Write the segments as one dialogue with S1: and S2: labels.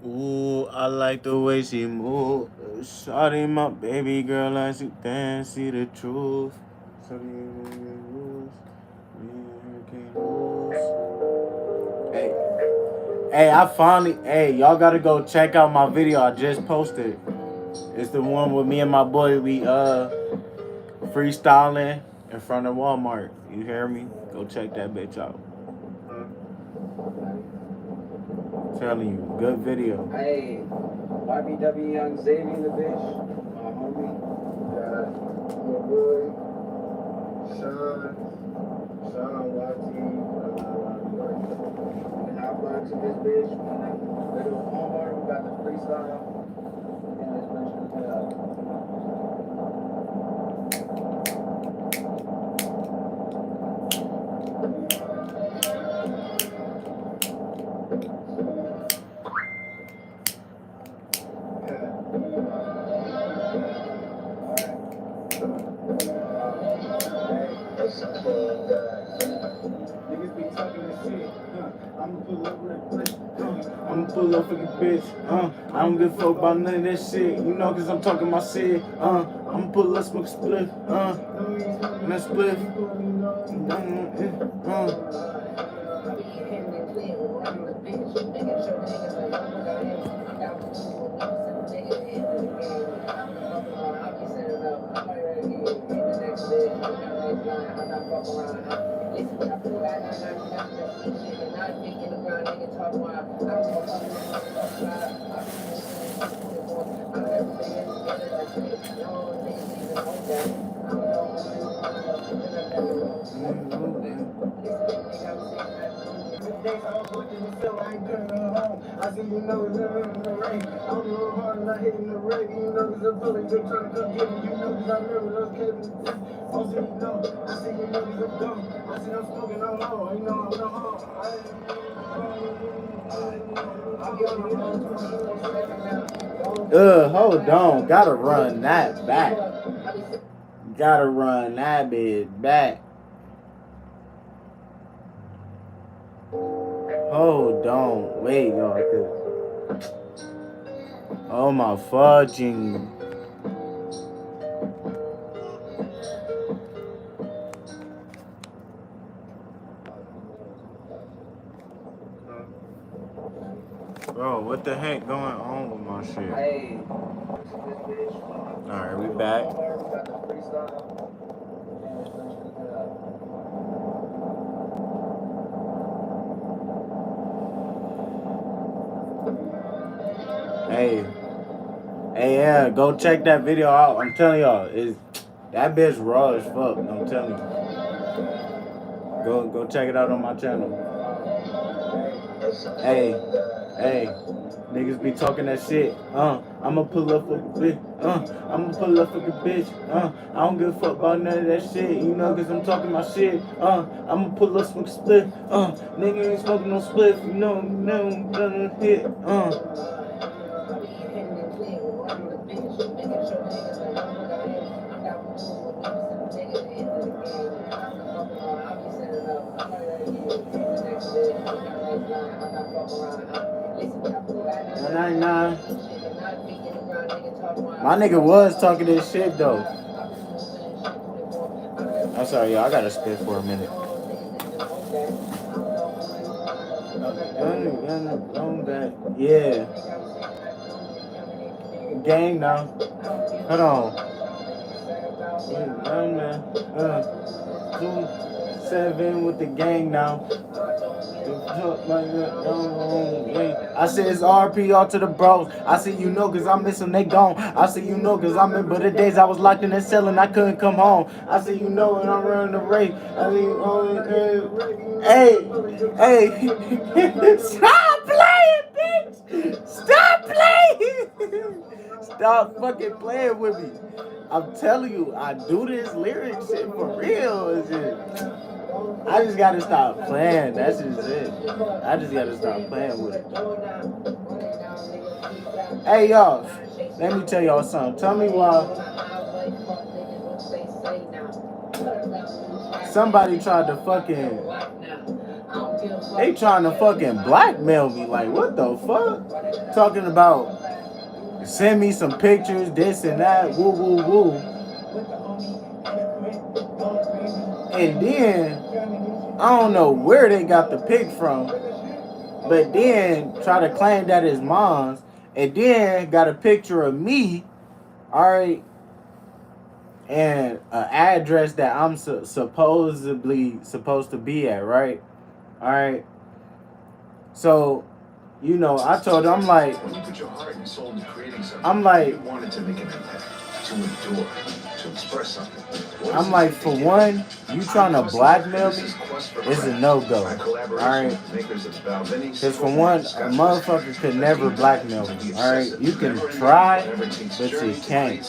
S1: Ooh, I like the way she move. Shawty, my baby girl, as you dance, see the truth. So you lose, me and her can't lose. Hey, hey, y'all gotta go check out my video I just posted. It's the one with me and my boy. We freestyling in front of Walmart. You hear me? Go check that bitch out. Telling you, good video.
S2: Hey, YBW Young Xavier in the bitch. My homie. Got my boy, Shaun, YT. And I blocks in this bitch. We do Walmart, we got the freestyle. And this bitch is put up. Niggas be talking this shit. I'ma pull up with a bitch.
S1: I'ma pull up for the bitch. I don't give a fuck about none of that shit. You know, cause I'm talking my shit. I'ma pull up, smoke a split. And that split.
S2: I see you know it's in the rain. I'm real hard and I hitting the rain. You know cause I'm feeling good trying to come get me. You know cause I remember those kids. Also you know, I see you know cause I'm dumb. I see I'm smoking on low. You know I'm no home.
S1: Hold on. Gotta run that back. Gotta run that bitch back. Hold on. Wait, y'all. Oh my fudging. Bro, what the heck going on with my shit?
S2: Hey.
S1: Alright, we back. Hey, yeah, go check that video out. I'm telling y'all, that bitch raw as fuck. I'm telling you. Go check it out on my channel. Hey, niggas be talking that shit. I'ma pull up for the bitch. I'ma pull up for the bitch. I don't give a fuck about none of that shit. You know, cause I'm talking my shit. I'ma pull up smoke split. Nigga ain't smoking no split. You know, gonna hit. Nah. My nigga was talking this shit though. I'm sorry, y'all. I gotta spit for a minute. Yeah. Gang now. Hold on. 2-7 with the gang now. I said it's RP all to the bros. I see you know cause I miss them, they gone. I see you know cause I remember the days I was locked in the cell and I couldn't come home. I see you know when I'm running the race. I see you hey. Stop playing, bitch! Stop playing! Stop fucking playing with me. I'm telling you, I do this lyric shit for real. I just gotta stop playing. That's just it. I just gotta stop playing with it. Hey y'all, let me tell y'all something. Tell me why somebody tried to fucking They trying to fucking blackmail me. Like, what the fuck? Talking about send me some pictures, this and that, woo woo woo. And then I don't know where they got the pic from, but then try to claim that it's mom's, and then got a picture of me, all right, and an address that I'm supposedly supposed to be at, right? All right. So, you know, I told him, I'm like,
S2: When you put your heart and soul into creating something,
S1: I'm like,
S2: you wanted to make an impact, to endure, to express something.
S1: I'm like, for one, you trying to blackmail me, it's a no-go. Alright? Because for one, a motherfucker could never blackmail me. Alright? You can try, but you can't.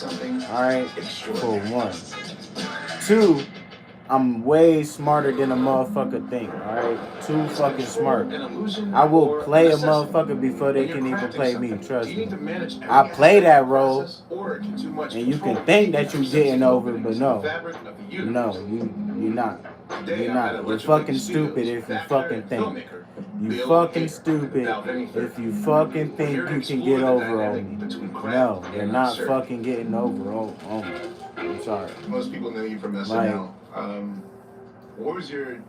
S1: Alright? For one. Two, I'm way smarter than a motherfucker think, alright? Too fucking smart. I will play a motherfucker before they can even play me, trust me. I play that role, and you can think that you're getting over, but no. No, you're not. You're not. You're fucking stupid if you fucking think. You fucking stupid if you fucking think you can get over on me. No, you're not fucking getting over on me. I'm sorry.
S2: Most people know you from SNL. What was your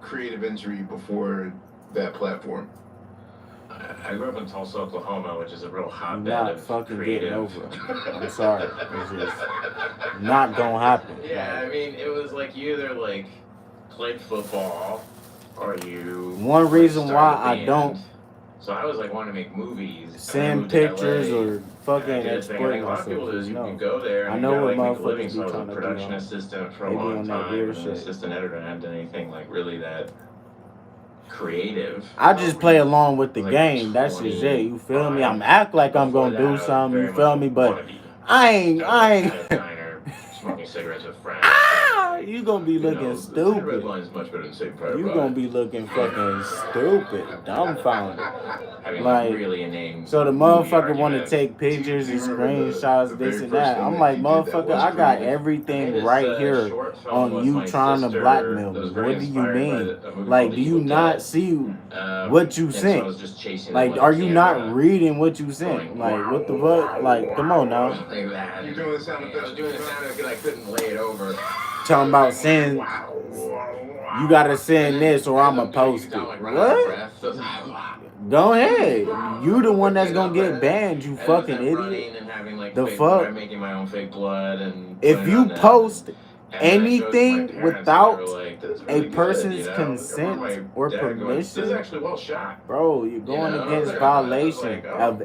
S2: creative injury before that platform?
S3: I grew up in Tulsa, Oklahoma, which is a real hotbed
S1: not
S3: of
S1: fucking
S3: creative.
S1: getting over it. I'm sorry. It's just not gonna happen.
S3: Yeah, I mean, it was like you either like played football or you.
S1: One reason why I don't.
S3: So I was like wanting to make movies,
S1: send pictures or fucking
S3: exploit
S1: myself.
S3: You go there.
S1: I know what
S3: motherfuckers
S1: be
S3: so I was a
S1: trying to
S3: production
S1: do.
S3: assistant for
S1: They
S3: a
S1: be
S3: long
S1: on that
S3: time,
S1: weird
S3: and an
S1: shit.
S3: assistant editor, and I hadn't done anything like really that creative.
S1: I just play along with the game. That's just it. You feel me? I'm act like I'm gonna do something. You feel me? But I ain't.
S3: Smoking cigarettes with friends.
S1: You gonna be looking stupid. You gonna be looking fucking stupid, dumbfounded. Like, so the motherfucker want to take pictures and screenshots, this and that. I'm like, motherfucker, I got everything right here on you trying to blackmail me. What do you mean? Like, do you not see what you sent? Like, are you not reading what you sent? Like, what the fuck? Like, come on now.
S3: You're doing the sound effect. I was doing the sound effect because I couldn't lay it over.
S1: Talking about saying you gotta send this or I'ma post it. What? Go ahead. You the one that's gonna get banned, you fucking idiot. The fuck? If you post anything without a person's consent or permission, bro, you're going against violation of,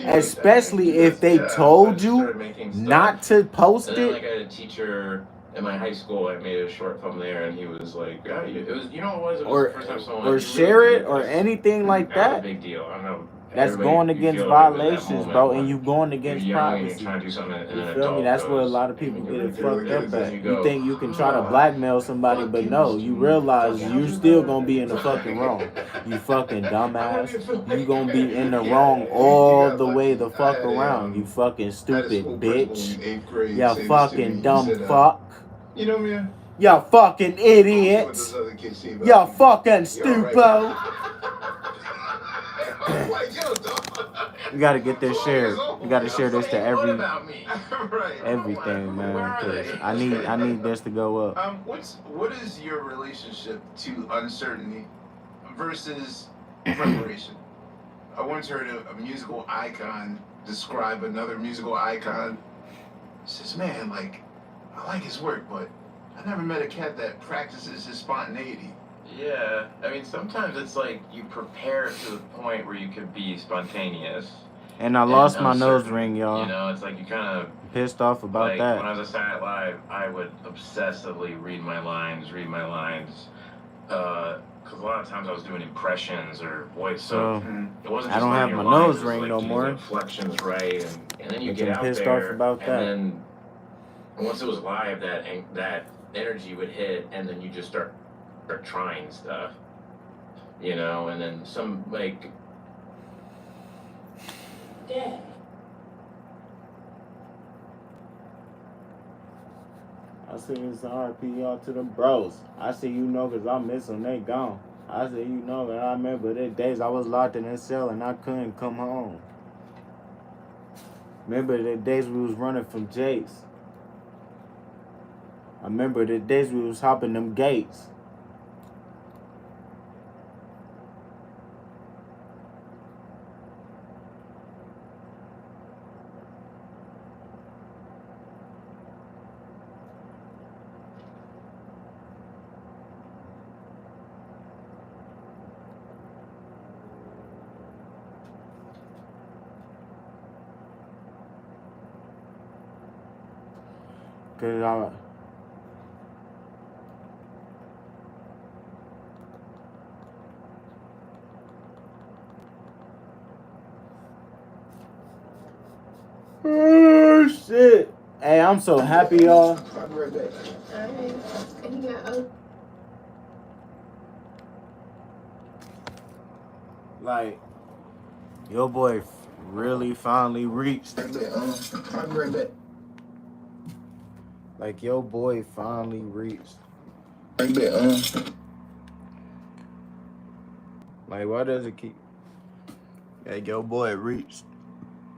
S1: especially if they told you not to post it.
S3: Like I had a teacher in my high school. I made a short film there, and he was like, "Yeah, it was, you know, what it was the first time someone
S1: or share it or anything like that."
S3: Big deal. I don't know.
S1: That's going against violations, bro, and you going against privacy. You feel me? That's where a lot of people get it fucked up at. You think you can try to blackmail somebody, but no, you realize you still gonna be in the fucking wrong. You fucking dumbass. You gonna be in the wrong all the way the fuck around. You fucking stupid bitch. You fucking dumb fuck.
S2: You know me.
S1: You fucking idiot. You fucking stupo. You gotta get this shared. You gotta share this to everything, man. Cause I need this to go up.
S2: What is your relationship to uncertainty versus preparation? I once heard a musical icon describe another musical icon. He says, "Man, like, I like his work, but I never met a cat that practices his spontaneity."
S3: Yeah, I mean, sometimes it's like you prepare to the point where you could be spontaneous.
S1: And I lost my nose ring, y'all.
S3: You know, it's like you kind of
S1: pissed off about that.
S3: When I was a Saturday Night Live, I would obsessively read my lines. Because a lot of times I was doing impressions or voice. So it wasn't.
S1: I don't have my nose ring no more.
S3: Inflections right, and then you get out
S1: pissed
S3: there,
S1: off about that.
S3: And then once it was live, that energy would hit, and then you just start trying stuff, you know, and then some like.
S4: Dad.
S1: I see it's RP all to the bros. I see you know cause I miss them, they gone. I see you know that I remember the days I was locked in a cell and I couldn't come home. Remember the days we was running from Jace. I remember the days we was hopping them gates. Cause I oh shit. Hey, I'm so happy, y'all.
S2: I'll be right back. Alright. And you got
S1: Like, your boy really finally reached.
S2: I'll be right back.
S1: Like, your boy finally reached. Like, why does it keep? Like, your boy reached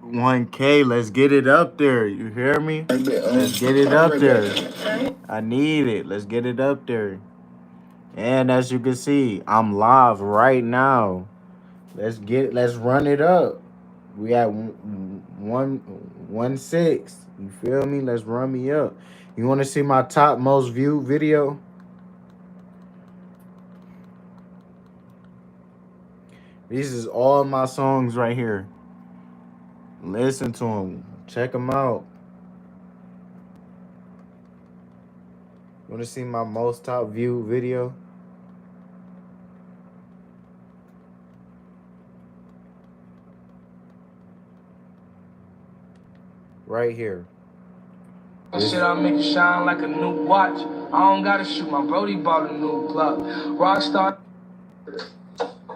S1: 1K. Let's get it up there. You hear me? Let's get it up there. I need it. Let's get it up there. And as you can see, I'm live right now. Let's run it up. We at 116. You feel me? Let's run me up. You want to see my top most viewed video? These is all my songs right here. Listen to them. Check them out. Want to see my most top viewed video? Right here.
S2: Shit, I'll make you shine like a new watch. I don't gotta shoot, my Brody bought a new glove. Rockstar.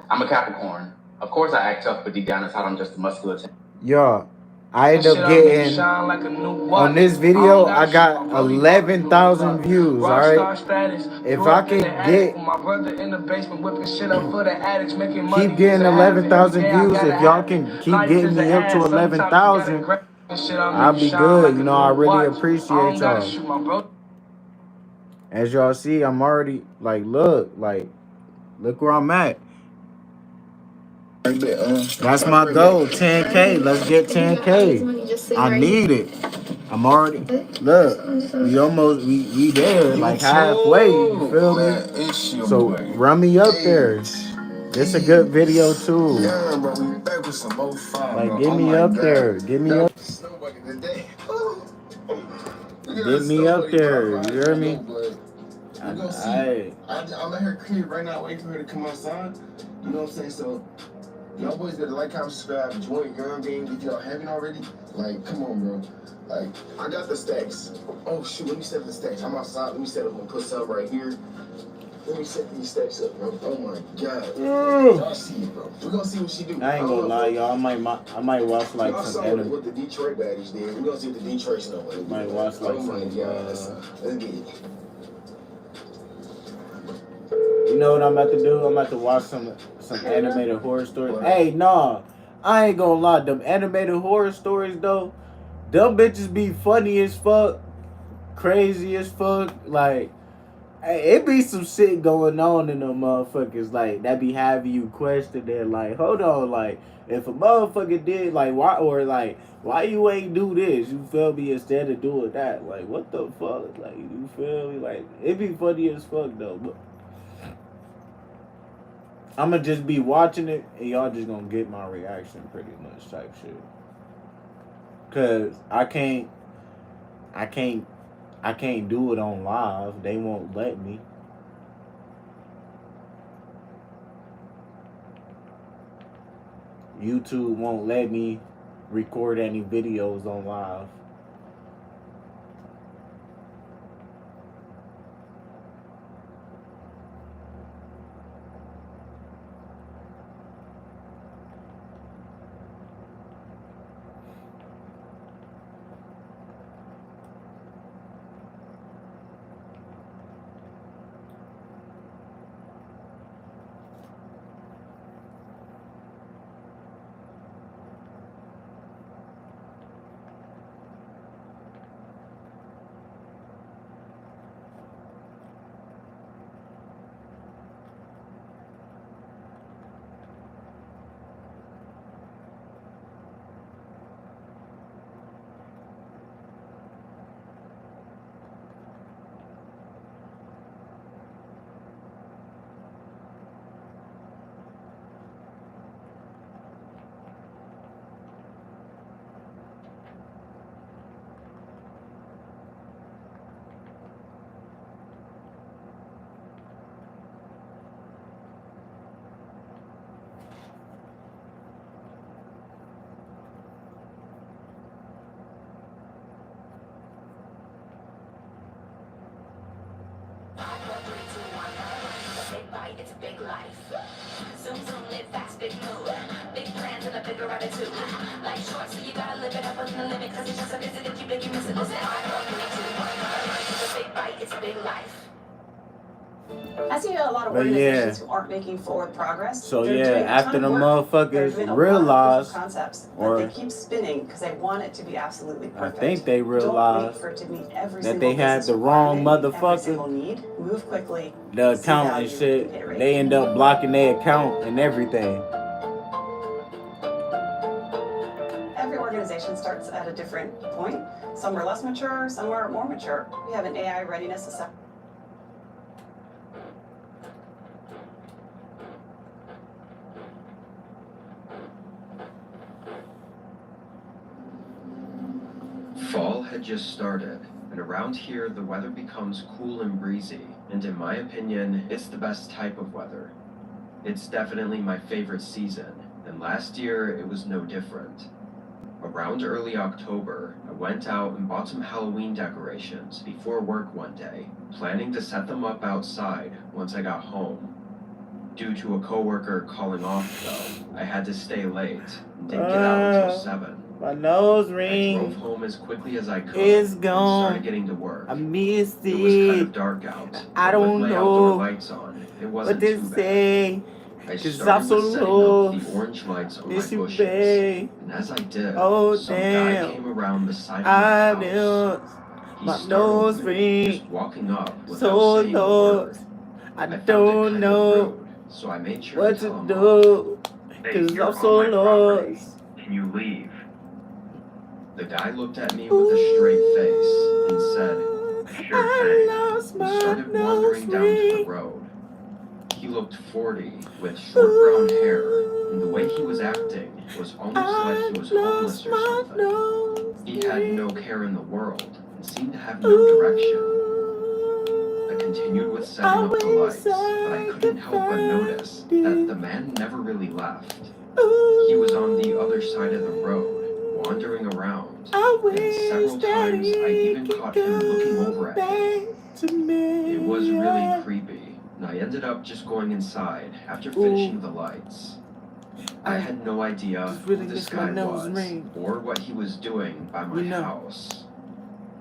S3: I'm a Capricorn. Of course I act tough, but deep down inside I'm just a muscular.
S1: Yo, I end up getting on this video. I got 11,000 views. All right. If I can get keep getting 11,000 views, if y'all can keep getting me up to 11,000, I'll be good. You know, I really appreciate y'all. As y'all see, I'm already like, look where I'm at. That's my goal, 10K. Let's get 10K. I need it. I'm already, look, we there, like halfway, you feel me? So run me up there. It's a good video too. Like, get me up there. Get me up. Get me up there. You hear me?
S2: I let her clear right now, waiting for her to come outside. You know what I'm saying? So y'all boys gotta like, comment, subscribe, join, you know what I mean? If y'all haven't already, like, come on, bro. Like, I got the stacks. Oh shoot, let me set the stacks. I'm outside. Let me set up and put some right here. Let me set these stacks up, bro. Oh my god. Y'all see it, bro. We're gonna see what she do.
S1: I ain't gonna lie, y'all. I might watch like some anime.
S2: What the Detroit baddies did. We're gonna see what the Detroit's know.
S1: Might watch like some.
S2: Let's get it.
S1: You know what I'm about to do? I'm about to watch some animated horror stories. Hey, nah, I ain't gonna lie. Them animated horror stories though, them bitches be funny as fuck, crazy as fuck. Like, hey, it be some shit going on in them motherfuckers. Like, that be having you question it. Like, hold on, like, if a motherfucker did like why you ain't do this? You feel me? Instead of doing that, like, what the fuck? Like, you feel me? Like, it be funny as fuck though, but. I'ma just be watching it and y'all just gonna get my reaction pretty much type shit. Cause I can't do it on live. They won't let me. YouTube won't let me record any videos on live.
S2: big life. Zoom, zoom, live fast, big move. Big plans and a bigger attitude. Life short, so you gotta live it up on the limit. Cause it's just a visit if you big, you miss it. Listen, I don't need to. It's a big bite, it's a big life. I see a lot of
S1: But
S2: organizations
S1: yeah.
S2: who aren't making forward progress.
S1: So
S2: They're
S1: yeah,
S2: doing a ton
S1: after
S2: of
S1: the
S2: work. They're
S1: motherfuckers
S2: doing a lot of
S1: realized,
S2: proof of concepts, but
S1: or
S2: they keep spinning because they want it to be absolutely
S1: I
S2: perfect.
S1: think they
S2: Don't wait
S1: realized
S2: for it to meet every
S1: that
S2: single
S1: they had
S2: business
S1: the wrong
S2: requirement, every single
S1: motherfucker,
S2: need. Move quickly,
S1: the
S2: see
S1: account and
S2: value,
S1: shit.
S2: and iterate.
S1: They end up blocking their account and everything.
S2: Every organization starts at a different point. Some are less mature, some are more mature. We have an AI readiness assessment.
S4: Fall had just started, and around here the weather becomes cool and breezy, and in my opinion, it's the best type of weather. It's definitely my favorite season, and last year it was no different. Around early October, I went out and bought some Halloween decorations before work one day, planning to set them up outside once I got home. Due to a coworker calling off though, I had to stay late and didn't get out until 7.
S1: My nose
S4: I
S1: ring
S4: drove home as quickly as I could
S1: is
S4: and
S1: gone.
S4: started getting to work.
S1: I missed
S4: It was kind
S1: it.
S4: of dark out,
S1: I
S4: but with
S1: don't
S4: my outdoor
S1: know
S4: lights on, it
S1: what
S4: wasn't
S1: to
S4: too bad.
S1: say.
S4: I
S1: 'Cause
S4: started
S1: I'm so
S4: with setting up
S1: lost.
S4: the orange lights on my
S1: Miss you,
S4: bushes,
S1: babe.
S4: and as I did,
S1: Oh
S4: some guy
S1: damn.
S4: came around the side of
S1: I
S4: my house.
S1: know
S4: He
S1: my
S4: startled
S1: nose
S4: me,
S1: ring
S4: just walking up without
S1: so
S4: saying a word.
S1: lost. I
S4: I found it
S1: don't
S4: kind
S1: know
S4: of rude, so I made sure
S1: what
S4: to
S1: to
S4: tell him off.
S1: do.
S4: Hey,
S1: 'Cause
S4: you're
S1: I'm
S4: on
S1: so
S4: my property.
S1: lost.
S4: Can you leave? The guy looked at me with a straight face and said, "Sure
S1: I
S4: thing."
S1: lost
S4: He
S1: my
S4: started
S1: nose
S4: wandering down to the
S1: ring.
S4: road. He looked 40, with short brown hair, and the way he was acting was almost like
S1: I
S4: he was homeless
S1: lost
S4: or
S1: my
S4: something.
S1: nose
S4: He had
S1: ring.
S4: no care in the world and seemed to have no direction. I continued with setting up the lights, but I couldn't help but notice that the man never really left. He was on the other side of the road, wandering around, and several times I even caught him looking over at him. It was really creepy, and I ended up just going inside after finishing the lights. I had no idea who this guy was or what he was doing by my house.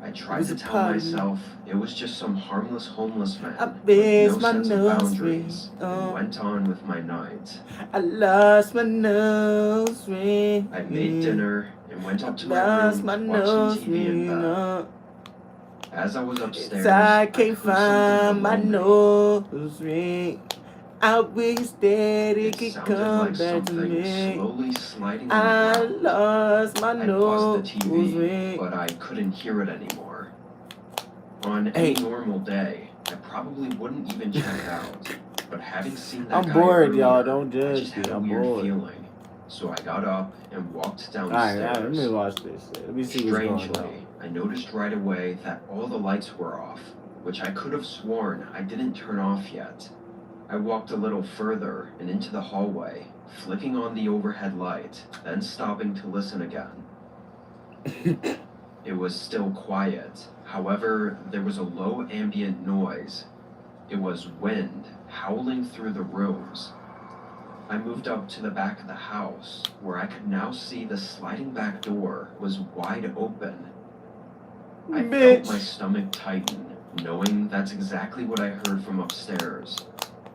S4: I tried to tell myself it was just some harmless homeless man with no sense of boundaries, and went on with my night.
S1: I lost my nose ring.
S4: I made dinner and went up to my room to watch some TV in bed. As I was upstairs,
S1: I
S4: I
S1: can't
S4: heard
S1: find my
S4: something below me.
S1: nose ring. I wish that it
S4: It
S1: could
S4: sounded
S1: come
S4: like
S1: back to
S4: something
S1: me.
S4: slowly sliding
S1: I
S4: on the ground.
S1: lost my
S4: I paused
S1: nose
S4: the TV,
S1: ring.
S4: but I couldn't hear it anymore. On any normal day, I probably wouldn't even check out. But having seen that
S1: I'm
S4: guy
S1: bored,
S4: earlier,
S1: y'all. Don't
S4: I
S1: judge
S4: just
S1: me.
S4: had a
S1: I'm
S4: weird
S1: bored.
S4: feeling. So I got up and walked
S1: Alright, let me
S4: downstairs.
S1: watch this shit. Let me see what's going on.
S4: Strangely, I noticed right away that all the lights were off, which I could have sworn I didn't turn off yet. I walked a little further and into the hallway, flicking on the overhead light, then stopping to listen again. It was still quiet. However, there was a low ambient noise. It was wind howling through the rooms. I moved up to the back of the house, where I could now see the sliding back door was wide open. I felt my stomach tighten, knowing that's exactly what I heard from upstairs.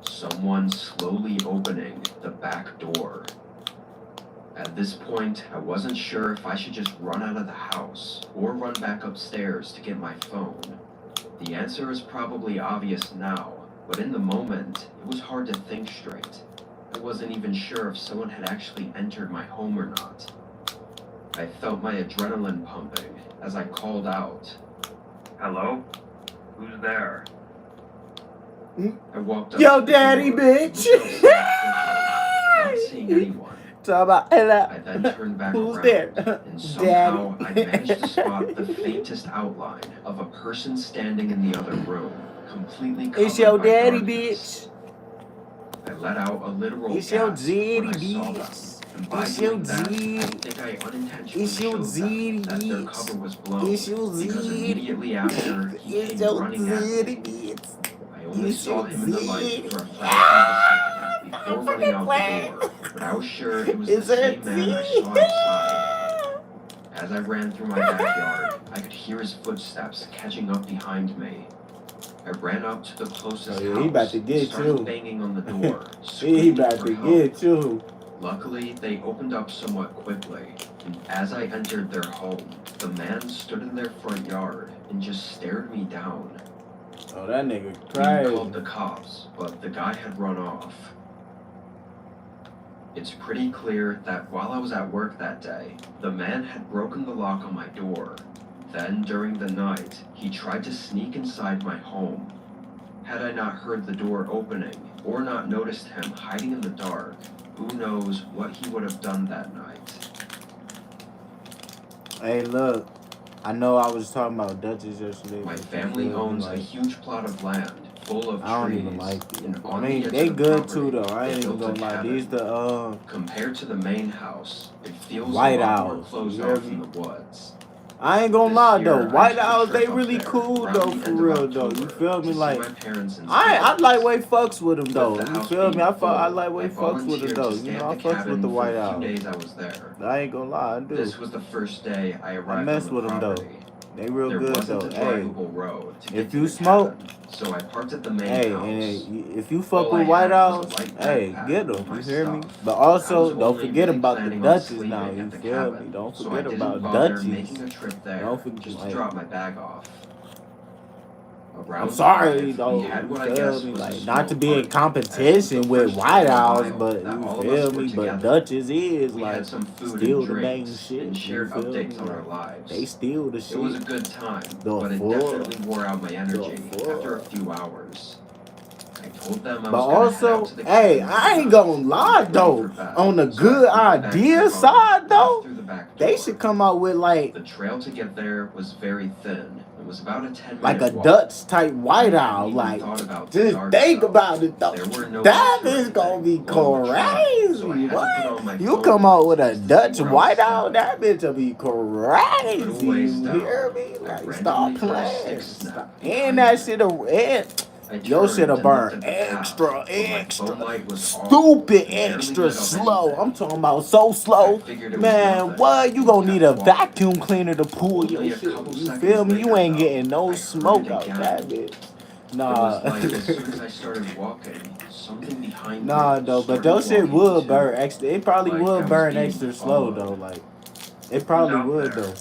S4: Someone slowly opening the back door. At this point, I wasn't sure if I should just run out of the house or run back upstairs to get my phone. The answer is probably obvious now, but in the moment, it was hard to think straight. I wasn't even sure if someone had actually entered my home or not. I felt my adrenaline pumping as I called out, "Hello? Who's there?" I walked up
S1: Yo,
S4: to the
S1: daddy,
S4: door,
S1: bitch.
S4: not seeing anyone.
S1: Talk about Ella.
S4: I then turned back
S1: Who's
S4: around,
S1: there?
S4: and somehow I
S1: Daddy.
S4: managed to spot the faintest outline of a person standing in the other room, completely covered
S1: It's your
S4: by
S1: daddy,
S4: darkness.
S1: bitch.
S4: I let out a literal
S1: It's your
S4: gasp
S1: daddy,
S4: when I saw them,
S1: bitch.
S4: and by
S1: It's your
S4: doing that, I
S1: daddy.
S4: think I unintentionally
S1: It's your
S4: showed them
S1: daddy,
S4: that their
S1: bitch.
S4: cover was blown,
S1: It's your
S4: because
S1: daddy.
S4: immediately after, he
S1: It's
S4: came
S1: your
S4: running at
S1: daddy,
S4: me.
S1: bitch.
S4: I only
S1: It's
S4: saw
S1: your
S4: him in the light
S1: daddy.
S4: for a fraction of a second. before running out the door, but I was sure it was
S1: It's
S4: the
S1: a
S4: same man I saw outside. As I ran through my backyard, I could hear his footsteps catching up behind me. I ran up to the closest
S1: Oh, yeah,
S4: house
S1: he about to get
S4: and started
S1: you.
S4: banging on the door,
S1: He
S4: screaming
S1: about
S4: for
S1: to
S4: help.
S1: get you.
S4: Luckily, they opened up somewhat quickly, and as I entered their home, the man stood in their front yard and just stared me down.
S1: Oh, that nigga
S4: We
S1: crazy.
S4: called the cops, but the guy had run off. It's pretty clear that while I was at work that day, the man had broken the lock on my door. Then, during the night, he tried to sneak inside my home. Had I not heard the door opening, or not noticed him hiding in the dark, who knows what he would have done that night.
S1: Hey, look. I know I was talking about Duchess yesterday.
S4: My
S1: but
S4: family
S1: you feel me,
S4: owns a
S1: like,
S4: huge plot of land full of
S1: I don't
S4: trees,
S1: even like it.
S4: and
S1: I
S4: on the
S1: mean,
S4: edge
S1: they
S4: of the
S1: good
S4: property,
S1: too, though. I
S4: they
S1: ain't even
S4: built a
S1: gonna lie.
S4: cabin.
S1: These the
S4: Compared to the main house, it feels
S1: White
S4: a lot more
S1: Owls,
S4: closed
S1: you hear
S4: off
S1: me?
S4: in the woods.
S1: I ain't gonna
S4: This
S1: lie
S4: year,
S1: though.
S4: I
S1: White
S4: took a
S1: Owls,
S4: trip
S1: they
S4: up
S1: really
S4: there
S1: cool
S4: around
S1: though,
S4: the
S1: for
S4: end of
S1: real though. You
S4: October
S1: feel
S4: to
S1: me?
S4: see
S1: Like,
S4: my parents and
S1: I
S4: siblings.
S1: lightweight fucks with them though.
S4: With the
S1: You
S4: house
S1: feel me?
S4: being
S1: I
S4: full,
S1: lightweight
S4: I
S1: fucks with them
S4: volunteered
S1: though.
S4: to
S1: You
S4: stay
S1: know,
S4: at
S1: I
S4: the
S1: fucks with the
S4: cabin for
S1: White
S4: the few
S1: Owls.
S4: days I was there.
S1: I ain't gonna lie, I do.
S4: This was the first day I
S1: I
S4: arrived
S1: mess
S4: on the
S1: with them though.
S4: property.
S1: They real
S4: There
S1: good
S4: wasn't
S1: though.
S4: a
S1: Hey,
S4: drivable road to get
S1: if
S4: to
S1: you
S4: the
S1: smoke,
S4: cabin, so I parked at the main
S1: hey,
S4: house.
S1: and if you fuck
S4: All I
S1: with White
S4: had was
S1: Owls,
S4: a light
S1: hey,
S4: backpack
S1: get
S4: with
S1: them.
S4: my
S1: You hear me?
S4: stuff.
S1: But
S4: I was
S1: also, don't
S4: only
S1: forget
S4: really
S1: about the
S4: planning on
S1: Duchess
S4: sleeping
S1: now.
S4: at
S1: You
S4: the
S1: feel me?
S4: cabin,
S1: Don't
S4: so I
S1: forget
S4: didn't
S1: about
S4: bother
S1: Duchess.
S4: making a trip there
S1: Don't forget.
S4: just to
S1: Like,
S4: drop my bag off.
S1: I'm
S4: Around
S1: sorry
S4: 5,
S1: though.
S4: we had
S1: You
S4: what I
S1: feel
S4: guess
S1: me?
S4: was a
S1: Like,
S4: small
S1: not to be in
S4: party, as it was the
S1: competition with
S4: first
S1: White
S4: time in a
S1: Owls,
S4: while
S1: but
S4: that
S1: you
S4: all of us
S1: feel
S4: were
S1: me? But
S4: together.
S1: Duchess is
S4: We
S1: like
S4: had some food
S1: still
S4: and
S1: the main
S4: drinks
S1: shit.
S4: and
S1: You
S4: shared
S1: feel me?
S4: updates on our
S1: Like,
S4: lives.
S1: they still the shit.
S4: It was a good time,
S1: The
S4: but it
S1: fuck?
S4: definitely wore out my energy
S1: fuck?
S4: after a few hours. I told them I
S1: But
S4: was gonna head out
S1: also,
S4: to the
S1: hey,
S4: cabin for
S1: I
S4: the
S1: ain't
S4: night
S1: gonna
S4: and
S1: lie
S4: get ready
S1: though.
S4: for bed.
S1: On the
S4: So
S1: good
S4: I put my bags in
S1: idea
S4: the car
S1: side
S4: and left
S1: though,
S4: through the back
S1: they
S4: door.
S1: should come out with like
S4: The trail to get there was very thin. It was about a 10-minute
S1: like a
S4: walk.
S1: Dutch type White
S4: I
S1: Owl.
S4: hadn't even
S1: Like,
S4: thought about the
S1: just
S4: dark
S1: think
S4: stuff.
S1: about it though.
S4: There were no
S1: That
S4: lights or
S1: is gonna be
S4: anything along the trail, so I
S1: crazy.
S4: had to put
S1: What?
S4: on my
S1: You
S4: phone
S1: come out with a
S4: lights just to
S1: Dutch
S4: see where I was
S1: White Owl,
S4: stepping.
S1: that bitch will be
S4: A little
S1: crazy.
S4: ways
S1: You
S4: down,
S1: hear me?
S4: I
S1: Like,
S4: randomly
S1: stop
S4: felt a
S1: playing.
S4: stick snap
S1: Stop.
S4: behind
S1: And that
S4: me.
S1: shit'll, and
S4: I
S1: your
S4: turned
S1: shit'll
S4: and looked
S1: burn
S4: at the path,
S1: extra,
S4: but my phone light was awful
S1: stupid,
S4: and barely
S1: extra
S4: lit up
S1: slow.
S4: anything.
S1: I'm talking about so
S4: I
S1: slow.
S4: figured it was
S1: Man,
S4: nothing
S1: what? You
S4: and
S1: gonna need a
S4: kept walking.
S1: vacuum cleaner to pull your
S4: Only a
S1: shit.
S4: couple
S1: You
S4: seconds
S1: feel me? You
S4: later,
S1: ain't
S4: though,
S1: getting no
S4: I heard
S1: smoke
S4: it
S1: out
S4: again.
S1: that bitch.
S4: It
S1: Nah.
S4: was like as soon as I started walking, something behind
S1: Nah,
S4: me
S1: though, but
S4: started
S1: those shit
S4: walking
S1: would
S4: too.
S1: burn extra. It probably
S4: Like I
S1: would
S4: was
S1: burn
S4: being
S1: extra slow
S4: followed.
S1: though. Like, it probably
S3: out
S1: would
S3: there?
S1: though.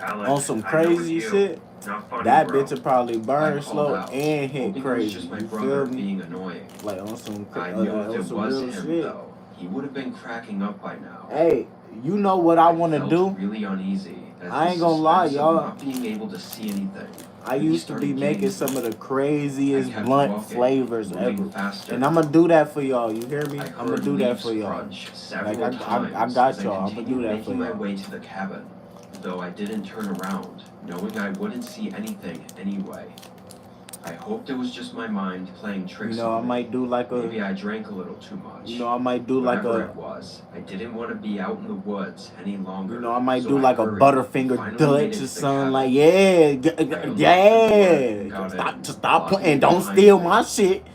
S3: Alex,
S1: On some
S3: I know it's
S1: crazy
S3: you.
S1: shit,
S3: Not funny,
S1: that
S3: bro.
S1: bitch would probably
S4: I
S1: burn
S4: called
S1: slow
S4: out,
S1: and hit
S4: hoping it was
S1: crazy.
S4: just my
S1: You
S4: brother
S1: feel me?
S4: being annoying.
S1: Like on some,
S4: I knew
S1: on
S4: if it
S1: some
S4: was
S1: real
S4: him,
S1: shit.
S4: though, he would have been cracking up by now.
S1: Hey, you know what I want to
S4: felt
S1: do?
S4: really uneasy as
S1: I
S4: the
S1: ain't gonna lie,
S4: suspense of
S1: y'all.
S4: not being able to see anything.
S1: I
S4: really
S1: used to be
S4: started
S1: making
S4: getting
S1: some
S4: to
S1: of the
S4: me. I
S1: craziest
S4: kept
S1: blunt
S4: walking,
S1: flavors
S4: moving
S1: ever.
S4: faster.
S1: And I'm gonna do that for y'all. You hear me?
S4: I
S1: I'm gonna
S4: heard
S1: do that
S4: leaves
S1: for y'all.
S4: crunch several
S1: Like, I
S4: times
S1: got
S4: as I
S1: y'all. I'm gonna do
S4: continued
S1: that for
S4: making my
S1: y'all.
S4: way to the cabin, though I didn't turn around, knowing I wouldn't see anything anyway. I hoped it was just my mind playing tricks
S1: You know, I
S4: on me.
S1: might do like
S4: Maybe
S1: a,
S4: I drank a little too much.
S1: you know, I might do like
S4: Whatever
S1: a,
S4: it was, I didn't want to be out in the woods any longer.
S1: you know, I might
S4: so
S1: do
S4: I
S1: like a
S4: hurried and
S1: Butterfinger
S4: finally made
S1: Dutch
S4: it
S1: or
S4: to the
S1: something.
S4: cabin.
S1: Like, yeah,
S4: I unlocked the door and
S1: yeah.
S4: got in,
S1: Stop
S4: locking
S1: playing.
S4: it
S1: Don't
S4: behind
S1: steal
S4: me.
S1: my shit.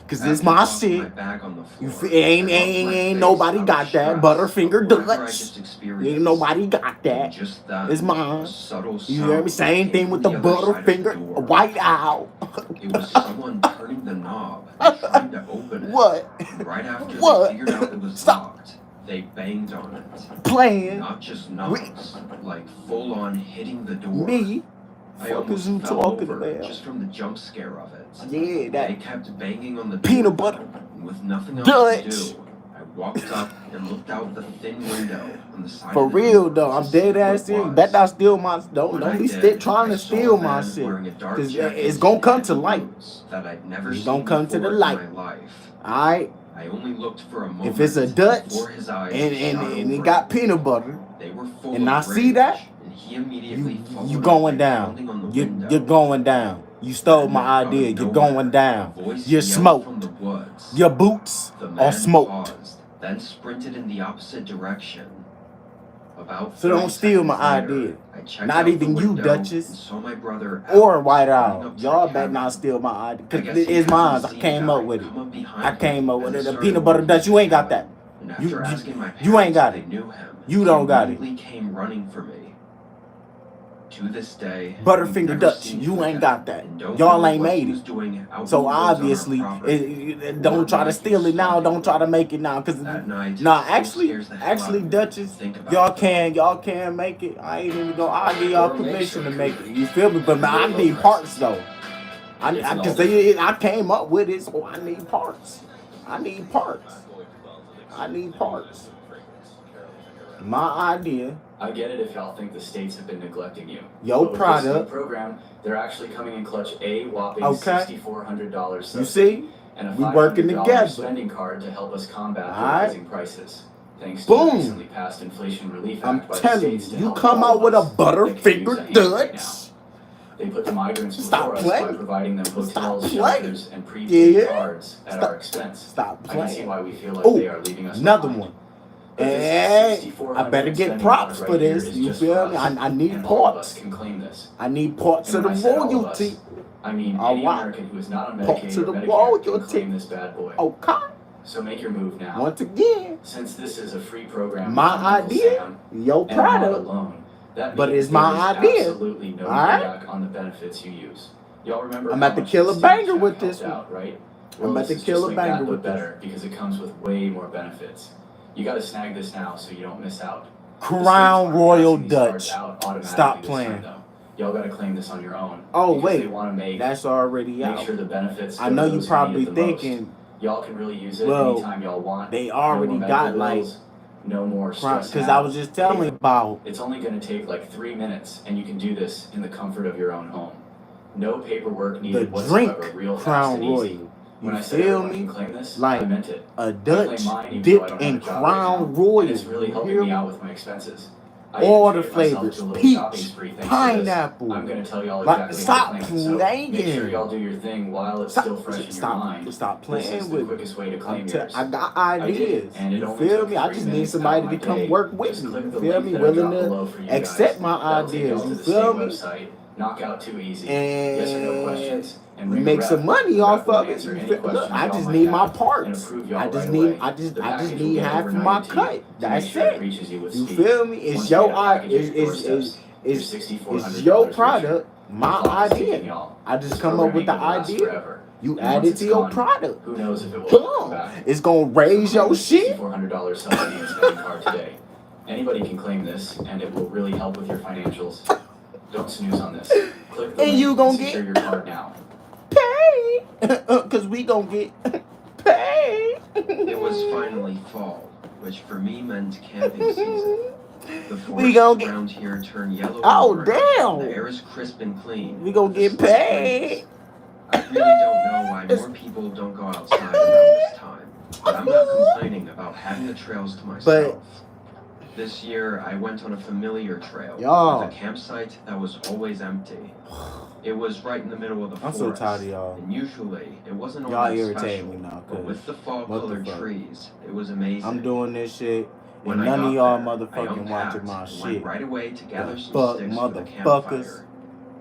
S1: Cause this
S4: After
S1: my
S4: tossing my
S1: shit.
S4: bag on the
S1: You
S4: floor,
S1: ain't
S4: I rubbed my face
S1: nobody
S4: out of
S1: got that
S4: stress
S1: Butterfinger
S4: of whatever I
S1: Dutch.
S4: just
S1: Ain't
S4: experienced.
S1: nobody got
S4: And
S1: that.
S4: just then,
S1: It's mine.
S4: a subtle
S1: You hear me?
S4: sound
S1: Same
S4: came
S1: thing
S4: from
S1: with the
S4: the other side of the
S1: Butterfinger
S4: door.
S1: White Owl.
S4: It was someone turning the knob and trying to open it.
S1: What?
S4: Right after
S1: What?
S4: they figured out it was
S1: Stop
S4: locked, they banged on it.
S1: playing.
S4: Not just knocks, like full on hitting the door.
S1: Me?
S4: I
S1: Fuck
S4: almost
S1: is you
S4: fell
S1: talking
S4: over
S1: about?
S4: just from the jump scare of it.
S1: Yeah,
S4: They
S1: that
S4: kept banging on the
S1: peanut
S4: door,
S1: butter
S4: and with nothing else
S1: Dutch.
S4: to do, I walked up and looked out the thin window on the side
S1: For
S4: of the
S1: real
S4: door
S1: though,
S4: to
S1: I'm
S4: see
S1: dead
S4: what
S1: ass
S4: it
S1: serious.
S4: was.
S1: Bet not steal my
S4: When
S1: don't
S4: I
S1: be
S4: did,
S1: trying
S4: I
S1: to
S4: saw
S1: steal
S4: a
S1: my
S4: man
S1: shit.
S4: wearing a dark
S1: Cause
S4: jacket
S1: it's gonna come to
S4: and
S1: light.
S4: boots that I'd never
S1: It's
S4: seen
S1: gonna come to the
S4: before in
S1: light.
S4: my life.
S1: Alright?
S4: I only looked for a moment
S1: If it's a Dutch
S4: before his eyes
S1: and
S4: shot
S1: it
S4: over
S1: got
S4: at me.
S1: peanut butter
S4: They were full
S1: and
S4: of
S1: I see
S4: rage,
S1: that,
S4: and he immediately followed
S1: you
S4: up
S1: going
S4: by pounding
S1: down.
S4: on the
S1: You're
S4: window.
S1: going down. You stole
S4: Then,
S1: my
S4: out
S1: idea.
S4: of
S1: You're
S4: nowhere,
S1: going
S4: a
S1: down.
S4: voice
S1: You're
S4: yelled from the
S1: smoked.
S4: woods.
S1: Your boots
S4: The
S1: are
S4: man
S1: smoked.
S4: paused, then sprinted in the opposite direction. About
S1: So don't
S4: 30
S1: steal my
S4: seconds later,
S1: idea.
S4: I checked
S1: Not
S4: out
S1: even
S4: the
S1: you,
S4: window
S1: Duchess.
S4: and saw my brother
S1: Or
S4: Alex
S1: White
S4: running
S1: Owl.
S4: up to
S1: Y'all
S4: the
S1: better
S4: cabin.
S1: not steal my idea.
S4: I
S1: Cause
S4: guess he
S1: it's mine.
S4: hasn't
S1: I
S4: seen
S1: came
S4: a
S1: up
S4: guy
S1: with it.
S4: come up behind
S1: I came
S4: him
S1: up
S4: and
S1: with
S4: then
S1: it. The
S4: started
S1: peanut butter
S4: walking
S1: Dutch,
S4: to
S1: you
S4: the
S1: ain't got
S4: cabin.
S1: that.
S4: And
S1: You
S4: after asking my
S1: you ain't
S4: parents
S1: got
S4: if
S1: it.
S4: they knew him,
S1: You
S4: he
S1: don't got it.
S4: immediately came running for me. To this day, we've
S1: Butterfinger
S4: never
S1: Dutch,
S4: seen
S1: you
S4: him
S1: ain't
S4: again,
S1: got that.
S4: and don't
S1: Y'all
S4: know
S1: ain't
S4: what he
S1: made
S4: was
S1: it.
S4: doing out in
S1: So
S4: the woods on our
S1: obviously,
S4: property, or
S1: don't try to
S4: why he
S1: steal
S4: was
S1: it now.
S4: stalking
S1: Don't try
S4: me.
S1: to make it now. Cause
S4: That night
S1: nah,
S4: still scares the hell out of me
S1: Duchess,
S4: to think about
S1: y'all
S4: it, though.
S1: can make it. I ain't even gonna. I'll give y'all
S2: Or make
S1: permission to
S2: some
S1: make it.
S2: food
S1: You feel me? But
S2: at
S1: man, I
S2: really low
S1: need parts
S2: prices.
S1: though.
S2: It's an
S1: Cause
S2: all
S1: I came up with it, so I need parts. I need parts. I need parts. My idea.
S5: I get it if y'all think the states have been neglecting you.
S1: Yo,
S5: But with this new
S1: product.
S5: program, they're actually coming in clutch a whopping
S1: Okay.
S5: $6,400
S1: You
S5: subsidy
S1: see?
S5: and a
S1: We working
S5: $500
S1: together.
S5: spending card to help us combat the
S1: Alright.
S5: rising prices. Thanks to
S1: Boom.
S5: the recently passed Inflation Relief
S1: I'm
S5: Act by the
S1: telling you,
S5: states to
S1: you
S5: help
S1: come
S5: all
S1: out
S5: of
S1: with a
S5: us that could use a
S1: Butterfinger
S5: hand right now.
S1: Dutch.
S5: They put the migrants
S1: Stop
S5: before us by
S1: playing.
S5: providing them
S1: Stop
S5: hotels,
S1: playing.
S5: shelters, and prepaid
S1: Yeah.
S5: cards at our expense.
S1: Stop
S5: I can see
S1: playing.
S5: why we feel like
S1: Oh,
S5: they are leaving us
S1: another
S5: behind.
S1: one.
S5: But this
S1: And I better
S5: $6,400
S1: get
S5: spending
S1: props
S5: card
S1: for
S5: right here
S1: this.
S5: is
S1: You
S5: just
S1: feel
S5: for
S1: me?
S5: us,
S1: I need
S5: and all of us
S1: parts.
S5: can claim this.
S1: I need parts
S5: And
S1: of the
S5: when I said all of us,
S1: royalty.
S5: I mean
S1: All
S5: any
S1: right.
S5: American who is not on
S1: Parts
S5: Medicaid
S1: of
S5: or
S1: the
S5: Medicare can
S1: royalty.
S5: claim this bad boy.
S1: Okay.
S5: So make your move now.
S1: Once again,
S5: Since this is a free program
S1: my
S5: from Uncle
S1: idea,
S5: Sam,
S1: your
S5: and I'm not
S1: product.
S5: alone, that
S1: But
S5: means
S1: it's my
S5: there is
S1: idea.
S5: absolutely no
S1: Alright?
S5: payback on the benefits you use. Y'all remember
S1: I'm
S5: how
S1: about to
S5: much
S1: kill
S5: the
S1: a
S5: stimulus
S1: banger
S5: check
S1: with this
S5: helped
S1: one.
S5: out, right?
S1: I'm
S5: Well,
S1: about
S5: this
S1: to
S5: is
S1: kill
S5: just
S1: a
S5: like
S1: banger
S5: that, but
S1: with this.
S5: better because it comes with way more benefits. You gotta snag this now so you don't miss out.
S1: Crown Royal Dutch.
S5: Stop
S1: Stop playing.
S5: Y'all gotta claim this on your own.
S1: Oh
S5: because
S1: wait,
S5: they wanna make
S1: that's already out.
S5: sure the benefits
S1: I
S5: go
S1: know
S5: to
S1: you
S5: those who
S1: probably
S5: need it the most.
S1: thinking,
S5: Y'all can really use it
S1: well,
S5: anytime y'all want.
S1: they
S5: No
S1: already
S5: more
S1: got
S5: medical
S1: like,
S5: bills, no more stress.
S1: because I was just telling about
S5: It's only gonna take like 3 minutes, and you can do this in the comfort of your own home. No paperwork
S1: the
S5: needed whatsoever.
S1: drink
S5: Real fast
S1: Crown
S5: and easy.
S1: Royal.
S5: When
S1: You
S5: I said
S1: feel
S5: everyone can
S1: me?
S5: claim this,
S1: Like
S5: I meant it.
S1: a
S5: I
S1: Dutch
S5: claim mine even though I
S1: dipped
S5: don't
S1: in
S5: have a job right
S1: Crown
S5: now,
S1: Royal.
S5: and it's really
S1: You
S5: helping
S1: hear
S5: me
S1: me?
S5: out with my expenses. I
S1: All
S5: even
S1: the
S5: treated myself
S1: flavors,
S5: to a little
S1: peach,
S5: shopping spree thanks to this.
S1: pineapple.
S5: I'm gonna tell y'all
S1: Like,
S5: exactly
S1: stop
S5: how to claim it. So make sure
S1: playing.
S5: y'all do your thing while it's still fresh in your mind.
S1: Stop
S5: This is
S1: playing
S5: the
S1: with
S5: quickest way to claim
S1: me.
S5: yours.
S1: I got
S5: I did,
S1: ideas.
S5: and it
S1: You
S5: only
S1: feel
S5: took
S1: me? I
S5: 3
S1: just need
S5: minutes
S1: somebody
S5: out of
S1: to
S5: my
S1: come
S5: day.
S1: work with
S5: Just
S1: me.
S5: click
S1: You
S5: the
S1: feel
S5: link
S1: me?
S5: that I
S1: Willing
S5: dropped
S1: to
S5: below for you
S1: accept
S5: guys.
S1: my
S5: That'll take
S1: ideas.
S5: y'all to
S1: You
S5: the
S1: feel
S5: same
S1: me?
S5: website. Knockout too easy. Yes or no questions.
S1: And
S5: ring a
S1: make
S5: rep.
S1: some money
S5: The
S1: off
S5: rep will
S1: of it.
S5: answer
S1: You
S5: any
S1: feel, look,
S5: questions
S1: I
S5: y'all
S1: just
S5: might
S1: need my
S5: have and
S1: parts.
S5: approve y'all
S1: I
S5: right
S1: just
S5: away.
S1: need
S5: The
S1: I
S5: package
S1: just
S5: will
S1: need
S5: get
S1: half of my
S5: overnighted to you
S1: cut.
S5: to make
S1: That's
S5: sure it
S1: it.
S5: reaches you with
S1: You
S5: speed.
S1: feel me? It's
S5: Once
S1: your
S5: you get a package at your doorsteps, your
S1: it's
S5: $6,400
S1: your
S5: richer.
S1: product, my
S5: The clock is ticking,
S1: idea.
S5: y'all.
S1: I just
S5: This
S1: come up
S5: program
S1: with the
S5: ain't gonna last
S1: idea.
S5: forever.
S1: You
S5: And
S1: add
S5: once
S1: it
S5: it's
S1: to your
S5: gone,
S1: product.
S5: who knows if it will ever come back.
S1: It's gonna
S5: So
S1: raise
S5: claim
S1: your
S5: the
S1: shit.
S5: $6,400 subsidy and spending card today. Anybody can claim this, and it will really help with your financials. Don't snooze on this. Click the
S1: And
S5: link
S1: you gonna
S5: and secure
S1: get
S5: your card now.
S1: paid. Cause we gonna get paid.
S4: It was finally fall, which for me meant camping season. The
S1: We
S4: forests
S1: gonna get.
S4: around here turn yellow
S1: Oh,
S4: and orange, and the
S1: damn.
S4: air is crisp and clean.
S1: We gonna
S4: with a
S1: get
S4: slight
S1: paid.
S4: breeze. I really don't know why more people don't go outside around this time, but I'm not complaining about having the trails to myself. This year, I went on a familiar trail
S1: Y'all.
S4: with a campsite that was always empty. It was right in the middle of the
S1: I'm
S4: forest.
S1: so tired of y'all.
S4: And usually, it wasn't all
S1: Y'all
S4: that
S1: irritate
S4: special,
S1: me now,
S4: but
S1: cause
S4: with the
S1: what the
S4: fall-colored
S1: fuck?
S4: trees, it was amazing.
S1: I'm doing this shit,
S4: When
S1: and
S4: I
S1: none of
S4: got
S1: y'all
S4: there, I
S1: motherfucking
S4: unpacked
S1: watching my
S4: and
S1: shit.
S4: went right away to gather
S1: The
S4: some
S1: fuck,
S4: sticks for the
S1: motherfuckers.
S4: campfire.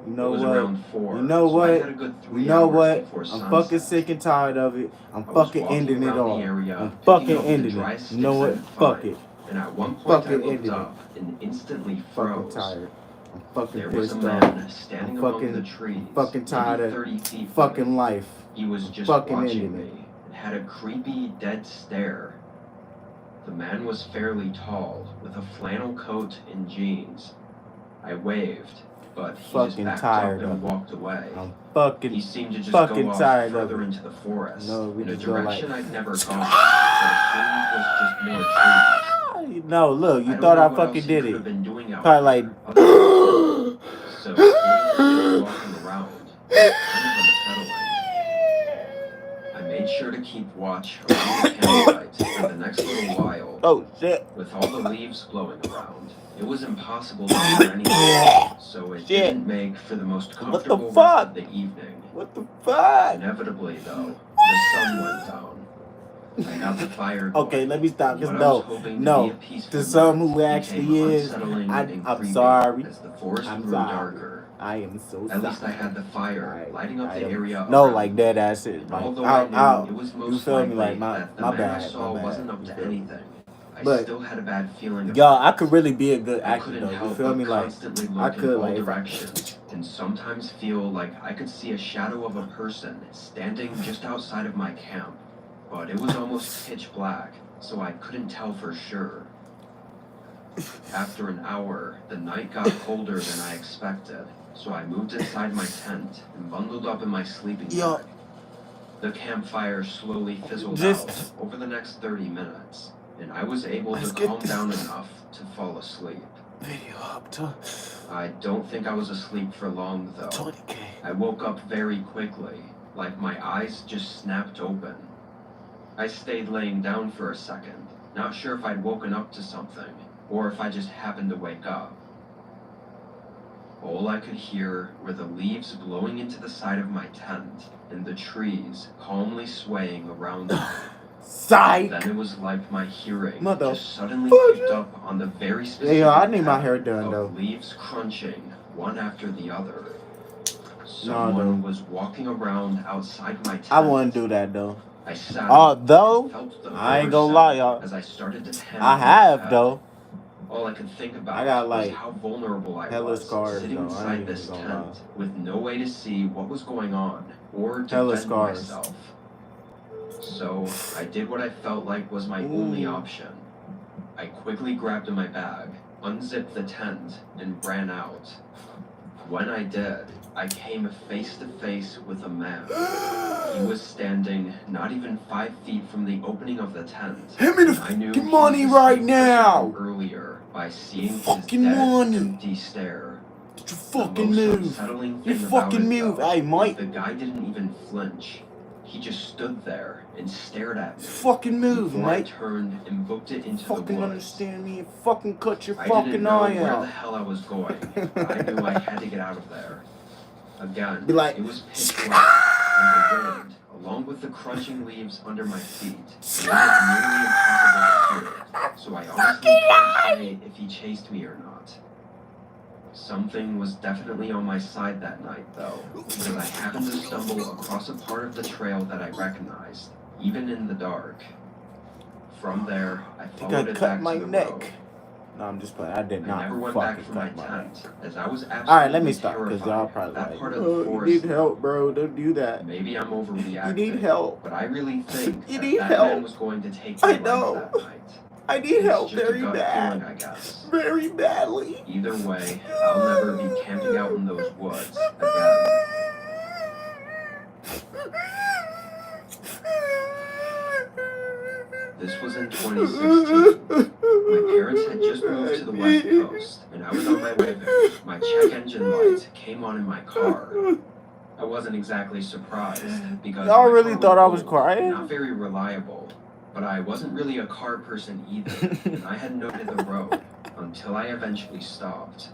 S1: You
S4: It
S1: know
S4: was
S1: what?
S4: around 4,
S1: You know
S4: so I
S1: what?
S4: had a good
S1: You
S4: 3
S1: know
S4: hours
S1: what?
S4: before
S1: I'm
S4: sunset.
S1: fucking sick and tired of it. I'm
S4: I was
S1: fucking
S4: walking
S1: ending it
S4: around
S1: all.
S4: the area,
S1: I'm
S4: picking
S1: fucking
S4: up the
S1: ending
S4: dry
S1: it.
S4: sticks
S1: You know
S4: I
S1: what?
S4: could
S1: Fuck
S4: find.
S1: it.
S4: And at one
S1: I'm
S4: point I
S1: fucking
S4: looked
S1: ending it.
S4: up and instantly
S1: Fucking
S4: froze.
S1: tired. I'm fucking
S4: There was a
S1: pissed off.
S4: man standing
S1: I'm
S4: among
S1: fucking-
S4: the trees,
S1: fucking tired
S4: maybe
S1: of
S4: 30 feet from me.
S1: Fucking life.
S4: He was
S1: I'm
S4: just
S1: fucking
S4: watching
S1: ending
S4: me
S1: it.
S4: and had a creepy, dead stare. The man was fairly tall, with a flannel coat and jeans. I waved, but he just
S1: Fucking
S4: backed
S1: tired
S4: up and
S1: of it.
S4: walked away.
S1: I'm
S4: He
S1: fucking.
S4: seemed to just
S1: fucking
S4: go off
S1: tired of
S4: further
S1: it.
S4: into the forest,
S1: No, we
S4: in a
S1: just go like-
S4: direction I'd never gone, so I assumed was just more trees.
S1: No, look, you
S4: I don't
S1: thought
S4: know
S1: I
S4: what else
S1: fucking
S4: he
S1: did
S4: could
S1: it.
S4: have been doing out
S1: Probably like.
S4: there, other than so seeing him just walking around was kind of unsettling. I made sure to keep watch around the campsite for the next little while.
S1: Oh shit.
S4: With all the leaves blowing around, it was impossible to hear anything, so it
S1: Shit.
S4: didn't make for the most
S1: What the
S4: comfortable rest
S1: fuck?
S4: of the evening.
S1: What the fuck?
S4: Inevitably, though, the sun went down. I got the fire
S1: Okay,
S4: going.
S1: let me stop. Cause
S4: What I was hoping to be a peaceful
S1: to some who
S4: night
S1: actually
S4: became
S1: is,
S4: unsettling and
S1: I'm
S4: creepy
S1: sorry.
S4: as the forest
S1: I'm
S4: grew
S1: sorry.
S4: darker.
S1: I am so
S4: At
S1: sorry.
S4: least I had the fire lighting up the area
S1: No,
S4: around
S1: like
S4: me.
S1: dead ass shit.
S4: And
S1: Like,
S4: although I knew it was
S1: you
S4: most
S1: feel me?
S4: likely
S1: Like
S4: that the
S1: my
S4: man I
S1: bad,
S4: saw wasn't up
S1: You
S4: to
S1: feel me?
S4: anything, I
S1: But
S4: still had a bad feeling
S1: y'all,
S4: about
S1: I
S4: it.
S1: could really be a good
S4: I
S1: actor
S4: couldn't
S1: though. You
S4: help
S1: feel
S4: but
S1: me? Like
S4: constantly
S1: I
S4: look in
S1: could
S4: all
S1: like
S4: directions and sometimes feel like I could see a shadow of a person standing just outside of my camp, but it was almost pitch black, so I couldn't tell for sure. After an hour, the night got colder than I expected, so I moved inside my tent and bundled up in my sleeping
S1: Yo.
S4: bag. The campfire slowly fizzled
S1: Just-
S4: out over the next 30 minutes, and I was able
S1: Let's
S4: to
S1: get
S4: calm
S1: this
S4: down enough to fall asleep.
S1: video up to
S4: I don't think I was asleep for long, though.
S1: 20K.
S4: I woke up very quickly, like my eyes just snapped open. I stayed laying down for a second, not sure if I'd woken up to something, or if I just happened to wake up. All I could hear were the leaves blowing into the side of my tent, and the trees calmly swaying around me.
S1: Psych.
S4: Then it was like my hearing
S1: Mother
S4: just suddenly
S1: fudge.
S4: picked up on the very specific
S1: Yeah, I need my hair
S4: pattern
S1: done,
S4: of
S1: though.
S4: leaves crunching one after the other.
S1: No,
S4: Someone
S1: though.
S4: was walking around outside my tent.
S1: I wouldn't do that though.
S4: I sat
S1: Although,
S4: up and felt the
S1: I ain't
S4: door
S1: gonna lie,
S4: set
S1: y'all.
S4: as I started to panic
S1: I
S4: in
S1: have
S4: bed.
S1: though.
S4: All I could think about
S1: I got,
S4: was
S1: like,
S4: how vulnerable I
S1: hella
S4: was
S1: scars,
S4: sitting
S1: though. I
S4: inside
S1: ain't
S4: this
S1: even gonna
S4: tent with no way to see what was going on or
S1: Hella
S4: defend
S1: scars.
S4: myself. So I did what I felt like was my only
S1: Ooh.
S4: option. I quickly grabbed my bag, unzipped the tent, and ran out. When I did, I came face to face with a man. He was standing not even 5 feet from the opening of the tent.
S1: Hand me the
S4: and I knew
S1: fucking
S4: he was
S1: money
S4: the
S1: right
S4: same
S1: now.
S4: person from earlier by seeing his
S1: Fucking
S4: dead,
S1: money.
S4: empty stare.
S1: Get your
S4: The
S1: fucking
S4: most
S1: move.
S4: unsettling
S1: You
S4: thing about
S1: fucking
S4: it,
S1: move.
S4: though,
S1: Hey,
S4: was
S1: Mike.
S4: the guy didn't even flinch. He just stood there and stared at me.
S1: Fucking move,
S4: Before I
S1: mate.
S4: turned and booked it into the
S1: Fucking
S4: woods.
S1: understand me and fucking cut your
S4: I didn't
S1: fucking
S4: know
S1: eye
S4: where the
S1: out.
S4: hell I was going, but I knew I had to get out of there. Again,
S1: Be like,
S4: it was pitch black, and the wind, along with the crunching leaves under my feet, made it nearly impossible to hear. So I honestly can't say if he chased me or not. Something was definitely on my side that night, though, because I happened to stumble across a part of the trail that I recognized, even in the dark. From there, I
S1: think
S4: followed
S1: I
S4: it
S1: cut
S4: back
S1: my
S4: to the
S1: neck.
S4: road.
S1: No, I'm just playing. I did
S4: I
S1: not
S4: never went back
S1: fucking
S4: for my
S1: cut my neck.
S4: tent, as I was absolutely
S1: Alright, let me stop, because y'all
S4: terrified
S1: probably
S4: that
S1: like,
S4: part of the
S1: oh, you
S4: forest
S1: need help, bro. Don't do that.
S4: Maybe I'm overreacting.
S1: You need help.
S4: But I really think
S1: You
S4: that
S1: need
S4: that
S1: help.
S4: man was going to take
S1: I
S4: my life
S1: know.
S4: that night.
S1: I need
S4: It's
S1: help
S4: just
S1: very
S4: a gut
S1: bad.
S4: feeling, I guess.
S1: Very badly.
S4: Either way, I'll never be camping out in those woods again. This was in 2016. My parents had just moved to the West Coast, and I was on my way there. My check engine light came on in my car. I wasn't exactly surprised, because
S1: Y'all
S4: my
S1: really
S4: car
S1: thought I was
S4: old,
S1: crying?
S4: not very reliable, but I wasn't really a car person either, and I had noted the road until I eventually stopped.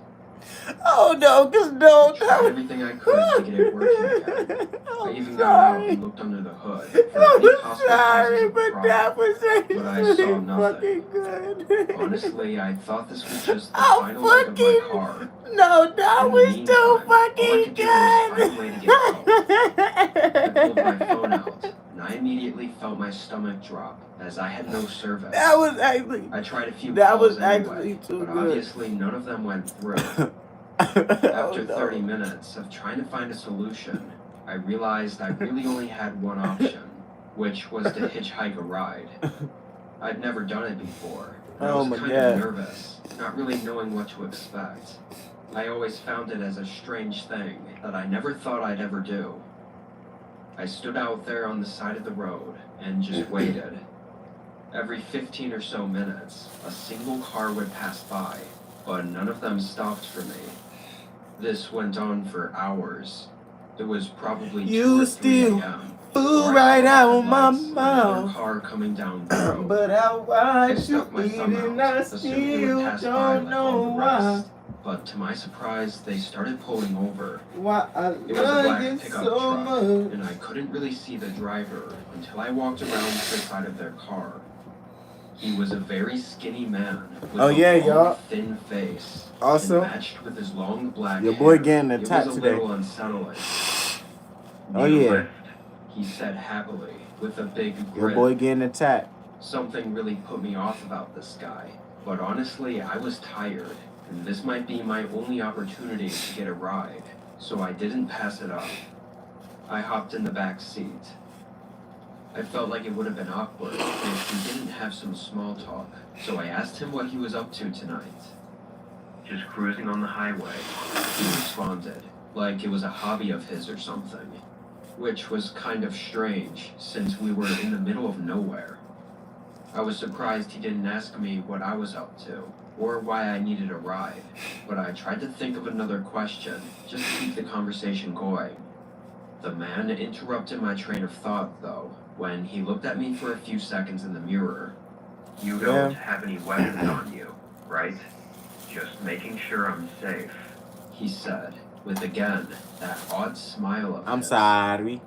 S1: Oh no, cause no,
S4: I tried everything I could to get it working again. I even got out and looked under the hood for any
S1: I'm
S4: possible
S1: sorry,
S4: causes of the
S1: but
S4: problem.
S1: that was
S4: But I saw nothing.
S1: fucking good.
S4: Honestly, I thought this was just the
S1: Oh,
S4: final leg of my
S1: fucking-
S4: car.
S1: No, that
S4: In the
S1: was
S4: meantime,
S1: too
S4: all I
S1: fucking
S4: could do was find a way to get help. I pulled
S1: good.
S4: my phone out, and I immediately felt my stomach drop, as I had no service.
S1: That was actually.
S4: I tried a few
S1: That
S4: calls
S1: was
S4: anyway,
S1: actually too
S4: but
S1: good.
S4: obviously none of them went through.
S1: After
S4: After 30 minutes of trying to find a solution, I realized I really only had one option, which was to hitchhike a ride. I'd never done it before, and I
S1: Oh
S4: was
S1: my
S4: kind
S1: God.
S4: of nervous, not really knowing what to expect. I always found it as a strange thing that I never thought I'd ever do. I stood out there on the side of the road and just waited. Every 15 or so minutes, a single car would pass by, but none of them stopped for me. This went on for hours. It was probably
S1: You
S4: 2 or 3
S1: still
S4: a.m.
S1: Fool
S4: before I
S1: right
S4: saw
S1: out of my
S4: headlights of another
S1: mouth.
S4: car coming down the road.
S1: But I
S4: I
S1: watch you
S4: stuck my thumb
S1: eat and
S4: out,
S1: I
S4: assuming it would
S1: still
S4: pass by
S1: don't
S4: like all
S1: know
S4: the
S1: why.
S4: rest. but to my surprise, they started pulling over.
S1: Why I
S4: It was a
S1: love
S4: black
S1: you
S4: pickup
S1: so
S4: truck,
S1: much.
S4: and I couldn't really see the driver until I walked around to the side of their car. He was a very skinny man with
S1: Oh,
S4: a
S1: yeah,
S4: long,
S1: y'all.
S4: thin face,
S1: Also,
S4: and matched with his long black
S1: your boy
S4: hair.
S1: getting
S4: It
S1: attacked
S4: was a
S1: today.
S4: little unsettling.
S1: Oh,
S4: "Need a
S1: yeah.
S4: lift?" he said happily, with a big
S1: Your
S4: grin.
S1: boy getting attacked.
S4: Something really put me off about this guy, but honestly, I was tired, and this might be my only opportunity to get a ride, so I didn't pass it up. I hopped in the back seat. I felt like it would have been awkward if we didn't have some small talk, so I asked him what he was up to tonight. "Just cruising on the highway," he responded, like it was a hobby of his or something, which was kind of strange since we were in the middle of nowhere. I was surprised he didn't ask me what I was up to, or why I needed a ride, but I tried to think of another question, just to keep the conversation going. The man interrupted my train of thought, though, when he looked at me for a few seconds in the mirror. "You don't have any weapons on you, right? Just making sure I'm safe," he said, with again that odd smile of
S1: I'm
S4: his.
S1: sorry.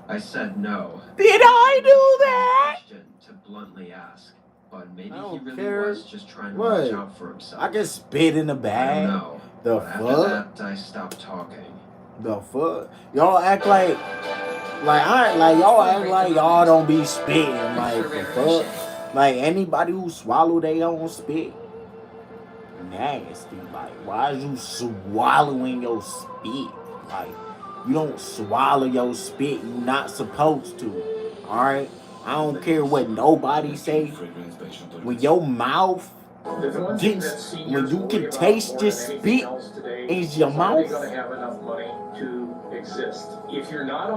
S4: I said no.
S1: Did I do that?
S4: Question to bluntly ask, but maybe
S1: I
S4: he
S1: don't
S4: really
S1: care.
S4: was just trying to
S1: What?
S4: watch out for himself.
S1: I can spit in the
S4: I
S1: bag.
S4: don't know.
S1: The
S4: But after
S1: fuck?
S4: that, I stopped talking.
S1: The fuck? Y'all act like y'all act like y'all don't be spitting. Like the fuck? Like anybody who swallow their own spit, nasty. Like why is you swallowing your spit? Like you don't swallow your spit. You not supposed to. All right. I don't care what nobody say. When your mouth gets, when you can taste your spit in your mouth,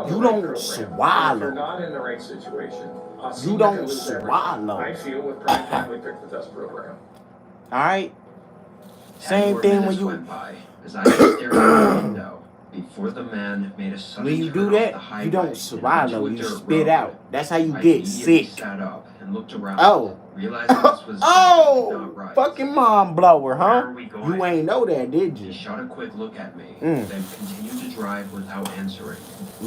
S1: you don't swallow. You don't swallow.
S2: I feel with Prime Family Pick the Test program.
S1: All right.
S4: 10
S1: Same
S4: more
S1: thing when
S4: minutes
S1: you
S4: went by as I was staring out the window before the man made a sudden
S1: when you
S4: turn
S1: do
S4: off the
S1: that,
S4: highway
S1: you don't
S4: and onto
S1: swallow.
S4: a
S1: You
S4: dirt
S1: spit
S4: road.
S1: out. That's how you
S4: I
S1: get
S4: immediately
S1: sick.
S4: sat up and looked around.
S1: Oh.
S4: Realized this was
S1: Oh,
S4: not right.
S1: fucking mind blower,
S4: "Where
S1: huh?
S4: are we going?"
S1: You ain't know that, did
S4: He
S1: you?
S4: shot a quick look at me,
S1: Mm.
S4: then continued to drive without answering.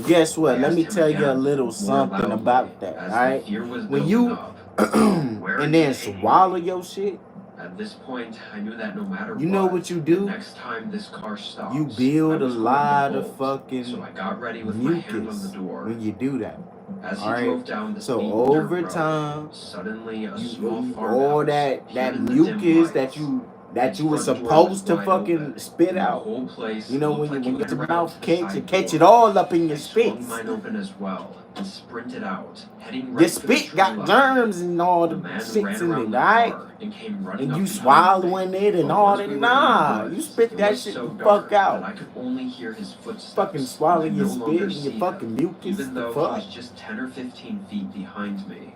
S1: Guess what?
S4: I
S1: Let me
S4: asked him
S1: tell you a
S4: again,
S1: little
S4: more
S1: something
S4: loudly,
S1: about that,
S4: as
S1: alright?
S4: the fear was
S1: When
S4: building
S1: you
S4: up. "Where are
S1: and
S4: you
S1: then
S4: taking
S1: swallow
S4: me?"
S1: your shit,
S4: At this point, I knew that no matter
S1: you know what you
S4: the
S1: do?
S4: next time this car stops,
S1: You build
S4: I
S1: a
S4: was going to
S1: lot of
S4: bolt.
S1: fucking
S4: So I got ready with my hand on the
S1: mucus
S4: door.
S1: when you do that.
S4: As he
S1: Alright?
S4: drove down the
S1: So
S4: steep
S1: over
S4: dirt road,
S1: time,
S4: suddenly a small
S1: you
S4: farmhouse
S1: all that
S4: hid in the
S1: mucus
S4: dim
S1: that
S4: lights.
S1: you
S4: Its
S1: were
S4: front door
S1: supposed to
S4: was wide
S1: fucking
S4: open,
S1: spit
S4: and the
S1: out.
S4: whole place
S1: You know
S4: looked
S1: when
S4: like
S1: you
S4: it
S1: get your
S4: went right
S1: mouth
S4: up to the
S1: catch, you
S4: side
S1: catch it
S4: door.
S1: all up in your
S4: I swung
S1: spits.
S4: mine open as well and sprinted out, heading
S1: Your
S4: right for the
S1: spit
S4: tree
S1: got
S4: line.
S1: germs and all
S4: The
S1: the
S4: man
S1: shits
S4: ran
S1: in
S4: around
S1: it,
S4: the
S1: alright?
S4: car and came running
S1: And
S4: up
S1: you
S4: behind me.
S1: swallowing it and
S4: But
S1: all
S4: once
S1: that.
S4: we were in
S1: Nah,
S4: the
S1: you
S4: woods,
S1: spit
S4: it
S1: that
S4: was
S1: shit
S4: so
S1: the
S4: dark
S1: fuck
S4: that
S1: out.
S4: I could only hear his footsteps.
S1: Fucking swallow
S4: and I
S1: your
S4: no
S1: spit
S4: longer
S1: and your
S4: see
S1: fucking
S4: him,
S1: mucus.
S4: even
S1: The
S4: though he
S1: fuck?
S4: was just 10 or 15 feet behind me.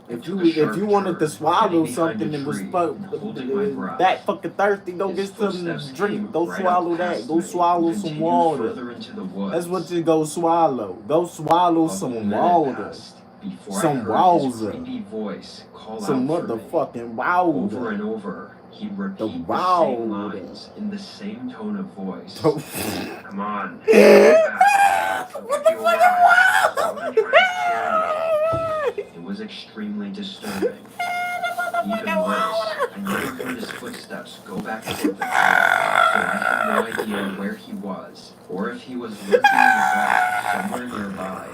S4: I
S1: If
S4: took a
S1: you
S4: sharp
S1: wanted to
S4: turn,
S1: swallow
S4: getting behind
S1: something
S4: a
S1: and was
S4: tree and holding my breath.
S1: that fucking thirsty, go
S4: His
S1: get something
S4: footsteps
S1: to
S4: came
S1: drink. Go
S4: right
S1: swallow
S4: up
S1: that.
S4: past
S1: Go
S4: me
S1: swallow
S4: and
S1: some
S4: continued
S1: water.
S4: further into the woods.
S1: That's what you go swallow. Go swallow
S4: A whole
S1: some
S4: minute
S1: water.
S4: passed before I
S1: Some
S4: heard his
S1: wowzer.
S4: creepy voice call
S1: Some
S4: out for me.
S1: motherfucking
S4: Over
S1: water.
S4: and over, he'd repeat the
S1: wow.
S4: same lines in the same tone of voice. "Come on,
S1: What
S4: get back. I'll
S1: the
S4: give you a
S1: fuck
S4: ride. I
S1: wow?
S4: wasn't trying to scare you." It was extremely disturbing. Even worse, I never heard his footsteps go back toward the car, so I had no idea where he was, or if he was lurking in the dark somewhere nearby.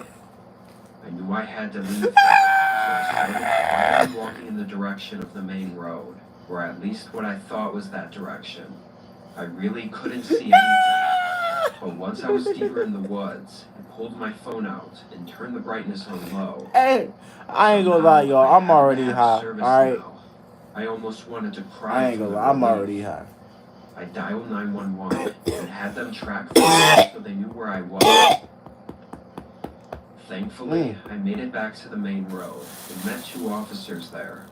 S4: I knew I had to leave there, so I started quietly walking in the direction of the main road, or at least what I thought was that direction. I really couldn't see anything, but once I was deeper in the woods, I pulled my phone out and turned the brightness on low.
S1: Hey, I ain't gonna lie, y'all. I'm already high. Alright?
S4: I almost wanted to cry.
S1: I ain't gonna lie. I'm already high.
S4: I dialed 911 and had them track me so they knew where I was. Thankfully, I made it back to the main road and met 2 officers there.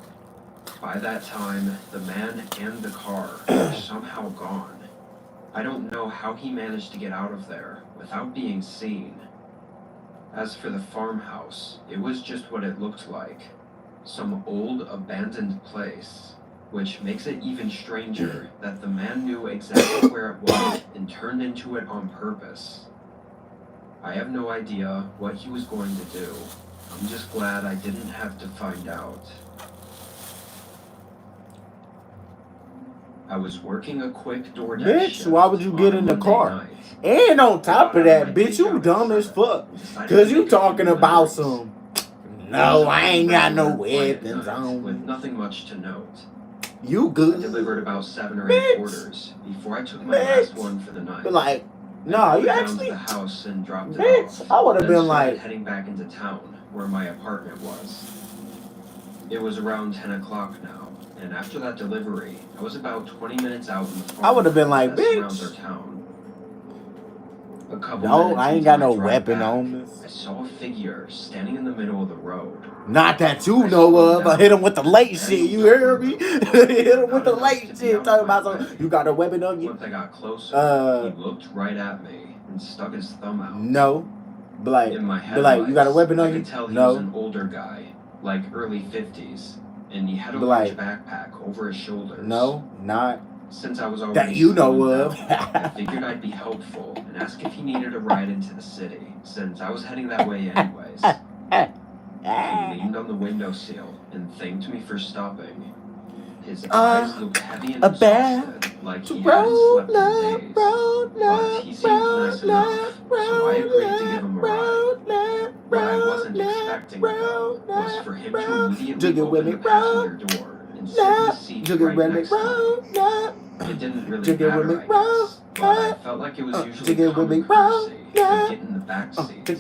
S4: By that time, the man and the car were somehow gone. I don't know how he managed to get out of there without being seen. As for the farmhouse, it was just what it looked like. Some old, abandoned place. which makes it even stranger that the man knew exactly where it was and turned into it on purpose. I have no idea what he was going to do. I'm just glad I didn't have to find out. I was working a quick DoorDash
S1: Bitch,
S4: shift
S1: why would you
S4: on
S1: get
S4: a
S1: in the
S4: Monday
S1: car?
S4: night.
S1: And on top of that,
S4: I
S1: bitch, you
S4: got
S1: dumb as
S4: excited.
S1: fuck.
S4: Decided
S1: Cause
S4: to
S1: you
S4: make a few
S1: talking about
S4: deliveries.
S1: some,
S4: It was
S1: no,
S4: a
S1: I ain't
S4: pretty
S1: got no
S4: regular, quiet
S1: weapons
S4: night
S1: on
S4: with
S1: me.
S4: nothing much to note.
S1: You
S4: I
S1: good.
S4: delivered about 7 or 8
S1: Bitch.
S4: orders before I took my last
S1: Bitch.
S4: one for the night.
S1: But like,
S4: I
S1: no,
S4: brought
S1: you
S4: it down to
S1: actually,
S4: the house and dropped it
S1: bitch,
S4: off.
S1: I would have
S4: Then
S1: been
S4: started
S1: like,
S4: heading back into town where my apartment was. It was around 10 o'clock now, and after that delivery, I was about 20 minutes out in the farm
S1: I would have been like,
S4: that surrounds our
S1: bitch,
S4: town. A couple
S1: no,
S4: minutes
S1: I ain't
S4: into
S1: got
S4: my
S1: no
S4: drive
S1: weapon
S4: back,
S1: on
S4: I
S1: this.
S4: saw a figure standing in the middle of the road.
S1: Not that you
S4: I
S1: know
S4: slowed
S1: of. I
S4: down,
S1: hit him with the late
S4: then
S1: shit. You
S4: moved up
S1: hear
S4: from
S1: me?
S4: the road,
S1: Hit him
S4: not
S1: with the
S4: enough
S1: late
S4: to be
S1: shit.
S4: out
S1: Talking
S4: of my
S1: about some,
S4: way.
S1: you got a weapon on you?
S4: Once I got closer, he looked right at me and stuck his thumb out.
S1: No. Be like,
S4: In my
S1: be like, you got a
S4: headlights,
S1: weapon
S4: I
S1: on you?
S4: could tell he was an
S1: No.
S4: older guy, like early 50s, and he had a
S1: Be
S4: large
S1: like,
S4: backpack over his shoulders.
S1: no, not
S4: Since I was
S1: that
S4: already
S1: you know
S4: slowing
S1: of.
S4: down, I figured I'd be helpful and ask if he needed a ride into the city, since I was heading that way anyways. He leaned on the windowsill and thanked me for stopping. His eyes looked heavy and exhausted, like he hadn't slept in days. But he seemed nice enough, so I agreed to give him a ride. What I wasn't expecting, though, was for him to immediately open the passenger door and sit in the seat right next to me. It didn't really matter, I guess, but I felt like it was usually common courtesy to get in the back seat. As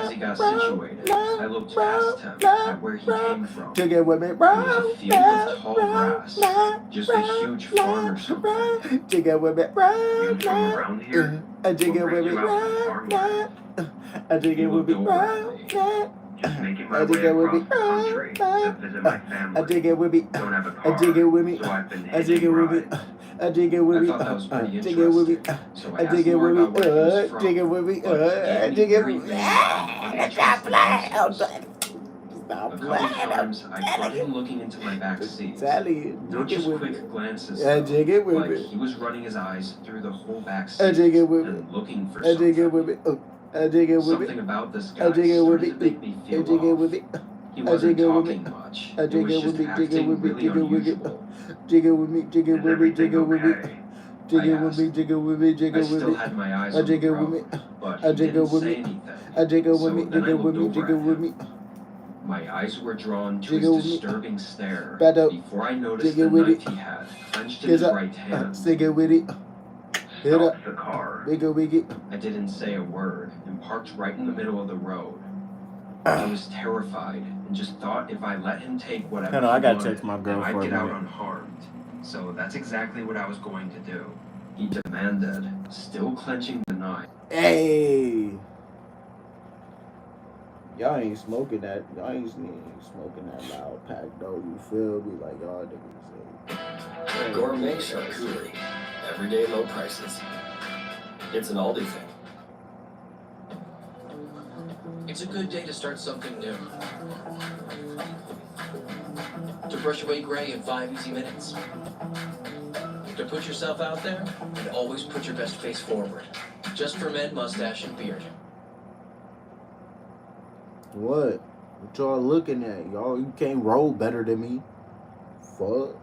S4: he got situated, I looked past him at where he came from. It was a field of tall grass, just a huge farm or something. You from around here? What brings you out to the farmland? He looked over at me. Just making my way across the country to visit my family. Don't have a car, so I've been hitching rides. I thought that was pretty interesting, so I asked more about where he was from, but he gave me briefing and uninteresting answers. A couple times, I caught him looking into my back seat, not just quick glances, though, like he was running his eyes through the whole back seat and looking for something. Something about this guy started to make me feel off. He wasn't talking much. It was just acting really unusual. Is everything okay? I asked. I still had my eyes on the road, but he didn't say anything. So then I looked over at him. My eyes were drawn to his disturbing stare before I noticed the knife he had clenched in his right hand. Stop the car. I didn't say a word and parked right in the middle of the road. I was terrified and just thought if I let him take whatever
S1: Hold on, I
S4: he
S1: gotta
S4: wanted,
S1: text my
S4: then
S1: girl
S4: I'd
S1: for a
S4: get out
S1: minute.
S4: unharmed. So that's exactly what I was going to do. He demanded, still clenching the knife.
S1: Hey. Y'all ain't smoking that. Y'all ain't smoking that loud pack though. You feel me? Like y'all niggas say.
S6: Gourmet charcuterie. Everyday low prices. It's an Aldi thing. It's a good day to start something new. To brush away gray in 5 easy minutes. To put yourself out there and always put your best face forward. Just for men, mustache, and beard.
S1: What? What y'all looking at? Y'all, you can't roll better than me. Fuck.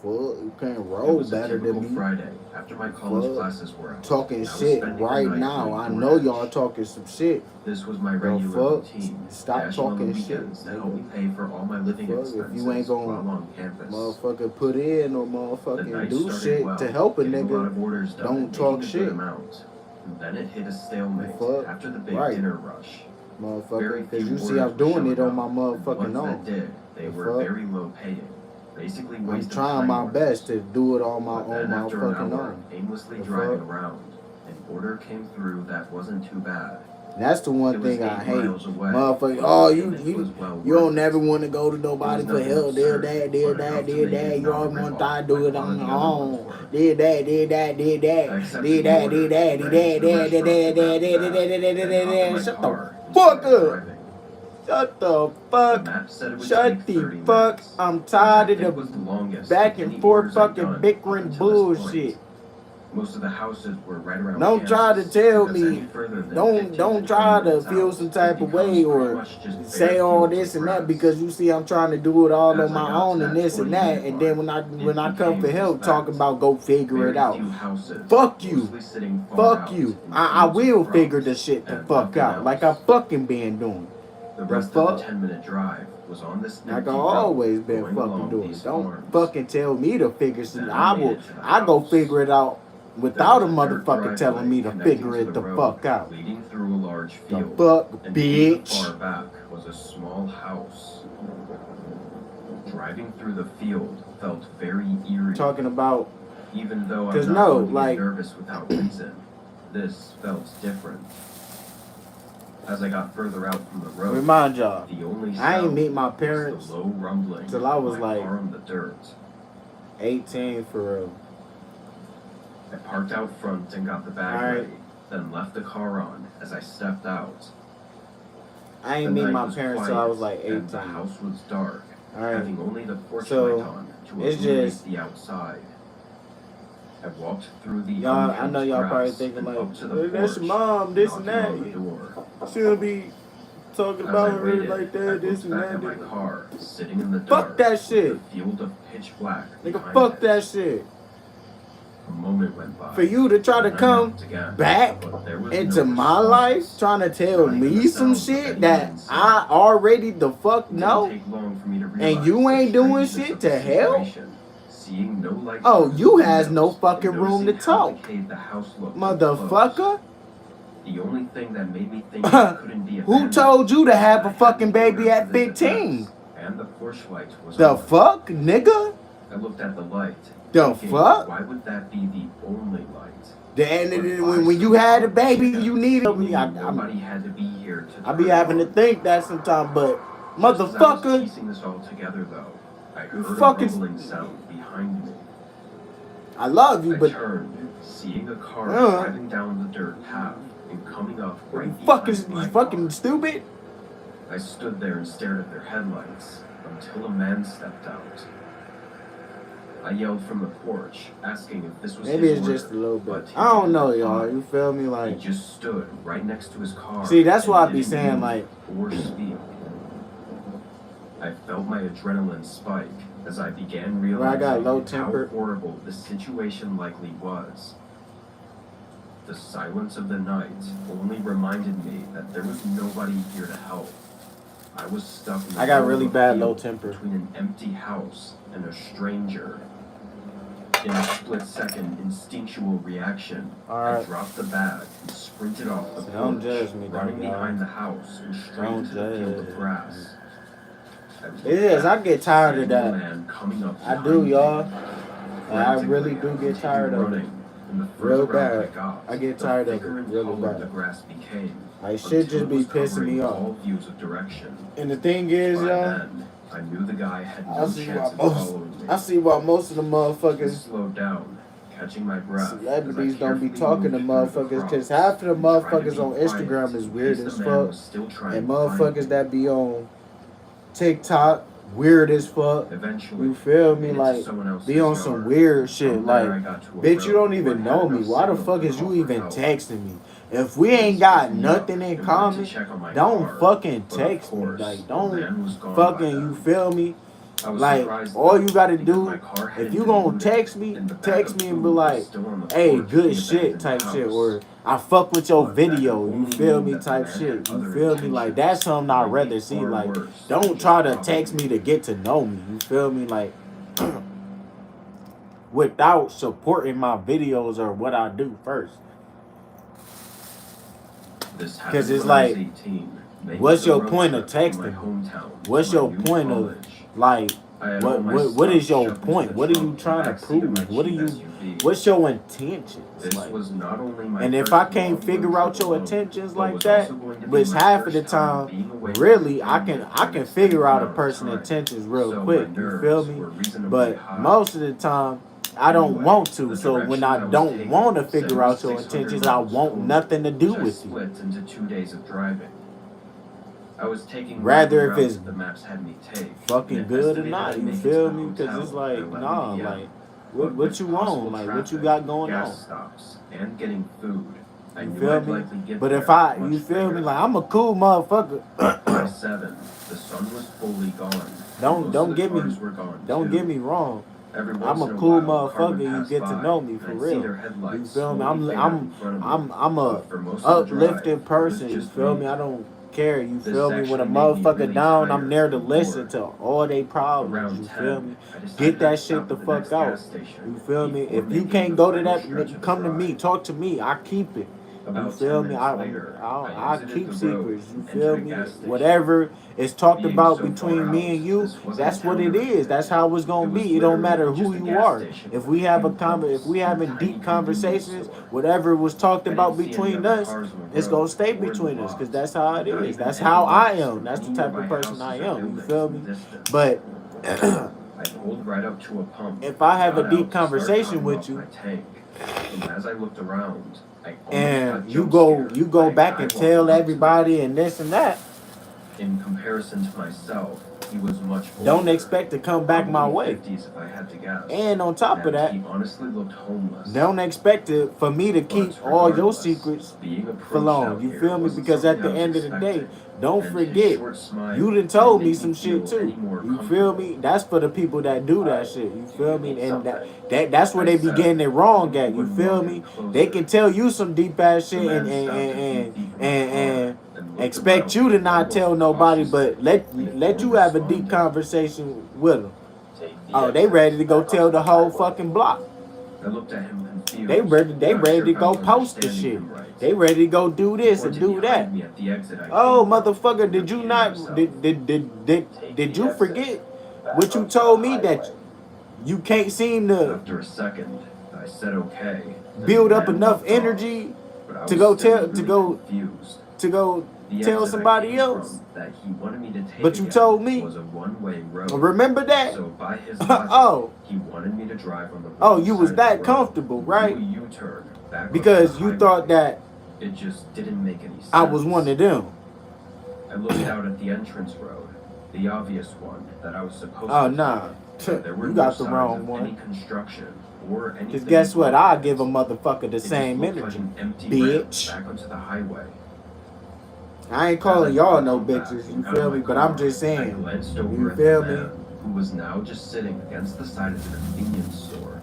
S1: You can't roll better than me.
S4: Friday after my college classes were out.
S1: Talking shit right now. I know y'all talking some shit.
S4: This was my regular routine.
S1: Stop talking shit.
S4: To help me pay for all my living expenses
S1: if you ain't gonna
S4: while on campus.
S1: Motherfucker put in or motherfucking do shit to help a nigga. Don't talk shit.
S4: And then it hit a stalemate after the big dinner rush.
S1: Motherfucker, because you see I'm doing it on my motherfucking own.
S4: They were very low paying. Basically
S1: I'm trying my best to do it on my own motherfucking own.
S4: Aimlessly driving around, an order came through that wasn't too bad.
S1: That's the one thing I hate. Motherfucker, oh, you don't never want to go to nobody for help. Did that. You always want to do it on your own. Did that. Shut the fuck up. Shut the
S4: The
S1: fuck.
S4: map said it would
S1: Shut
S4: take
S1: the
S4: 30
S1: fuck.
S4: minutes.
S1: I'm
S4: which
S1: tired
S4: I
S1: of
S4: think
S1: the
S4: was the longest
S1: back
S4: of
S1: and
S4: any
S1: forth
S4: orders I'd
S1: fucking
S4: done up
S1: bickering
S4: until this point.
S1: bullshit.
S4: Most of the houses were right around
S1: Don't try to
S4: campus,
S1: tell
S4: because any
S1: me.
S4: further than 15
S1: Don't
S4: to
S1: try
S4: 20
S1: to
S4: minutes
S1: feel
S4: out,
S1: some
S4: it
S1: type of
S4: becomes
S1: way
S4: pretty
S1: or
S4: much just
S1: say
S4: bare
S1: all
S4: fields
S1: this
S4: of
S1: and that
S4: grass.
S1: because you see I'm trying to do it all
S4: As
S1: on
S4: I
S1: my
S4: got
S1: own
S4: to
S1: and
S4: that
S1: this and
S4: 20-minute
S1: that, and then
S4: mark,
S1: when I come for
S4: became
S1: help,
S4: just
S1: talking
S4: that.
S1: about go figure it
S4: Very
S1: out.
S4: few houses,
S1: Fuck you.
S4: mostly sitting far
S1: Fuck
S4: out
S1: you.
S4: in
S1: I
S4: fields of
S1: will
S4: crops
S1: figure the shit the
S4: and
S1: fuck
S4: nothing
S1: out like I
S4: else.
S1: fucking been doing.
S4: The
S1: The
S4: rest of
S1: fuck?
S4: the 10-minute drive was on this
S1: Like
S4: empty
S1: I
S4: road
S1: always been
S4: going
S1: fucking
S4: along
S1: doing.
S4: these
S1: Don't
S4: farms.
S1: fucking tell me to figure some.
S4: Then I made it to the
S1: I go
S4: house.
S1: figure it out
S4: There
S1: without
S4: was
S1: a
S4: a dirt
S1: motherfucker telling me to
S4: driveway
S1: figure
S4: connecting
S1: it
S4: to
S1: the
S4: the
S1: fuck
S4: road,
S1: out.
S4: leading through a large
S1: The
S4: field.
S1: fuck,
S4: And even
S1: bitch.
S4: far back was a small house. Driving through the field felt very eerie.
S1: Talking about
S4: Even though I'm
S1: 'cause
S4: not
S1: no,
S4: one to
S1: like-
S4: get nervous without reason, this felt different. As I got further out from the road,
S1: remind y'all,
S4: the only
S1: I
S4: sound
S1: ain't meet my
S4: was
S1: parents
S4: the low rumbling
S1: till I was
S4: of my
S1: like
S4: car on the dirt.
S1: 18 for real.
S4: I parked out front and got the bag
S1: Alright.
S4: ready, then left the car on as I stepped out.
S1: I ain't
S4: The
S1: meet
S4: night
S1: my
S4: was
S1: parents till I
S4: quiet,
S1: was like
S4: and the
S1: 18.
S4: house was dark,
S1: Alright.
S4: having only the porch
S1: So,
S4: light on to
S1: it's
S4: illuminate
S1: just-
S4: the outside. I walked through the
S1: Y'all, I know y'all probably
S4: grass
S1: thinking
S4: and
S1: like,
S4: up to the
S1: "Hey, that's your
S4: porch,
S1: mom, this and
S4: knocking
S1: that.
S4: on the door.
S1: She'll be talking
S4: As
S1: about
S4: I
S1: her
S4: waited,
S1: like
S4: I
S1: that, this
S4: looked
S1: and
S4: back
S1: that.
S4: at my car, sitting in the
S1: Fuck
S4: dark,
S1: that
S4: with
S1: shit.
S4: the field of pitch black
S1: Nigga,
S4: behind
S1: fuck
S4: it.
S1: that shit.
S4: A moment went by.
S1: For you to try to
S4: and I
S1: come
S4: knocked again,
S1: back
S4: but there was
S1: into
S4: no
S1: my
S4: response.
S1: life, trying to tell
S4: Not even
S1: me
S4: the
S1: some
S4: sounds of
S1: shit
S4: anyone
S1: that
S4: inside.
S1: I already the fuck
S4: It didn't
S1: know.
S4: take long for me to
S1: And
S4: realize
S1: you
S4: the
S1: ain't doing
S4: strangeness
S1: shit
S4: of the
S1: to hell?
S4: situation. Seeing no light
S1: Oh,
S4: through
S1: you
S4: the
S1: has no
S4: windows
S1: fucking
S4: and
S1: room to
S4: noticing how
S1: talk,
S4: decayed the house looked
S1: motherfucker.
S4: close. The only thing that made me think it couldn't be
S1: Who
S4: abandoned
S1: told you to
S4: was
S1: have
S4: that
S1: a
S4: I had
S1: fucking
S4: an
S1: baby
S4: order
S1: at
S4: for this
S1: 15?
S4: address, and the porch light was
S1: The
S4: on.
S1: fuck, nigga?
S4: I looked at the light.
S1: The
S4: thinking,
S1: fuck?
S4: Why would that be the only light?
S1: When you had a baby, you needed me.
S4: Nobody had to be here to
S1: I be
S4: turn it
S1: having to
S4: on.
S1: think that sometimes, but
S4: Just as I was
S1: motherfucker,
S4: piecing this all together, though, I
S1: You
S4: heard a
S1: fucking-
S4: rumbling sound behind me.
S1: I love you,
S4: I
S1: but
S4: turned, seeing a car
S1: Uh.
S4: driving down the dirt path and coming up right
S1: you fucking,
S4: behind my
S1: you fucking
S4: car.
S1: stupid.
S4: I stood there and stared at their headlights until a man stepped out. I yelled from the porch, asking if this was
S1: Maybe
S4: his
S1: it's
S4: order,
S1: just a little
S4: but
S1: bit.
S4: he
S1: I don't
S4: didn't
S1: know, y'all.
S4: reply.
S1: You feel me?
S4: He
S1: Like,
S4: just stood right next to his car.
S1: see, that's why I
S4: and
S1: be
S4: didn't
S1: saying,
S4: move
S1: like,
S4: or speak. I felt my adrenaline spike as I began realizing
S1: got low
S4: how
S1: temper.
S4: horrible the situation likely was. The silence of the night only reminded me that there was nobody here to help. I was stuck in the
S1: I got
S4: middle
S1: really
S4: of a
S1: bad
S4: field
S1: low temper.
S4: between an empty house and a stranger. In a split-second instinctual reaction, I
S1: alright.
S4: dropped the bag and sprinted off the
S1: Don't
S4: porch,
S1: judge me, though,
S4: running
S1: y'all.
S4: behind the house and straight
S1: Don't
S4: into the field
S1: judge.
S4: of grass.
S1: It is. I get tired of that.
S4: Man coming up
S1: I
S4: behind
S1: do,
S4: me.
S1: y'all. I
S4: Frantically,
S1: really do get
S4: continued
S1: tired of it.
S4: running, and the
S1: Real
S4: further out
S1: bad.
S4: I got,
S1: I get
S4: the
S1: tired of
S4: thicker
S1: it
S4: and
S1: really
S4: taller
S1: bad.
S4: the grass became.
S1: Like, shit
S4: until
S1: just
S4: it
S1: be
S4: was
S1: pissing
S4: covering
S1: me off.
S4: all views of direction.
S1: And the thing is,
S4: By
S1: y'all,
S4: then, I knew the guy had
S1: I
S4: no
S1: see
S4: chance of
S1: why most,
S4: following me.
S1: I see why most of the
S4: I
S1: motherfuckers,
S4: slowed down, catching my breath.
S1: celebrities
S4: as I
S1: don't be
S4: carefully
S1: talking to
S4: moved through the
S1: motherfuckers, because
S4: crops
S1: half of the
S4: and tried to
S1: motherfuckers
S4: be
S1: on
S4: quiet
S1: Instagram is
S4: in
S1: weird
S4: case
S1: as
S4: the man
S1: fuck.
S4: was still trying
S1: And
S4: to find
S1: motherfuckers
S4: me.
S1: that be on TikTok, weird as fuck.
S4: Eventually,
S1: You feel
S4: I
S1: me?
S4: made it to
S1: Like,
S4: someone else's
S1: be on
S4: yard.
S1: some weird shit.
S4: From there, I
S1: Like,
S4: got to a
S1: bitch, you
S4: road
S1: don't
S4: where
S1: even
S4: I
S1: know
S4: had
S1: me.
S4: no
S1: Why the
S4: signal
S1: fuck
S4: to
S1: is
S4: call
S1: you
S4: for
S1: even
S4: help.
S1: texting me? If we
S4: Police
S1: ain't got
S4: picked me up
S1: nothing in
S4: and went to
S1: common,
S4: check on my
S1: don't
S4: car,
S1: fucking
S4: but of
S1: text me.
S4: course,
S1: Like,
S4: the
S1: don't
S4: man was gone
S1: fucking,
S4: by
S1: you
S4: then.
S1: feel me?
S4: I was
S1: Like,
S4: surprised,
S1: all
S4: though,
S1: you gotta
S4: because
S1: do,
S4: my car
S1: if
S4: hadn't
S1: you
S4: been
S1: gonna
S4: looted,
S1: text me
S4: and the bag
S1: and
S4: of
S1: be
S4: food was
S1: like,
S4: still on the
S1: hey,
S4: porch of
S1: good
S4: the
S1: shit
S4: abandoned
S1: type shit,
S4: house.
S1: or I fuck with your
S4: But that
S1: video,
S4: could
S1: you
S4: only
S1: feel
S4: mean
S1: me
S4: that the
S1: type
S4: man
S1: shit,
S4: had
S1: you
S4: other
S1: feel me? Like, that's something I'd
S4: intentions,
S1: rather
S4: maybe
S1: see.
S4: far
S1: Like,
S4: worse
S1: don't
S4: than
S1: try
S4: just
S1: to text me
S4: robbing
S1: to get to know me, you feel me? Like, without supporting my videos or what I do first.
S4: This happened
S1: Because it's
S4: when I was
S1: like,
S4: 18, making
S1: what's
S4: the
S1: your
S4: road
S1: point of
S4: trip from my
S1: texting?
S4: hometown to
S1: What's
S4: my
S1: your
S4: new
S1: point of,
S4: college.
S1: like,
S4: I had all my
S1: what is
S4: stuff
S1: your
S4: shoved into
S1: point?
S4: the
S1: What are you
S4: trunk in the
S1: trying to
S4: backseat of my
S1: prove? What are
S4: cheap
S1: you,
S4: SUV.
S1: what's your intentions?
S4: This
S1: Like,
S4: was not only my
S1: and if
S4: first
S1: I can't
S4: long road
S1: figure out
S4: trip
S1: your
S4: alone,
S1: intentions
S4: but
S1: like
S4: was
S1: that,
S4: also going to be
S1: which
S4: my
S1: half of the
S4: first time
S1: time,
S4: being away from
S1: really,
S4: my
S1: I
S4: family
S1: can
S4: for an
S1: figure
S4: extended
S1: out a
S4: amount of
S1: person's
S4: time.
S1: intentions real
S4: So
S1: quick.
S4: my
S1: You
S4: nerves
S1: feel me?
S4: were reasonably
S1: But
S4: high.
S1: most of the time, I don't
S4: Anyway,
S1: want to.
S4: the
S1: So when
S4: direction
S1: I
S4: I was
S1: don't
S4: taking
S1: want to
S4: said
S1: figure
S4: it was
S1: out your
S4: 600
S1: intentions, I
S4: miles
S1: want
S4: total,
S1: nothing to do
S4: which I
S1: with you.
S4: split into 2 days of driving. I was taking
S1: rather if it's
S4: the maps had me take.
S1: fucking good or not. You feel me? Because it's like, nah, like, what you want? Like, what you got going on?
S4: Gas stops and getting food.
S1: You feel me? But if you feel me? Like, I'm a cool motherfucker.
S4: By 7, the sun was fully gone.
S1: Don't get me wrong. I'm a cool motherfucker. You get to know me for real. You feel me? I'm a uplifting person. You feel me? I don't care. You feel me? When a motherfucker down, I'm there to listen to all they problems. You feel me? Get that shit the fuck out. You feel me? If you can't go to that, come to me. Talk to me. I keep it. You feel me? I keep secrets. You feel me? Whatever is talked about between me and you, that's what it is. That's how it's gonna be. It don't matter who you are. If we have if we having deep conversations, whatever was talked about between us, it's gonna stay between us. Cause that's how it is. That's how I am. That's the type of person I am. You feel me? But
S4: I pulled right up to a pump.
S1: if I have a deep conversation with you,
S4: and as I looked around,
S1: and you go back and tell everybody and this and that,
S4: in comparison to myself, he was much older.
S1: Don't expect to come back my way.
S4: 50s if I had to guess.
S1: And on top of that,
S4: he honestly looked homeless.
S1: Don't expect for me to keep all your secrets for long. You feel me? Because at the end of the day, don't forget, you done told me some shit too. You feel me? That's for the people that do that shit. You feel me? And that's where they be getting it wrong at. You feel me? They can tell you some deep ass shit and expect you to not tell nobody, but let you have a deep conversation with them. Oh, they ready to go tell the whole fucking block.
S4: I looked at him confused.
S1: They ready to go post the shit. They ready to go do this and do that. Oh, motherfucker, did you not did you forget what you told me that you can't seem to
S4: after a second, I said okay.
S1: Build up enough energy to go tell somebody else.
S4: That he wanted me to take
S1: but you told me.
S4: Was a one-way road.
S1: Remember that?
S4: So by his logic,
S1: oh.
S4: He wanted me to drive on the
S1: oh, you was that comfortable, right?
S4: U-turn back
S1: because you thought that
S4: it just didn't make any sense.
S1: I was one of them.
S4: I looked out at the entrance road, the obvious one that I was supposed to.
S1: Oh nah, you got the wrong one.
S4: Any construction or anything.
S1: Because guess what? I give a motherfucker the same energy, bitch.
S4: Back onto the highway.
S1: I ain't calling y'all no bitches, you feel me? But I'm just saying, you feel me?
S4: Who was now just sitting against the side of the convenience store.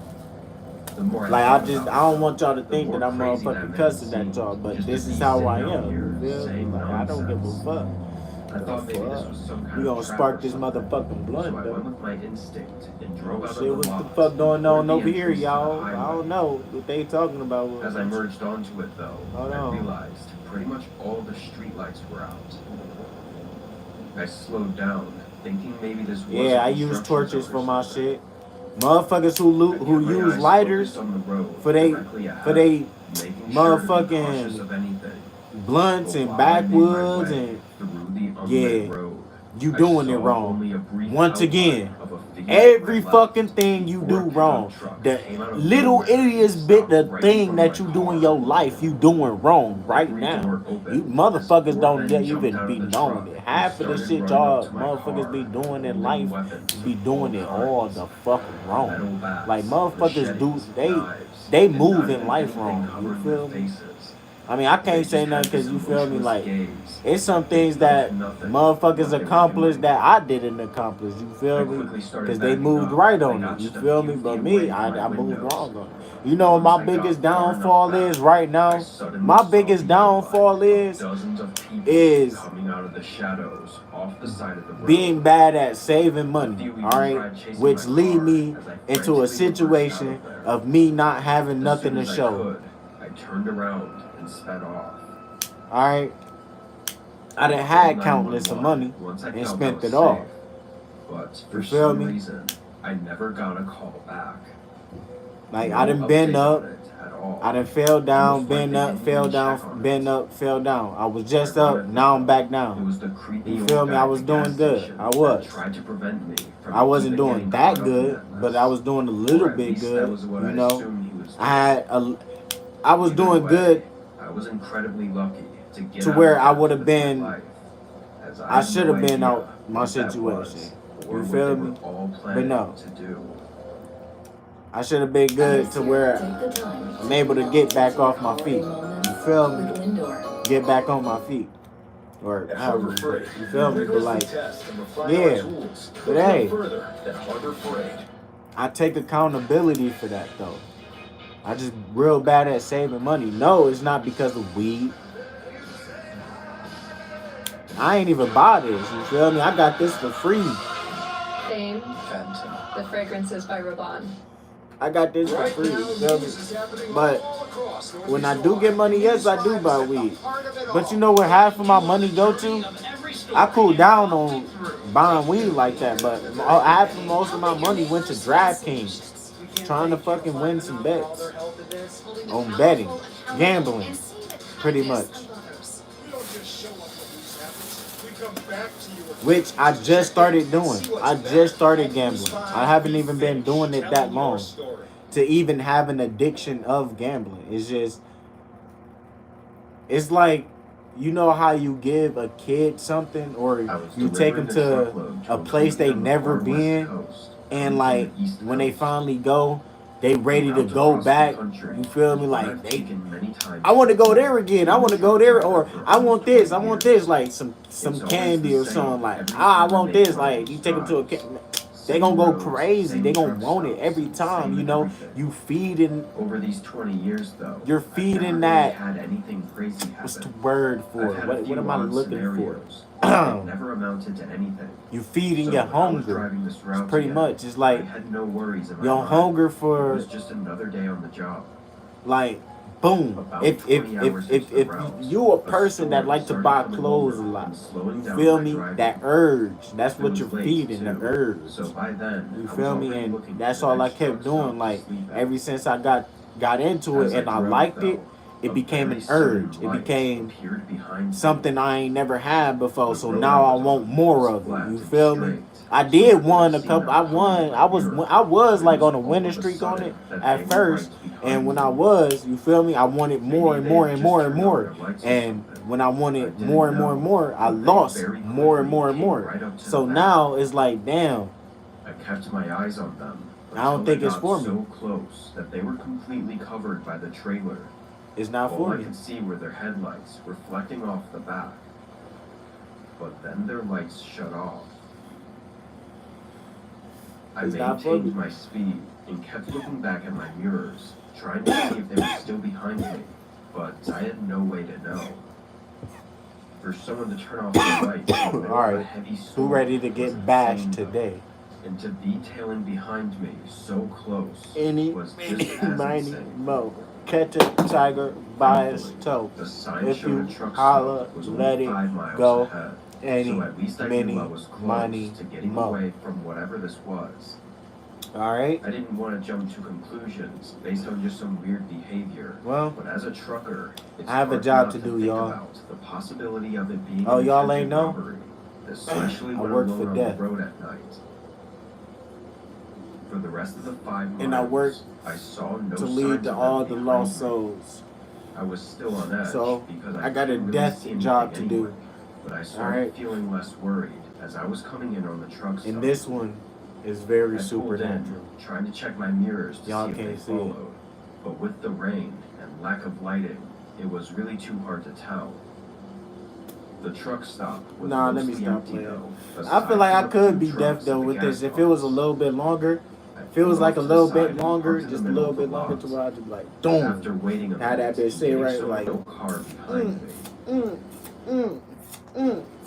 S4: The more
S1: like I don't want y'all to think that I'm motherfucking cussing at y'all, but this is how I am. You feel me? Like I don't give a fuck.
S4: I thought maybe this was some kind
S1: we
S4: of
S1: gonna spark this motherfucking blunt,
S4: so I
S1: though.
S4: went with my instinct and drove out
S1: Shit,
S4: of
S1: what
S4: the
S1: the
S4: lot
S1: fuck going on over
S4: the
S1: here,
S4: entrance to the
S1: y'all? I
S4: highway.
S1: don't know what they talking about.
S4: As I merged onto it, though,
S1: Hold
S4: I
S1: on.
S4: realized pretty much all the streetlights were out. I slowed down, thinking maybe this was
S1: Yeah, I use torches for my shit. Motherfuckers who use lighters for they motherfucking blunts and backwoods and yeah, you doing it wrong. Once again, every fucking thing you do wrong. The little ittiest bit of thing that you do in your life, you doing wrong right now. You motherfuckers don't even be knowing it. Half of the shit y'all motherfuckers be doing in life, be doing it all the fucking wrong. Like motherfuckers do, they move in life wrong. You feel me? I mean, I can't say nothing because you feel me. Like, it's some things that motherfuckers accomplished that I didn't accomplish. You feel me? Because they moved right on it. You feel me? But me, I moved wrong on it. You know what my biggest downfall is right now? My biggest downfall is being bad at saving money. All right, which lead me into a situation of me not having nothing to show.
S4: I turned around and sped off.
S1: Alright. I done had countless of money and spent it all.
S4: But for some reason, I never got a call back.
S1: Like I done been up, I done fell down, been up, fell down, been up, fell down. I was just up, now I'm back down. You feel me? I was doing good. I was. I wasn't doing that good, but I was doing a little bit good. You know, I was doing good
S4: I was incredibly lucky to get
S1: to where I would have been
S4: as
S1: I
S4: had
S1: should
S4: no
S1: have been
S4: idea
S1: out my
S4: what that
S1: situation.
S4: was, or
S1: You
S4: what
S1: feel
S4: they
S1: me?
S4: were all
S1: But
S4: planning
S1: no,
S4: to do.
S1: I should have been good to where I'm able to get back off my feet. You feel me? Get back on my feet. Or
S2: At
S1: however,
S2: Harbor Freight,
S1: you feel
S2: we
S1: me? But
S2: rigorously
S1: like,
S2: test and refine
S1: yeah.
S2: our tools.
S1: But
S2: Look no
S1: hey,
S2: further than Harbor Freight.
S1: I take accountability for that though. I just real bad at saving money. No, it's not because of weed. I ain't even buy this. You feel me? I got this for free.
S7: Fame,
S5: Fenton.
S7: the fragrances by Rabanne.
S1: I got this for
S2: Right
S1: free.
S2: now,
S1: You feel me?
S2: news is happening
S1: But
S2: all across
S1: when I
S2: Northeast
S1: do get
S2: Ohio.
S1: money, yes, I do buy weed. But you know where half of my money go to? I cooled down on buying weed like that, but half of most of my money went to DraftKings, trying to fucking win some bets on betting, gambling, pretty much. Which I just started doing. I just started gambling. I haven't even been doing it that long to even have an addiction of gambling. It's like, you know how you give a kid something or you take them to a place they never been, and like when they finally go, they ready to go back. You feel me? Like I want to go there again. I want to go there, or I want this. I want this, like some candy or something. Like I want this. Like you take them to they gonna go crazy. They gonna want it every time. You know, you feeding.
S4: Over these 20 years, though,
S1: You're
S4: I've
S1: feeding
S4: never
S1: that.
S4: really had anything crazy
S1: What's the
S4: happen.
S1: word for
S4: I've
S1: it?
S4: had
S1: What
S4: a few
S1: am I
S4: odd
S1: looking for?
S4: scenarios, but they never amounted to anything.
S1: You feeding
S4: So
S1: your
S4: when I was
S1: hunger.
S4: driving this route
S1: It's pretty
S4: together,
S1: much. It's like
S4: I had no worries in my
S1: your
S4: mind.
S1: hunger
S4: It
S1: for
S4: was just another day on the job.
S1: like boom.
S4: About
S1: If
S4: 20 hours into the route,
S1: you a
S4: a
S1: person that
S4: storm
S1: like to
S4: started
S1: buy
S4: coming
S1: clothes a
S4: over
S1: lot,
S4: and slowing
S1: you
S4: down
S1: feel
S4: my
S1: me?
S4: driving.
S1: That urge. That's
S4: It
S1: what
S4: was
S1: you're
S4: late,
S1: feeding, the
S4: too.
S1: urge.
S4: So by then,
S1: You
S4: I
S1: feel
S4: was
S1: me?
S4: already
S1: And
S4: looking
S1: that's
S4: for the
S1: all I
S4: next
S1: kept
S4: truck stop
S1: doing.
S4: to
S1: Like
S4: sleep at.
S1: ever since I got into
S4: As
S1: it and I
S4: drove,
S1: liked
S4: though,
S1: it, it
S4: a
S1: became
S4: very
S1: an
S4: sudden
S1: urge. It
S4: light
S1: became
S4: appeared behind me.
S1: something I ain't never had before.
S4: The
S1: So
S4: road
S1: now I
S4: was
S1: want
S4: on
S1: more
S4: was
S1: of
S4: flat
S1: it. You
S4: and
S1: feel me?
S4: straight,
S1: I
S4: so
S1: did
S4: could've
S1: one a
S4: seen
S1: couple.
S4: out
S1: I
S4: of
S1: won.
S4: my
S1: I was
S4: mirror.
S1: like
S4: But
S1: on a
S4: it was
S1: winning
S4: all of a
S1: streak on
S4: sudden
S1: it
S4: that
S1: at
S4: they were
S1: first.
S4: right behind
S1: And when
S4: me.
S1: I was, you feel me? I wanted more
S4: Maybe
S1: and
S4: they
S1: more
S4: had
S1: and
S4: just
S1: more and
S4: turned on
S1: more.
S4: their lights or
S1: And
S4: something.
S1: when I
S4: I
S1: wanted
S4: didn't
S1: more and more
S4: know,
S1: and more, I
S4: but they
S1: lost
S4: very
S1: more and
S4: quickly
S1: more and
S4: came
S1: more.
S4: right up to
S1: So
S4: the back.
S1: now it's like, damn,
S4: I kept my eyes on them
S1: I don't
S4: until
S1: think
S4: they
S1: it's
S4: got
S1: for me.
S4: so close that they were completely covered by the trailer.
S1: it's not
S4: All
S1: for
S4: I
S1: me.
S4: could see were their headlights reflecting off the back. But then their lights shut off. I
S1: It's not for
S4: maintained
S1: me.
S4: my speed and kept looking back at my mirrors, trying to see if they were still behind me, but I had no way to know. For someone to turn off the lights in the middle of a
S1: Alright,
S4: heavy
S1: who
S4: storm
S1: ready to
S4: was
S1: get bashed
S4: insane, though.
S1: today?
S4: And to be tailing behind me so close
S1: Any,
S4: was just as
S1: miny,
S4: insane.
S1: mo. Catch a tiger by his toe.
S4: The sign
S1: If
S4: showed
S1: you
S4: a truck
S1: holla,
S4: stop was
S1: let
S4: only
S1: it
S4: 5 miles
S1: go.
S4: ahead.
S1: Any,
S4: So at least I
S1: many,
S4: knew I was close
S1: miny,
S4: to getting
S1: mo.
S4: away from whatever this was.
S1: Alright,
S4: I didn't want to jump to conclusions based on just some weird behavior.
S1: well,
S4: But as a trucker, it's
S1: I have a
S4: hard
S1: job
S4: not
S1: to
S4: to
S1: do,
S4: think
S1: y'all.
S4: about the possibility of it being
S1: Oh,
S4: an
S1: y'all
S4: attempted
S1: ain't know?
S4: robbery, especially
S1: I
S4: when
S1: work
S4: alone
S1: for
S4: on
S1: death.
S4: the road at night. For the rest of the 5 miles,
S1: And I work
S4: I saw no
S1: to lead
S4: signs
S1: to
S4: of
S1: all
S4: them
S1: the
S4: behind
S1: lost
S4: me.
S1: souls.
S4: I was still on edge
S1: So,
S4: because
S1: I got a
S4: couldn't really
S1: death
S4: see anything
S1: job to do.
S4: anyway, but I started
S1: Alright.
S4: feeling less worried as I was coming in on the truck stop.
S1: And this one is very
S4: I pulled
S1: supernatural.
S4: in, trying to check my mirrors to
S1: Y'all
S4: see if they
S1: can't see it.
S4: followed. But with the rain and lack of lighting, it was really too hard to tell. The truck stop was
S1: Nah, let me
S4: mostly
S1: stop
S4: empty,
S1: playing.
S4: though,
S1: I feel like I
S4: aside from
S1: could
S4: the
S1: be
S4: few
S1: deaf
S4: trucks
S1: though
S4: at the
S1: with
S4: gas
S1: this. If it was a
S4: pumps.
S1: little bit longer,
S4: I
S1: if it was
S4: pulled
S1: like a
S4: off to the
S1: little
S4: side
S1: bit
S4: and
S1: longer,
S4: parked in the
S1: just a
S4: middle
S1: little
S4: of the
S1: bit longer
S4: lot.
S1: to where I just like, boom.
S4: After waiting a
S1: Had that
S4: minute
S1: bitch
S4: and
S1: sit
S4: getting
S1: right
S4: so
S1: like,
S4: no car behind me,
S1: mm, mm.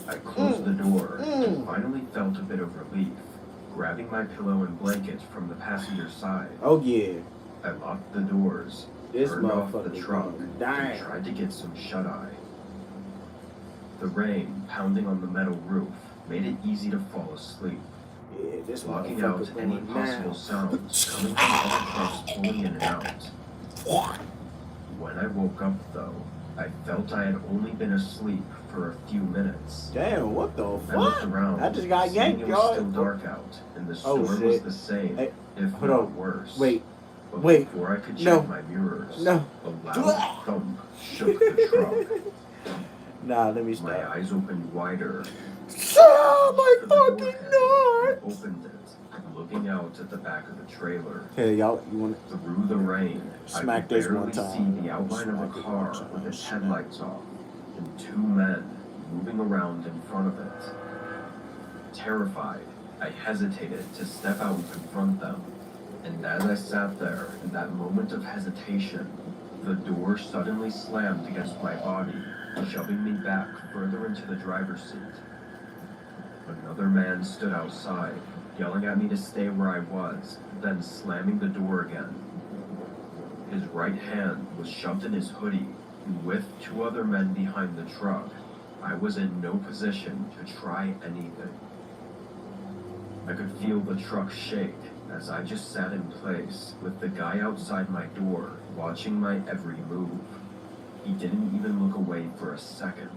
S4: I closed the door and
S1: Mm.
S4: finally felt a bit of relief, grabbing my pillow and blanket from the passenger side.
S1: Oh yeah,
S4: I locked the doors,
S1: this
S4: turned off the
S1: motherfucker
S4: truck,
S1: going
S4: and
S1: dying.
S4: tried to get some shut-eye. The rain pounding on the metal roof made it easy to fall asleep,
S1: Yeah, this
S4: blocking out
S1: motherfucker
S4: any
S1: going
S4: possible
S1: down.
S4: sounds coming from other trucks pulling in and out. When I woke up, though, I felt I had only been asleep for a few minutes.
S1: Damn, what the
S4: I looked
S1: fuck?
S4: around,
S1: I just got
S4: seeing
S1: yanked,
S4: it was
S1: y'all.
S4: still dark out, and the
S1: Oh,
S4: storm was
S1: shit.
S4: the same,
S1: Hey,
S4: if
S1: hold
S4: not
S1: on.
S4: worse.
S1: Wait,
S4: But
S1: wait.
S4: before I could check
S1: No.
S4: my mirrors,
S1: No.
S4: a loud thump shook the truck.
S1: Nah, let me
S4: My
S1: stop.
S4: eyes opened wider
S1: Oh my
S4: for the door
S1: fucking
S4: handle and
S1: god!
S4: opened it, looking out at the back of the trailer.
S1: Hey, y'all, you want
S4: Through the rain,
S1: Smack
S4: I could
S1: this
S4: barely
S1: one time.
S4: see the outline of
S1: Smack
S4: the
S1: it
S4: car
S1: one time.
S4: with its
S1: Smack.
S4: headlights off, and two men moving around in front of it. Terrified, I hesitated to step out and confront them. And as I sat there in that moment of hesitation, the door suddenly slammed against my body, shoving me back further into the driver's seat. Another man stood outside, yelling at me to stay where I was, then slamming the door again. His right hand was shoved in his hoodie, and with two other men behind the truck, I was in no position to try anything. I could feel the truck shake as I just sat in place with the guy outside my door watching my every move. He didn't even look away for a second.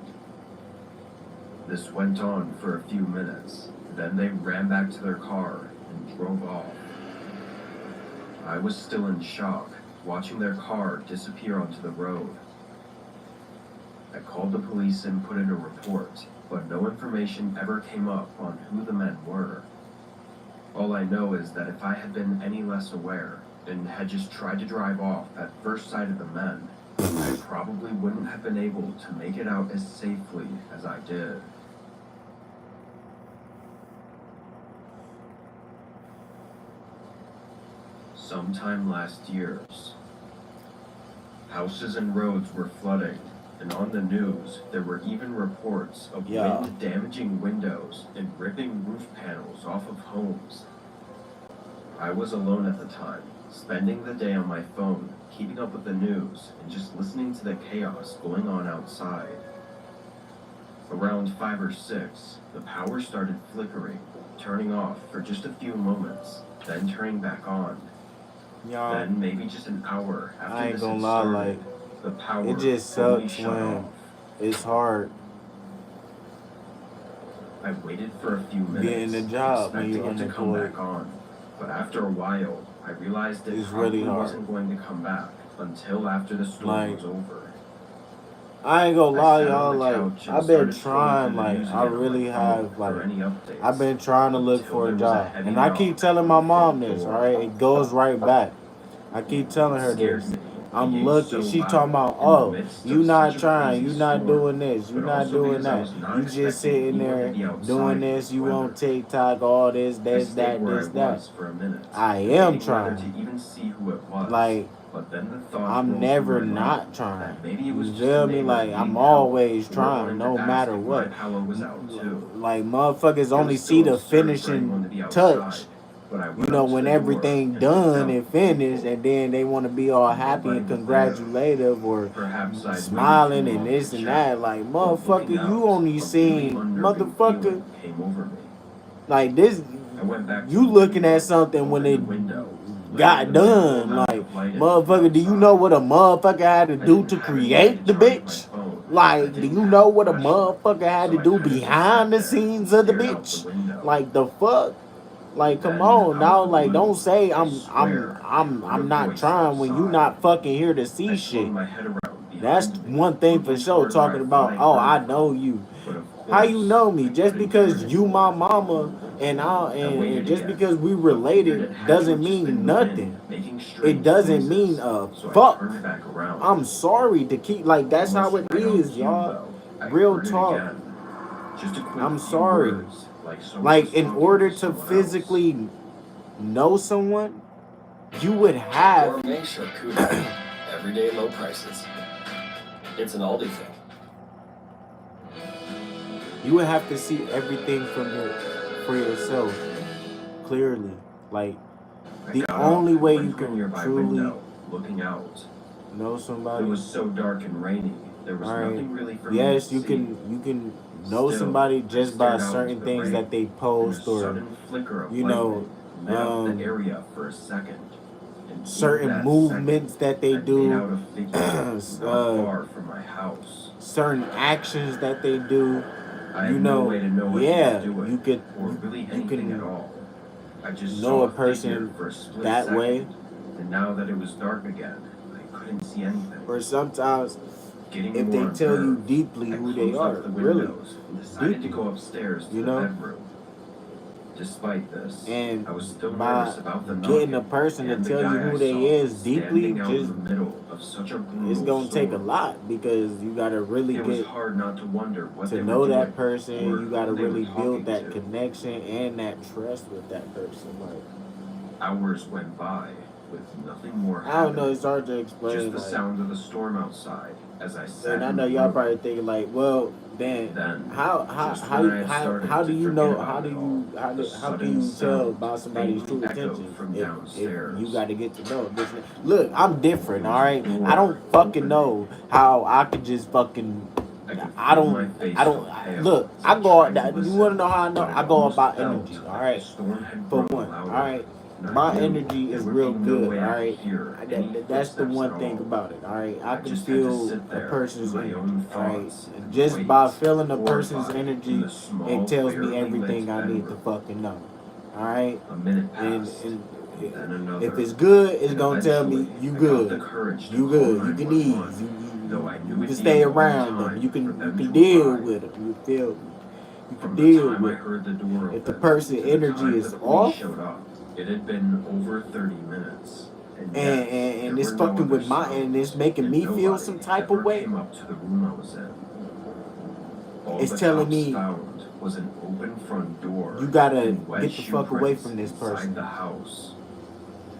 S4: This went on for a few minutes, then they ran back to their car and drove off. I was still in shock, watching their car disappear onto the road. I called the police and put in a report, but no information ever came up on who the men were. All I know is that if I had been any less aware and had just tried to drive off at first sight of the men, I probably wouldn't have been able to make it out as safely as I did. Sometime last year, houses and roads were flooding, and on the news there were even reports of
S1: Yeah.
S4: wind damaging windows and ripping roof panels off of homes. I was alone at the time, spending the day on my phone, keeping up with the news, and just listening to the chaos going on outside. Around 5 or 6, the power started flickering, turning off for just a few moments, then turning back on.
S1: Y'all,
S4: Then maybe just an hour after
S1: I ain't
S4: this
S1: gonna
S4: had
S1: lie,
S4: started,
S1: like,
S4: the power
S1: it just
S4: fully
S1: sucks
S4: shut
S1: when
S4: off.
S1: it's hard
S4: I waited for a few minutes,
S1: getting a job when
S4: expecting
S1: you're
S4: it to come
S1: unemployed.
S4: back on. But after a while, I realized it
S1: It's
S4: probably
S1: really hard.
S4: wasn't going to come back until after the storm
S1: Like,
S4: was over.
S1: I ain't gonna
S4: I
S1: lie,
S4: sat on
S1: y'all,
S4: the
S1: like,
S4: couch and
S1: I've been
S4: started scrolling
S1: trying,
S4: through the
S1: like,
S4: news
S1: I
S4: again on my
S1: really
S4: phone
S1: have,
S4: for
S1: like,
S4: any updates.
S1: I've been trying to look
S4: Until
S1: for a
S4: there was
S1: job.
S4: heavy
S1: And I
S4: knock
S1: keep telling
S4: on
S1: my
S4: the
S1: mom
S4: front
S1: this,
S4: door.
S1: alright? It goes right back. I keep telling her
S4: Scared
S1: this.
S4: me.
S1: I'm
S4: Being
S1: looking.
S4: so
S1: She
S4: loud
S1: talking about,
S4: in the
S1: oh,
S4: midst
S1: you
S4: of
S1: not
S4: such a
S1: trying,
S4: crazy
S1: you not
S4: storm,
S1: doing this, you
S4: but
S1: not
S4: also
S1: doing
S4: because I
S1: that.
S4: was not
S1: You just
S4: expecting
S1: sitting
S4: anyone to
S1: there
S4: be outside
S1: doing
S4: in
S1: this,
S4: this
S1: you
S4: weather.
S1: on TikTok, all this,
S4: I
S1: this,
S4: stayed
S1: that,
S4: where
S1: this,
S4: I
S1: that.
S4: was for a minute,
S1: I am
S4: debating whether
S1: trying.
S4: to even see who it was.
S1: Like,
S4: But then the thought
S1: I'm
S4: rolled
S1: never
S4: through my
S1: not
S4: mind
S1: trying.
S4: that maybe it was
S1: You
S4: just a
S1: feel me?
S4: neighbor
S1: Like,
S4: needing
S1: I'm
S4: help
S1: always
S4: or
S1: trying,
S4: wanting
S1: no
S4: to ask
S1: matter
S4: if my
S1: what.
S4: pillow was out too.
S1: Like, motherfuckers
S4: It
S1: only
S4: was
S1: see
S4: still
S1: the
S4: absurd for anyone to
S1: finishing
S4: be
S1: touch.
S4: outside, but I
S1: You
S4: went
S1: know,
S4: up to
S1: when
S4: the door
S1: everything
S4: and
S1: done
S4: looked out
S1: and
S4: at
S1: finished,
S4: people.
S1: and then they want to be all happy
S4: Nobody
S1: and
S4: was there.
S1: congratulative or
S4: Perhaps I'd waited too
S1: smiling and
S4: long
S1: this
S4: to
S1: and
S4: check,
S1: that. Like,
S4: but
S1: motherfucker,
S4: looking
S1: you
S4: out,
S1: only
S4: a really
S1: seen,
S4: unnerving
S1: motherfucker,
S4: feeling came over me.
S1: like this,
S4: I went back to
S1: you
S4: the
S1: looking
S4: window,
S1: at something when
S4: opened
S1: it
S4: the window,
S1: got
S4: letting the minimal
S1: done.
S4: amount
S1: Like,
S4: of light in from
S1: motherfucker, do you
S4: outside.
S1: know what a motherfucker had to
S4: I
S1: do
S4: didn't
S1: to
S4: have any way
S1: create
S4: to
S1: the
S4: charge my
S1: bitch?
S4: phone. I
S1: Like, do
S4: didn't
S1: you
S4: have
S1: know
S4: a
S1: what a
S4: flashlight,
S1: motherfucker had
S4: so
S1: to
S4: I
S1: do
S4: kind of just
S1: behind
S4: sat
S1: the
S4: there
S1: scenes
S4: and
S1: of the
S4: stared out the
S1: bitch?
S4: window.
S1: Like, the fuck? Like, come
S4: Then,
S1: on
S4: out
S1: now.
S4: of the
S1: Like, don't
S4: blue,
S1: say
S4: I swear I heard a
S1: I'm not
S4: voice
S1: trying when you
S4: outside.
S1: not fucking here to
S4: I
S1: see shit.
S4: swung my head around
S1: That's
S4: behind me,
S1: one thing for
S4: looking
S1: sure.
S4: toward where
S1: Talking
S4: I thought
S1: about,
S4: I
S1: oh,
S4: heard
S1: I
S4: from.
S1: know you.
S4: But of
S1: How you
S4: course,
S1: know me?
S4: I
S1: Just
S4: couldn't
S1: because
S4: hear
S1: you
S4: anyone.
S1: my mama and
S4: I waited
S1: just
S4: again,
S1: because we
S4: but figured it
S1: related
S4: had to
S1: doesn't
S4: have just been
S1: mean
S4: the wind
S1: nothing.
S4: making
S1: It
S4: strange
S1: doesn't mean
S4: noises,
S1: a
S4: so I
S1: fuck.
S4: turned back around.
S1: I'm sorry to keep like that's how
S4: Almost
S1: it
S4: right on
S1: is,
S4: cue,
S1: y'all.
S4: though, I
S1: Real
S4: heard it
S1: talk.
S4: again. Just a quick
S1: I'm
S4: few
S1: sorry.
S4: words, like someone
S1: Like
S4: was
S1: in
S4: talking
S1: order
S4: to
S1: to
S4: someone else.
S1: physically know someone, you would have
S8: Gourmet charcuterie. Everyday low prices. It's an Aldi thing.
S1: you would have to see everything for yourself clearly. Like
S4: I
S1: the
S4: got
S1: only
S4: up
S1: way
S4: and
S1: you
S4: went to a
S1: can
S4: nearby
S1: truly
S4: window, looking out.
S1: know
S4: It
S1: somebody.
S4: was so dark and rainy. There was
S1: All right.
S4: nothing really for me
S1: Yes,
S4: to
S1: you
S4: see.
S1: can know
S4: Still,
S1: somebody
S4: I
S1: just by
S4: stared out
S1: certain
S4: into the
S1: things
S4: rain,
S1: that they
S4: and a
S1: post or
S4: sudden flicker of
S1: you know
S4: lightning lit up the area for a second. And in
S1: certain
S4: that
S1: movements
S4: second,
S1: that they
S4: I made
S1: do,
S4: out a figure not far from my house.
S1: certain actions that they do.
S4: I
S1: You
S4: had no
S1: know,
S4: way to know what
S1: yeah,
S4: he was doing,
S1: you could
S4: or really
S1: you
S4: anything
S1: can
S4: at all. I just
S1: know
S4: saw
S1: a
S4: figure
S1: person
S4: for a split
S1: that
S4: second,
S1: way.
S4: and now that it was dark again, I couldn't see anything.
S1: Or sometimes
S4: getting
S1: if
S4: more
S1: they tell you
S4: unnerved,
S1: deeply
S4: I
S1: who they
S4: closed
S1: are,
S4: up the
S1: really,
S4: windows and decided to
S1: deeply,
S4: go upstairs to
S1: you
S4: the
S1: know.
S4: bedroom. Despite this,
S1: And
S4: I was still
S1: by
S4: nervous about the
S1: getting a
S4: knocking
S1: person to
S4: and the
S1: tell you
S4: guy I
S1: who they
S4: saw
S1: is deeply,
S4: standing out
S1: just
S4: in the middle of such a
S1: it's
S4: brutal
S1: gonna take a
S4: storm.
S1: lot because you gotta really
S4: It was
S1: get
S4: hard not to wonder what
S1: to
S4: they were
S1: know
S4: doing
S1: that person.
S4: or
S1: You gotta
S4: who they were
S1: really build
S4: talking
S1: that
S4: to.
S1: connection and that trust with that person. Like,
S4: Hours went by with nothing more
S1: I don't know,
S4: happening.
S1: it's hard to
S4: Just
S1: explain.
S4: the
S1: Like,
S4: sound of the storm outside as I sat
S1: and I
S4: in
S1: know
S4: the
S1: y'all
S4: room.
S1: probably thinking like, well, then
S4: Then,
S1: how
S4: just when I had
S1: how
S4: started
S1: do
S4: to
S1: you
S4: forget
S1: know
S4: about it all, the
S1: how can
S4: sudden
S1: you tell
S4: sound
S1: about somebody's
S4: faintly
S1: true
S4: echoed
S1: intentions
S4: from
S1: if
S4: downstairs.
S1: you got to get to know this? Look, I'm different,
S4: It
S1: all
S4: was a
S1: right.
S4: door
S1: I don't fucking
S4: opening.
S1: know how I could just fucking.
S4: I could
S1: I
S4: feel my
S1: don't.
S4: face
S1: I don't.
S4: go pale
S1: Look,
S4: as
S1: I go.
S4: tried to
S1: You
S4: listen,
S1: want to know how I know?
S4: but it
S1: I go
S4: almost
S1: about
S4: felt
S1: energy. All
S4: like
S1: right.
S4: the storm had
S1: For
S4: grown
S1: one,
S4: louder,
S1: all right.
S4: and I
S1: My
S4: knew
S1: energy
S4: there
S1: is
S4: would
S1: real
S4: be no
S1: good.
S4: way
S1: All
S4: I
S1: right.
S4: could hear any
S1: That's the
S4: footsteps
S1: one
S4: at
S1: thing
S4: all.
S1: about it. All right. I can
S4: just had to
S1: feel
S4: sit
S1: a
S4: there
S1: person's
S4: in my
S1: energy.
S4: own
S1: All right.
S4: thoughts and
S1: Just
S4: wait,
S1: by feeling a person's
S4: horrified in
S1: energy,
S4: the small,
S1: it tells me
S4: barely
S1: everything
S4: lit
S1: I need to
S4: bedroom.
S1: fucking know. All right.
S4: A minute
S1: And
S4: passed,
S1: and
S4: then another.
S1: if it's good, it's
S4: And
S1: gonna tell me
S4: eventually,
S1: you
S4: I got the
S1: good.
S4: courage to
S1: You
S4: call
S1: good. You can ease.
S4: 911, though I knew
S1: You
S4: it'd
S1: can
S4: be
S1: stay
S4: a long
S1: around them.
S4: time
S1: You
S4: for
S1: can
S4: them to
S1: deal
S4: arrive.
S1: with them. You feel me? You
S4: From
S1: can
S4: the
S1: deal
S4: time I
S1: with them.
S4: heard the door
S1: If the
S4: open
S1: person
S4: to the
S1: energy
S4: time
S1: is
S4: the police
S1: off,
S4: showed up, it had been over 30 minutes. And yet,
S1: and
S4: there
S1: it's
S4: were no
S1: fucking
S4: other
S1: with my and it's
S4: sounds,
S1: making
S4: and
S1: me feel
S4: nobody
S1: some type
S4: ever
S1: of way.
S4: came up to the room I was in. All
S1: It's
S4: the
S1: telling
S4: cops
S1: me
S4: found was an open front door
S1: you gotta
S4: and
S1: get
S4: wet
S1: the
S4: shoe
S1: fuck away
S4: prints
S1: from this
S4: inside
S1: person.
S4: the house.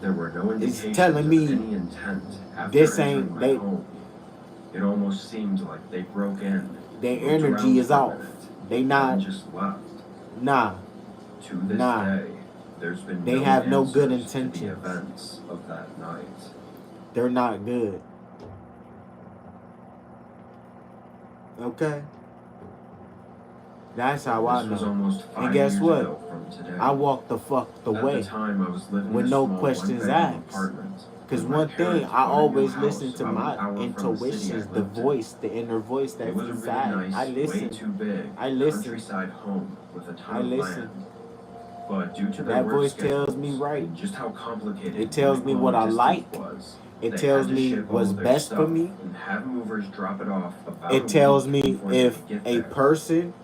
S4: There were no
S1: It's
S4: indications
S1: telling
S4: of
S1: me
S4: any intent after
S1: this
S4: entering
S1: ain't
S4: my
S1: they.
S4: home. It almost seemed like they broke in,
S1: Their
S4: looked
S1: energy
S4: around
S1: is
S4: for a
S1: off.
S4: minute,
S1: They
S4: and
S1: not
S4: just left.
S1: nah.
S4: To this
S1: Nah.
S4: day, there's been
S1: They
S4: no
S1: have no good
S4: answers to the
S1: intentions.
S4: events of that night.
S1: They're not good. Okay. That's how I
S4: This was
S1: know.
S4: almost 5
S1: And guess
S4: years
S1: what?
S4: ago from today.
S1: I walked the fuck
S4: At
S1: away.
S4: the time, I was living
S1: with
S4: in a
S1: no
S4: small
S1: questions
S4: one-bedroom
S1: asked.
S4: apartment.
S1: Because
S4: with my
S1: one thing,
S4: parents
S1: I
S4: bought a new
S1: always
S4: house
S1: listen to
S4: about an
S1: my
S4: hour from the city
S1: intuitions,
S4: I
S1: the
S4: lived in.
S1: voice, the inner voice
S4: It
S1: that's
S4: was a really
S1: inside.
S4: nice,
S1: I
S4: way
S1: listen.
S4: too big,
S1: I listen.
S4: countryside home with a ton
S1: I
S4: of
S1: listen.
S4: land. But due to their
S1: That
S4: work
S1: voice
S4: schedules
S1: tells me right.
S4: and just how complicated
S1: It tells me what I
S4: long-distance
S1: like.
S4: was,
S1: It
S4: they
S1: tells
S4: had to
S1: me
S4: ship
S1: what's
S4: all their
S1: best for
S4: stuff
S1: me.
S4: and have movers drop it off about
S1: It
S4: a
S1: tells
S4: week
S1: me
S4: before they
S1: if
S4: could get
S1: a
S4: there.
S1: person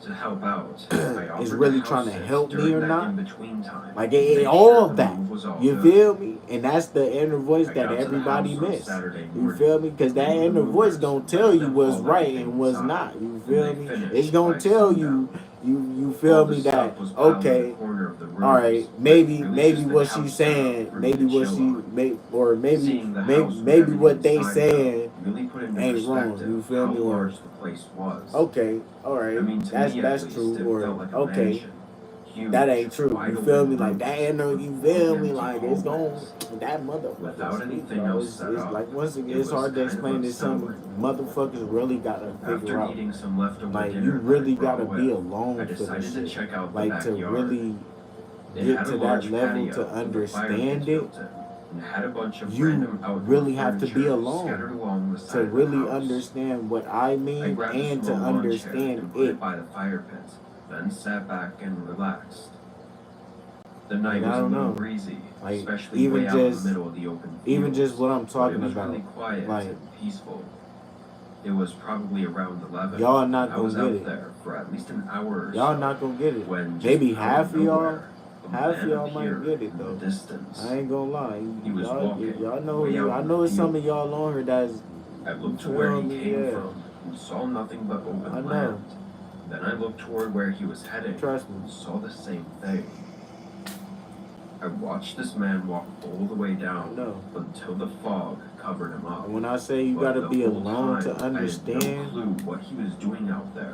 S4: To help out, I offered
S1: is
S4: to
S1: really
S4: house
S1: trying to
S4: sit
S1: help me
S4: during
S1: or
S4: that
S1: not.
S4: in-between time
S1: Like
S4: to make
S1: all
S4: sure
S1: of
S4: the
S1: that.
S4: move was all
S1: You
S4: good.
S1: feel me? And that's the inner voice
S4: I
S1: that
S4: got to the
S1: everybody
S4: house on
S1: miss.
S4: Saturday
S1: You
S4: morning,
S1: feel me? Because that
S4: named the
S1: inner voice
S4: movers,
S1: gonna
S4: let
S1: tell you
S4: them
S1: what's
S4: haul
S1: right
S4: everything
S1: and what's
S4: inside,
S1: not. You
S4: and
S1: feel
S4: they
S1: me?
S4: finished
S1: It's gonna
S4: by
S1: tell
S4: sundown.
S1: you feel
S4: All
S1: me
S4: the
S1: that
S4: stuff was piled in
S1: okay.
S4: the corner of the rooms,
S1: All right,
S4: but
S1: maybe
S4: really
S1: maybe
S4: just the
S1: what
S4: couch
S1: she's
S4: setup
S1: saying,
S4: for me
S1: maybe
S4: to
S1: what
S4: chill
S1: she
S4: on.
S1: may or maybe
S4: Seeing the
S1: maybe
S4: house with
S1: maybe
S4: everything
S1: what they
S4: inside,
S1: saying
S4: though, really put into
S1: ain't wrong.
S4: perspective
S1: You feel
S4: how
S1: me? Or
S4: large the place was.
S1: okay, all right,
S4: I mean, to me at
S1: that's
S4: least,
S1: true.
S4: it
S1: Or
S4: felt like a
S1: okay,
S4: mansion. Huge,
S1: that ain't true.
S4: wide
S1: You feel
S4: open
S1: me? Like
S4: rooms
S1: that inner,
S4: with
S1: you
S4: long
S1: feel me?
S4: empty
S1: Like it's going
S4: hallways.
S1: that motherfucker.
S4: Without
S1: Speak,
S4: anything
S1: bro.
S4: else set
S1: It's
S4: up,
S1: like once again,
S4: it
S1: it's
S4: was
S1: hard to
S4: kind of
S1: explain this. Some
S4: unsettling.
S1: motherfuckers really gotta figure
S4: After
S1: out.
S4: eating some leftover
S1: Like
S4: dinner
S1: you
S4: that I
S1: really
S4: brought
S1: gotta be
S4: with,
S1: alone
S4: I
S1: for this
S4: decided to
S1: shit.
S4: check out the
S1: Like to
S4: backyard.
S1: really
S4: It
S1: get
S4: had
S1: to
S4: a
S1: that
S4: large
S1: level
S4: patio
S1: to
S4: with a fire
S1: understand
S4: pit
S1: it.
S4: built in, and had a bunch of
S1: You
S4: random outdoor
S1: really have to be
S4: furniture
S1: alone
S4: scattered along the
S1: to
S4: side of the
S1: really
S4: house.
S1: understand what I
S4: I
S1: mean
S4: grabbed a
S1: and to
S4: small lawn chair
S1: understand
S4: and put
S1: it.
S4: it by the fire pit, then sat back and relaxed. The night
S1: Like,
S4: was
S1: I
S4: a
S1: don't
S4: little
S1: know.
S4: breezy,
S1: Like
S4: especially
S1: even
S4: way out in
S1: just
S4: the middle of the open
S1: even
S4: fields,
S1: just what I'm
S4: but it
S1: talking
S4: was
S1: about.
S4: really quiet
S1: Like
S4: and peaceful. It was probably around 11.
S1: y'all not
S4: I
S1: gonna
S4: was
S1: get
S4: out
S1: it.
S4: there for at least an hour or
S1: Y'all
S4: so
S1: not gonna get it.
S4: when just
S1: Maybe
S4: out
S1: half
S4: of
S1: of y'all,
S4: nowhere, a
S1: half of
S4: man
S1: y'all might
S4: appeared
S1: get it
S4: in the
S1: though.
S4: distance.
S1: I ain't gonna lie.
S4: He was walking
S1: Y'all know
S4: way out
S1: I
S4: in
S1: know
S4: the
S1: it's some of
S4: field.
S1: y'all on here that's
S4: I looked to
S1: feel
S4: where he
S1: me,
S4: came
S1: yeah.
S4: from and saw nothing but open
S1: I know.
S4: land. Then I looked toward where he was heading
S1: Trust me.
S4: and saw the same thing. I watched this man walk all the way
S1: I
S4: down
S1: know.
S4: until the fog covered him up.
S1: And when I say you
S4: But
S1: gotta
S4: the
S1: be
S4: whole
S1: alone
S4: time,
S1: to
S4: I had no
S1: understand
S4: clue what he was doing out there.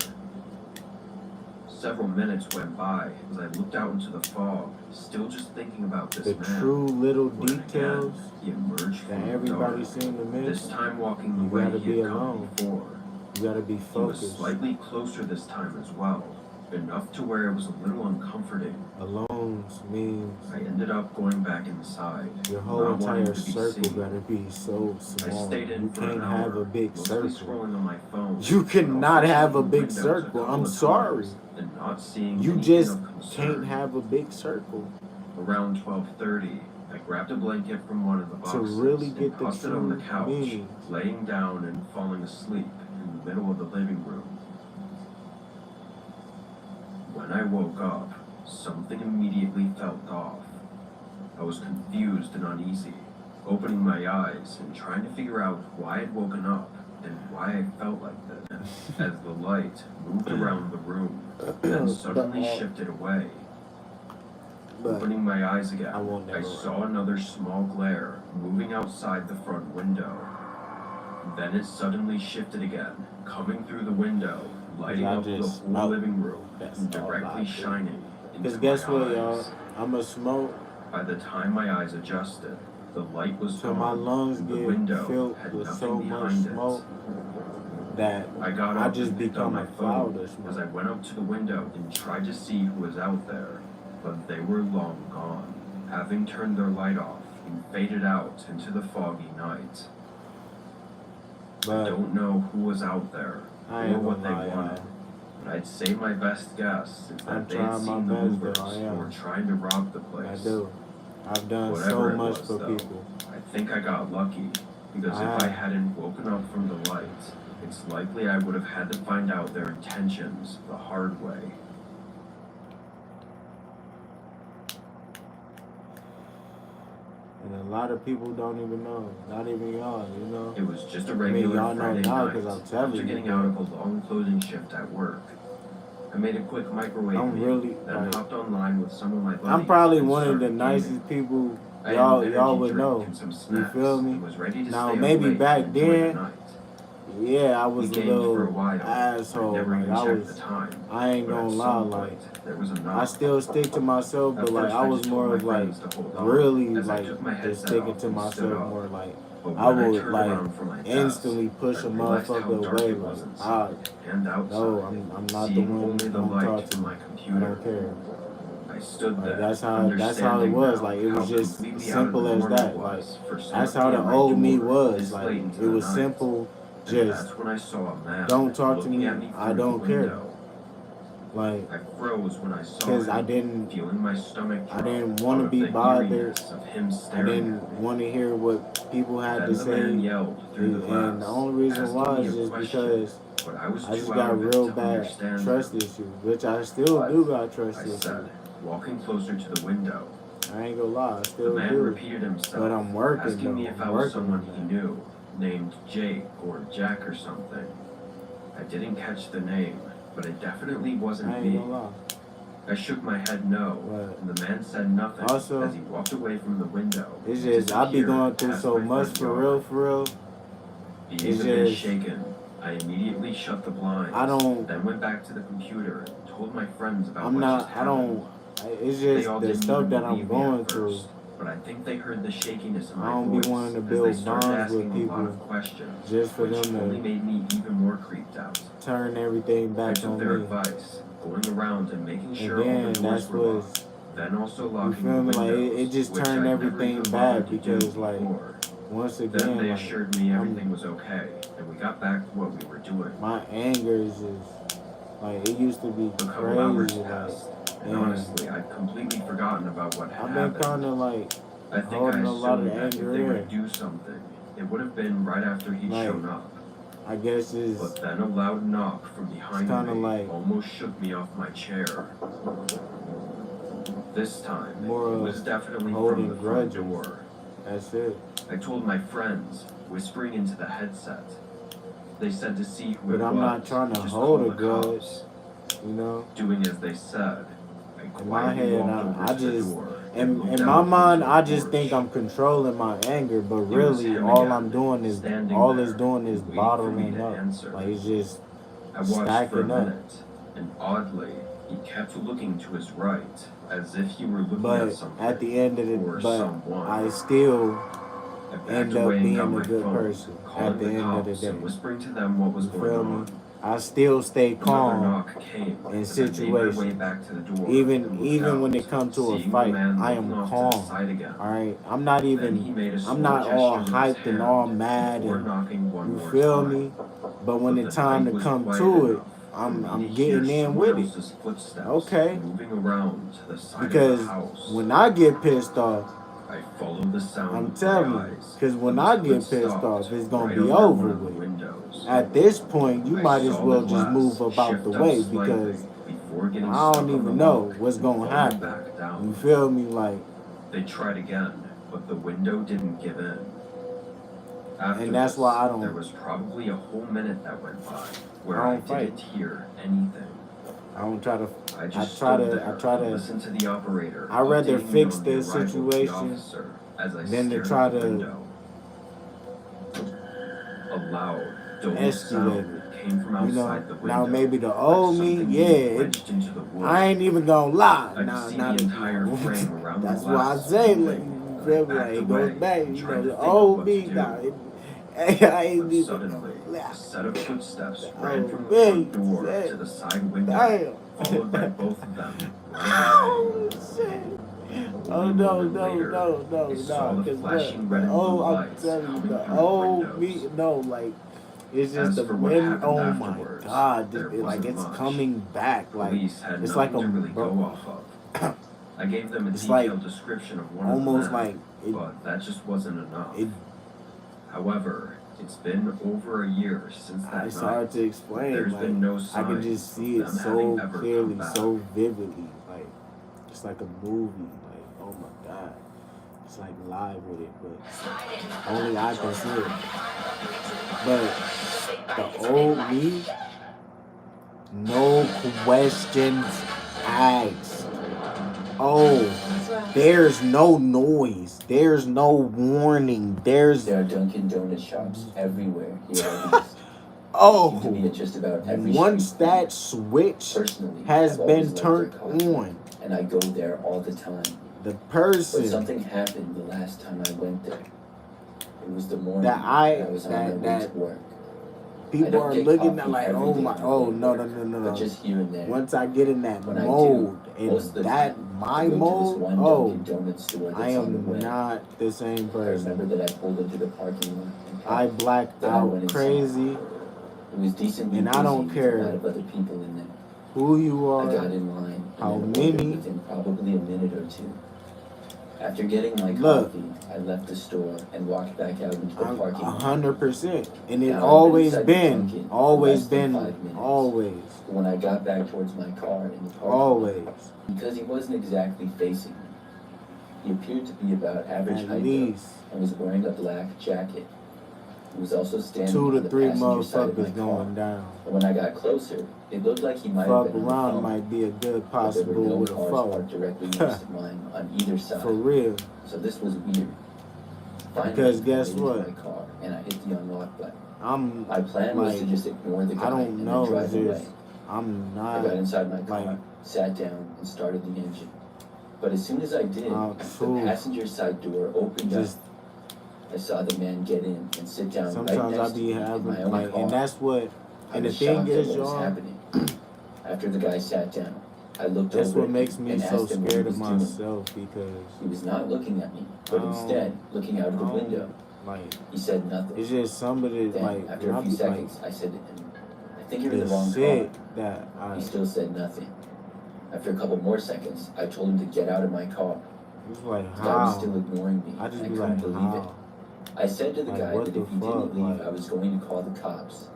S4: Several minutes went by as I looked out into the fog, still just thinking about this
S1: the
S4: man.
S1: true little
S4: When again,
S1: details
S4: he emerged
S1: that
S4: from the
S1: everybody
S4: dark,
S1: seem to
S4: this
S1: miss,
S4: time walking the
S1: you
S4: way
S1: gotta
S4: he
S1: be
S4: had come
S1: alone.
S4: before.
S1: You gotta be
S4: He was
S1: focused.
S4: slightly closer this time as well, enough to where it was a little uncomforting.
S1: Alone means
S4: I ended up going back inside,
S1: your whole
S4: not wanting
S1: entire
S4: to be
S1: circle
S4: seen.
S1: gotta be so
S4: I
S1: small.
S4: stayed in
S1: You
S4: for an
S1: can't have
S4: hour,
S1: a big
S4: mostly
S1: circle.
S4: scrolling on my phone,
S1: You
S4: but
S1: cannot
S4: also
S1: have a
S4: checking
S1: big
S4: windows a
S1: circle.
S4: couple
S1: I'm
S4: of
S1: sorry.
S4: times and not seeing
S1: You
S4: anything
S1: just
S4: of concern.
S1: can't have a big circle.
S4: Around 12:30, I grabbed a blanket from one of the
S1: to
S4: boxes
S1: really
S4: and
S1: get the
S4: tossed it on the
S1: true
S4: couch,
S1: meaning.
S4: laying down and falling asleep in the middle of the living room. When I woke up, something immediately felt off. I was confused and uneasy, opening my eyes and trying to figure out why I'd woken up and why I felt like this. As the light moved around the room, then suddenly shifted away.
S1: But
S4: Opening my eyes again,
S1: I won't
S4: I
S1: never.
S4: saw another small glare moving outside the front window. Then it suddenly shifted again, coming through the window, lighting
S1: I
S4: up the
S1: just
S4: whole
S1: smoke.
S4: living room
S1: That's
S4: and
S1: all I
S4: directly
S1: do.
S4: shining into
S1: Because
S4: my
S1: guess what,
S4: eyes.
S1: y'all? I'm a smoke
S4: By the time my eyes adjusted, the light was
S1: till
S4: gone,
S1: my lungs
S4: and the
S1: get
S4: window
S1: filled
S4: had
S1: with
S4: nothing
S1: so much
S4: behind
S1: smoke
S4: it.
S1: that
S4: I got
S1: I
S4: up
S1: just
S4: and picked up
S1: become
S4: my
S1: a cloud
S4: phone
S1: of smoke.
S4: as I went up to the window and tried to see who was out there, but they were long gone, having turned their light off and faded out into the foggy night. I
S1: But
S4: don't know who was out there
S1: I
S4: or
S1: ain't
S4: what
S1: gonna
S4: they
S1: lie,
S4: wanted,
S1: y'all.
S4: but I'd say my best guess is
S1: I'm
S4: that they had
S1: trying my
S4: seen the
S1: best,
S4: movers
S1: though, I
S4: who
S1: am.
S4: were trying to rob the
S1: I
S4: place.
S1: do. I've done
S4: Whatever
S1: so
S4: it
S1: much
S4: was,
S1: for
S4: though,
S1: people.
S4: I think I got lucky, because if I hadn't woken up from the light, it's likely I would have had to find out their intentions the hard way.
S1: And a lot of people don't even know. Not even y'all, you know?
S4: It was just a
S1: I mean,
S4: regular
S1: y'all know
S4: Friday
S1: now
S4: night
S1: 'cause I'm telling
S4: after
S1: you,
S4: getting
S1: bro.
S4: out of a long closing shift at work. I made a quick microwave
S1: I'm
S4: meal,
S1: really,
S4: then
S1: like,
S4: hopped online with some of my buddies
S1: I'm probably
S4: and
S1: one of the
S4: started gaming.
S1: nicest people
S4: I had
S1: y'all
S4: an
S1: y'all
S4: energy
S1: would
S4: drink
S1: know.
S4: and some
S1: You
S4: snacks
S1: feel me?
S4: and was ready to
S1: Now
S4: stay up
S1: maybe
S4: late
S1: back
S4: and enjoy the
S1: then,
S4: night.
S1: yeah, I
S4: We
S1: was a
S4: gamed for a
S1: little
S4: while. I
S1: asshole.
S4: never
S1: Like
S4: even
S1: I
S4: checked
S1: was,
S4: the time.
S1: I ain't
S4: But
S1: gonna
S4: at
S1: lie.
S4: some
S1: Like
S4: point, there was a
S1: I
S4: knock.
S1: still stick to myself,
S4: At
S1: but like
S4: first,
S1: I
S4: I
S1: was
S4: just
S1: more
S4: told my
S1: of like
S4: friends to hold on
S1: really
S4: as I
S1: like
S4: took my
S1: just
S4: headset
S1: sticking
S4: off
S1: to
S4: and stood
S1: myself
S4: up.
S1: more. Like
S4: But
S1: I
S4: when I
S1: would
S4: turned
S1: like
S4: around from my desk,
S1: instantly push
S4: I
S1: a
S4: realized how
S1: motherfucker
S4: dark
S1: away.
S4: it was
S1: Like
S4: inside and outside.
S1: no, I'm not the
S4: Seeing
S1: one.
S4: only the
S1: Don't
S4: light
S1: talk to
S4: from
S1: me.
S4: my
S1: I
S4: computer.
S1: don't care.
S4: I stood
S1: Like
S4: there,
S1: that's how it
S4: understanding
S1: was.
S4: now
S1: Like it
S4: how
S1: was just
S4: completely out of
S1: simple
S4: the
S1: as
S4: norm it
S1: that. Like
S4: was for someone
S1: that's
S4: to
S1: how
S4: be
S1: the
S4: at my
S1: old me
S4: door
S1: was.
S4: this
S1: Like
S4: late into
S1: it
S4: the
S1: was
S4: night.
S1: simple.
S4: And
S1: Just
S4: that's when I saw a man
S1: don't talk to
S4: looking
S1: me.
S4: at me
S1: I
S4: through
S1: don't
S4: the
S1: care.
S4: window.
S1: Like
S4: I froze when I saw
S1: because I
S4: him,
S1: didn't
S4: feeling my stomach drop
S1: want to
S4: out of
S1: be
S4: the
S1: bothered.
S4: eeriness of him
S1: I
S4: staring
S1: didn't
S4: at me.
S1: want to hear what people had
S4: Then
S1: to
S4: the man
S1: say.
S4: yelled through the glass,
S1: And the only reason
S4: asking
S1: why
S4: me
S1: is
S4: a
S1: just
S4: question,
S1: because
S4: but I was
S1: I just
S4: too out
S1: got
S4: of it
S1: real
S4: to
S1: bad
S4: understand
S1: trust
S4: him.
S1: issues, which I still do got trust
S4: I
S1: issues.
S4: said, walking closer to the window.
S1: I ain't gonna lie, I
S4: The
S1: still
S4: man
S1: do.
S4: repeated himself,
S1: But I'm working
S4: asking me
S1: though.
S4: if
S1: I'm
S4: I was
S1: working
S4: someone
S1: on
S4: he
S1: that.
S4: knew, named Jake or Jack or something. I didn't catch the name, but it definitely wasn't
S1: I ain't
S4: me.
S1: gonna lie.
S4: I shook my head no,
S1: But
S4: and the man said nothing
S1: also,
S4: as he walked away from the window.
S1: it's
S4: and
S1: just I be
S4: disappeared
S1: going through
S4: past
S1: so
S4: my
S1: much
S4: front
S1: for
S4: yard.
S1: real.
S4: Being
S1: It's
S4: a bit
S1: just
S4: shaken, I immediately shut the blinds,
S1: I don't.
S4: then went back to the computer and told my friends about
S1: I'm
S4: what
S1: not.
S4: just
S1: I
S4: happened.
S1: don't. It's
S4: They
S1: just
S4: all
S1: the
S4: didn't
S1: stuff
S4: even
S1: that I'm
S4: believe me
S1: going
S4: at
S1: through.
S4: first, but I think they heard the shakiness in
S1: I
S4: my
S1: don't be
S4: voice
S1: wanting to
S4: as they
S1: build
S4: started
S1: bonds with
S4: asking a lot
S1: people
S4: of questions,
S1: just for
S4: which
S1: them
S4: only
S1: to
S4: made me even more creeped out.
S1: turn everything
S4: I
S1: back
S4: took
S1: on
S4: their
S1: me.
S4: advice, going around and making
S1: And
S4: sure all
S1: then
S4: the doors
S1: that's
S4: were
S1: what's,
S4: locked, then also
S1: you
S4: locking
S1: feel
S4: the
S1: me? Like
S4: windows,
S1: it just
S4: which
S1: turned
S4: I'd never
S1: everything
S4: even
S1: bad
S4: bothered to do
S1: because like
S4: before.
S1: once
S4: Then
S1: again
S4: they
S1: like
S4: assured me everything was okay, and we got back to what we were doing.
S1: my anger is just like it used to be
S4: A couple hours
S1: crazy. Like
S4: passed, and
S1: and
S4: honestly, I'd completely forgotten about what had
S1: I've been
S4: happened.
S1: kind of like
S4: I think I
S1: holding a lot of
S4: assumed that if
S1: anger
S4: they were to
S1: in.
S4: do something, it would have been right after he'd
S1: Like
S4: shown up.
S1: I guess it's
S4: But then a loud knock from behind
S1: kind of
S4: me
S1: like
S4: almost shook me off my chair. This time,
S1: more
S4: it
S1: of
S4: was definitely from
S1: holding
S4: the front
S1: grudges.
S4: door.
S1: That's it.
S4: I told my friends, whispering into the headset. They said to see who it
S1: But
S4: was.
S1: I'm not trying to
S4: just
S1: hold
S4: call
S1: a
S4: the
S1: grudge,
S4: cops.
S1: you know.
S4: Doing as they said, I
S1: In my
S4: quietly
S1: head,
S4: walked over
S1: I
S4: to the
S1: just
S4: door and
S1: in
S4: looked
S1: my
S4: out
S1: mind,
S4: onto
S1: I
S4: the
S1: just think
S4: porch.
S1: I'm controlling my anger, but
S4: It was
S1: really
S4: him
S1: all
S4: again,
S1: I'm doing is
S4: standing
S1: all
S4: there,
S1: it's doing is
S4: waiting for me
S1: bottling
S4: to
S1: up.
S4: answer.
S1: Like it's just
S4: I watched for a
S1: stacking up.
S4: minute, and oddly, he kept looking to his right, as if he were looking at
S1: But
S4: something
S1: at the end of the
S4: or
S1: but
S4: someone.
S1: I still
S4: I backed
S1: end up
S4: away and
S1: being
S4: got
S1: a
S4: my
S1: good
S4: phone,
S1: person
S4: calling
S1: at the
S4: the
S1: end of the
S4: cops
S1: day.
S4: and whispering to them what was
S1: You
S4: going
S1: feel me?
S4: on.
S1: I still stay
S4: Another
S1: calm
S4: knock came
S1: in
S4: as I made my way
S1: situations.
S4: back to the door and
S1: Even
S4: looked
S1: when
S4: out,
S1: it comes to a
S4: seeing the
S1: fight,
S4: man
S1: I
S4: looking
S1: am
S4: off to the
S1: calm.
S4: side again.
S1: Alright? I'm not
S4: Then he
S1: even
S4: made a
S1: I'm
S4: slow
S1: not all
S4: gesture with his
S1: hyped and all
S4: hand
S1: mad
S4: before
S1: and
S4: knocking one
S1: you
S4: more
S1: feel
S4: time.
S1: me? But when
S4: But
S1: the
S4: the
S1: time
S4: night
S1: to
S4: was
S1: come
S4: quiet
S1: to it,
S4: enough for me
S1: I'm
S4: to hear
S1: getting in
S4: someone
S1: with it.
S4: else's footsteps
S1: Okay?
S4: moving around to the side of
S1: Because
S4: the house.
S1: when I get pissed off,
S4: I Follow the sound
S1: I'm
S4: with
S1: telling
S4: my
S1: you,
S4: eyes
S1: because when
S4: until
S1: I
S4: it
S1: get pissed
S4: stopped
S1: off, it's gonna
S4: right
S1: be
S4: over
S1: over
S4: one of the
S1: with.
S4: windows.
S1: At this point, you
S4: I
S1: might as
S4: saw
S1: well
S4: the
S1: just
S4: glass
S1: move about the
S4: shift up
S1: way
S4: slightly
S1: because
S4: before getting
S1: I
S4: stuck
S1: don't
S4: on the
S1: even know
S4: lock
S1: what's
S4: and
S1: gonna
S4: falling
S1: happen.
S4: back down.
S1: You feel me? Like,
S4: They tried again, but the window didn't give in. After
S1: and that's
S4: this,
S1: why I
S4: there
S1: don't.
S4: was probably a whole minute that went by where
S1: I
S4: I
S1: don't fight.
S4: didn't hear anything.
S1: I don't try to.
S4: I
S1: I
S4: just
S1: try
S4: stood
S1: to.
S4: there
S1: I try
S4: and
S1: to.
S4: listened to the operator
S1: I'd rather
S4: updating me
S1: fix
S4: on
S1: the
S4: the arrival of the
S1: situation
S4: officer as I
S1: than to
S4: stared
S1: try
S4: out the
S1: to
S4: window. A loud, dull
S1: escalate
S4: sound
S1: it.
S4: came from
S1: You know.
S4: outside the window.
S1: Now maybe the
S4: like
S1: old me,
S4: something
S1: yeah.
S4: being wrenched into the wood.
S1: I ain't even gonna lie.
S4: I could
S1: Nah,
S4: see
S1: not
S4: the
S1: it.
S4: entire frame around
S1: That's
S4: the
S1: why I
S4: glass
S1: say, like,
S4: moving,
S1: you
S4: and I
S1: feel me? Like,
S4: backed
S1: it goes
S4: away,
S1: back. You
S4: trying
S1: know,
S4: to
S1: the
S4: think of
S1: old
S4: what
S1: me.
S4: to
S1: Nah,
S4: do.
S1: I ain't
S4: But
S1: even.
S4: suddenly, a set of footsteps
S1: The
S4: ran
S1: old
S4: from the
S1: me.
S4: front door
S1: Shit.
S4: to the side window,
S1: Damn.
S4: followed by both of them running away.
S1: Oh shit. Oh
S4: Only a
S1: no,
S4: moment
S1: no,
S4: later,
S1: no,
S4: I saw
S1: no,
S4: the
S1: cause
S4: flashing
S1: the
S4: red and blue
S1: old, I'm
S4: lights
S1: telling you,
S4: coming
S1: the
S4: through the
S1: old me,
S4: windows.
S1: no, like, it's just
S4: As
S1: the
S4: for what
S1: men,
S4: happened
S1: oh my
S4: afterwards,
S1: god,
S4: there
S1: like,
S4: wasn't
S1: it's
S4: much.
S1: coming back, like,
S4: Police had
S1: it's like
S4: nothing
S1: a,
S4: to really go off of. I gave them a
S1: it's like,
S4: detailed description of one
S1: almost
S4: of the men,
S1: like, it,
S4: but that just wasn't enough.
S1: it,
S4: However, it's been over a year since that
S1: it's
S4: night.
S1: hard to explain,
S4: There's
S1: like,
S4: been no
S1: I
S4: signs
S1: can just see
S4: of
S1: it
S4: them having
S1: so
S4: ever
S1: clearly,
S4: come back.
S1: so vividly, like, it's like a movie, like, oh my god, it's like live with it, but only I can see it, but the old me, no questions asked. Oh, there's no noise. There's no warning.
S9: There are Dunkin' Donut shops everywhere here at least.
S1: Oh,
S9: Seem to be at just about every
S1: once
S9: street
S1: that
S9: corner.
S1: switch
S9: Personally,
S1: has
S9: I've
S1: been
S9: always liked their
S1: turned
S9: coffee,
S1: on,
S9: and I go there all the time.
S1: the
S9: But
S1: person
S9: something happened the last time I went there. It was the morning
S1: that I
S9: when I was on my way
S1: that
S9: to work. I
S1: people
S9: don't
S1: are
S9: get
S1: looking at
S9: coffee
S1: like,
S9: every
S1: oh
S9: day
S1: my,
S9: on
S1: oh
S9: my way
S1: no,
S9: to
S1: no,
S9: work,
S1: no, no,
S9: but
S1: no.
S9: just here and there.
S1: Once I get in that
S9: When I do,
S1: mode
S9: most of
S1: and
S9: the
S1: that
S9: time,
S1: my
S9: I go to this
S1: mode,
S9: one
S1: oh,
S9: Dunkin' Donut store that's
S1: I
S9: on the
S1: am
S9: way.
S1: not the same
S9: I remember
S1: person.
S9: that I pulled into the parking lot and
S1: I
S9: parked.
S1: blacked
S9: Then I went
S1: out
S9: inside.
S1: crazy,
S9: It was decently
S1: and I
S9: busy
S1: don't
S9: with a
S1: care
S9: lot of other people in there.
S1: who you
S9: I got
S1: are,
S9: in line
S1: how
S9: and then ordered
S1: many.
S9: within probably a minute or two. After getting my
S1: Look,
S9: coffee, I left the store and walked back out into the
S1: I'm
S9: parking lot.
S1: 100%, and it
S9: Now, I've been
S1: always
S9: inside the
S1: been,
S9: Dunkin' for
S1: always
S9: less than
S1: been,
S9: 5 minutes.
S1: always,
S9: But when I got back towards my car in the parking
S1: always,
S9: lot, because he wasn't exactly facing me, he appeared to be about average
S1: at
S9: height
S1: least
S9: and was wearing a black jacket. He was also standing
S1: 2
S9: on
S1: to
S9: the
S1: 3
S9: passenger side of my
S1: motherfuckers
S9: car.
S1: going down.
S9: And when I got closer, it looked like he might have
S1: Fuck
S9: been on the
S1: around
S9: phone.
S1: might be a good
S9: But there were
S1: possible
S9: no
S1: with a
S9: cars
S1: foe.
S9: parked directly next to mine on either side.
S1: For real.
S9: So this was weird. Finally,
S1: Because
S9: I
S1: guess
S9: made it
S1: what?
S9: to my car and I hit the unlock button.
S1: I'm
S9: My plan was to
S1: like,
S9: just ignore the guy
S1: I don't
S9: and
S1: know,
S9: then drive
S1: it's
S9: away.
S1: just, I'm
S9: I
S1: not,
S9: got inside my car,
S1: like,
S9: sat down, and started the engine. But as soon as I did, the
S1: true.
S9: passenger side door opened
S1: Just,
S9: up. I saw the man get in and sit down right
S1: sometimes I
S9: next to
S1: be
S9: me in my
S1: having,
S9: own
S1: like,
S9: car.
S1: and that's what,
S9: I
S1: and the
S9: was
S1: thing
S9: shocked at
S1: is,
S9: what was
S1: y'all,
S9: happening. After the guy sat down, I looked
S1: that's
S9: over
S1: what
S9: at
S1: makes
S9: him
S1: me
S9: and
S1: so
S9: asked him what he
S1: scared
S9: was
S1: of
S9: doing.
S1: myself, because
S9: He was not looking at me, but
S1: I
S9: instead
S1: don't-
S9: looking out of the
S1: I don't-
S9: window.
S1: like,
S9: He said nothing.
S1: it's just somebody,
S9: Then,
S1: like,
S9: after
S1: when
S9: a
S1: I
S9: few
S1: be, like,
S9: seconds, I said, I think you're in the
S1: the
S9: wrong
S1: shit
S9: car.
S1: that
S9: He still said nothing. After a couple more seconds, I told him to get out of my car.
S1: it's like,
S9: The guy was
S1: how?
S9: still ignoring me.
S1: I just
S9: I
S1: be
S9: couldn't
S1: like,
S9: believe it.
S1: how?
S9: I said to the
S1: Like,
S9: guy
S1: what
S9: that
S1: the
S9: if he
S1: fuck?
S9: didn't leave,
S1: Like,
S9: I was going to call the cops.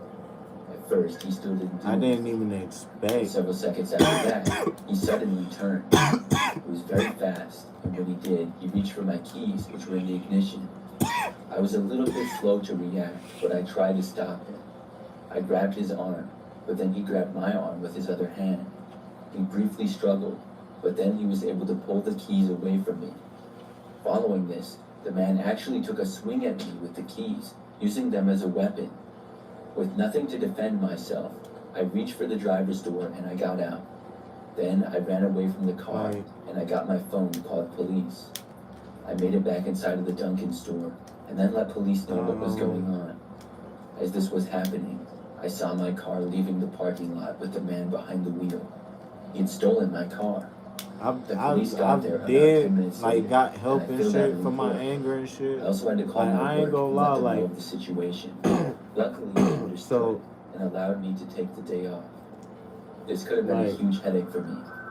S9: At first, he still didn't do
S1: I
S9: it.
S1: didn't even
S9: But
S1: expect.
S9: several seconds after that, he suddenly turned. It was very fast, and when he did, he reached for my keys, which were in the ignition. I was a little bit slow to react, but I tried to stop him. I grabbed his arm, but then he grabbed my arm with his other hand. He briefly struggled, but then he was able to pull the keys away from me. Following this, the man actually took a swing at me with the keys, using them as a weapon. With nothing to defend myself, I reached for the driver's door and I got out. Then I ran away from the car
S1: Right.
S9: and I got my phone and called police. I made it back inside of the Dunkin' store and then let police know what was going on. As this was happening, I saw my car leaving the parking lot with the man behind the wheel. He had stolen my car. The police got there about 10
S1: did,
S9: minutes
S1: like,
S9: later,
S1: got help
S9: and I
S1: and
S9: filled out
S1: shit
S9: a
S1: for my
S9: report.
S1: anger and shit.
S9: I also had to call
S1: Like,
S9: my
S1: I ain't
S9: work
S1: gonna
S9: and
S1: lie,
S9: let them know
S1: like,
S9: of the situation. Luckily, they understood
S1: so,
S9: and allowed me to take the day off. This could have been a
S1: like,
S9: huge headache for me,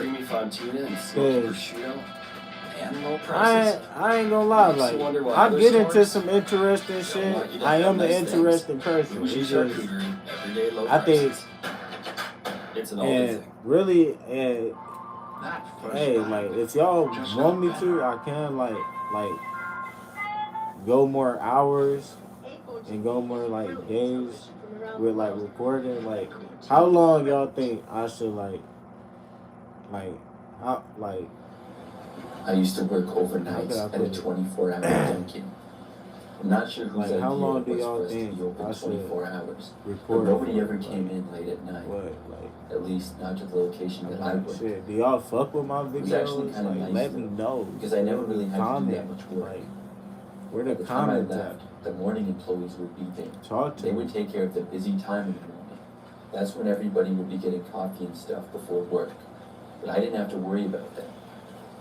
S8: creamy fontina and smoked
S1: Yeah.
S8: prosciutto and low prices.
S1: I ain't gonna lie,
S8: Makes you wonder
S1: like
S8: why
S1: I
S8: other
S1: get into
S8: stores
S1: some interesting
S8: don't
S1: shit.
S8: want you to
S1: I
S8: have
S1: am an
S8: nice things.
S1: interesting person.
S8: Bougie
S1: It's just,
S8: charcuterie, everyday low
S1: I think-
S8: prices. It's an older
S1: and
S8: thing.
S1: really, and
S2: That first
S1: hey,
S2: bite
S1: like if y'all
S2: just
S1: want
S2: got
S1: me
S2: better.
S1: to, I can like go more hours and go more like days with like recording. Like, how long y'all think I should how
S9: I used to work
S1: How
S9: overnights
S1: could I
S9: at
S1: put
S9: a
S1: it?
S9: 24-hour Dunkin'. I'm not sure whose
S1: Like, how
S9: idea
S1: long
S9: it
S1: do
S9: was
S1: y'all
S9: for us to
S1: think
S9: be open
S1: I should
S9: 24 hours. But
S1: record
S9: nobody
S1: for?
S9: ever
S1: Like,
S9: came in late at night.
S1: what? Like,
S9: At least not to the location that I
S1: like,
S9: worked.
S1: shit. Do y'all fuck with my
S9: It was actually
S1: videos?
S9: kind of
S1: Like,
S9: nice
S1: let me
S9: though,
S1: know.
S9: because I never
S1: Let
S9: really
S1: me
S9: had to do
S1: comment.
S9: that much work.
S1: Like, where
S9: By
S1: the
S9: the time I
S1: comments at?
S9: left, the morning employees would be there.
S1: Talk to
S9: They
S1: me.
S9: would take care of the busy time in the morning. That's when everybody would be getting coffee and stuff before work. But I didn't have to worry about that.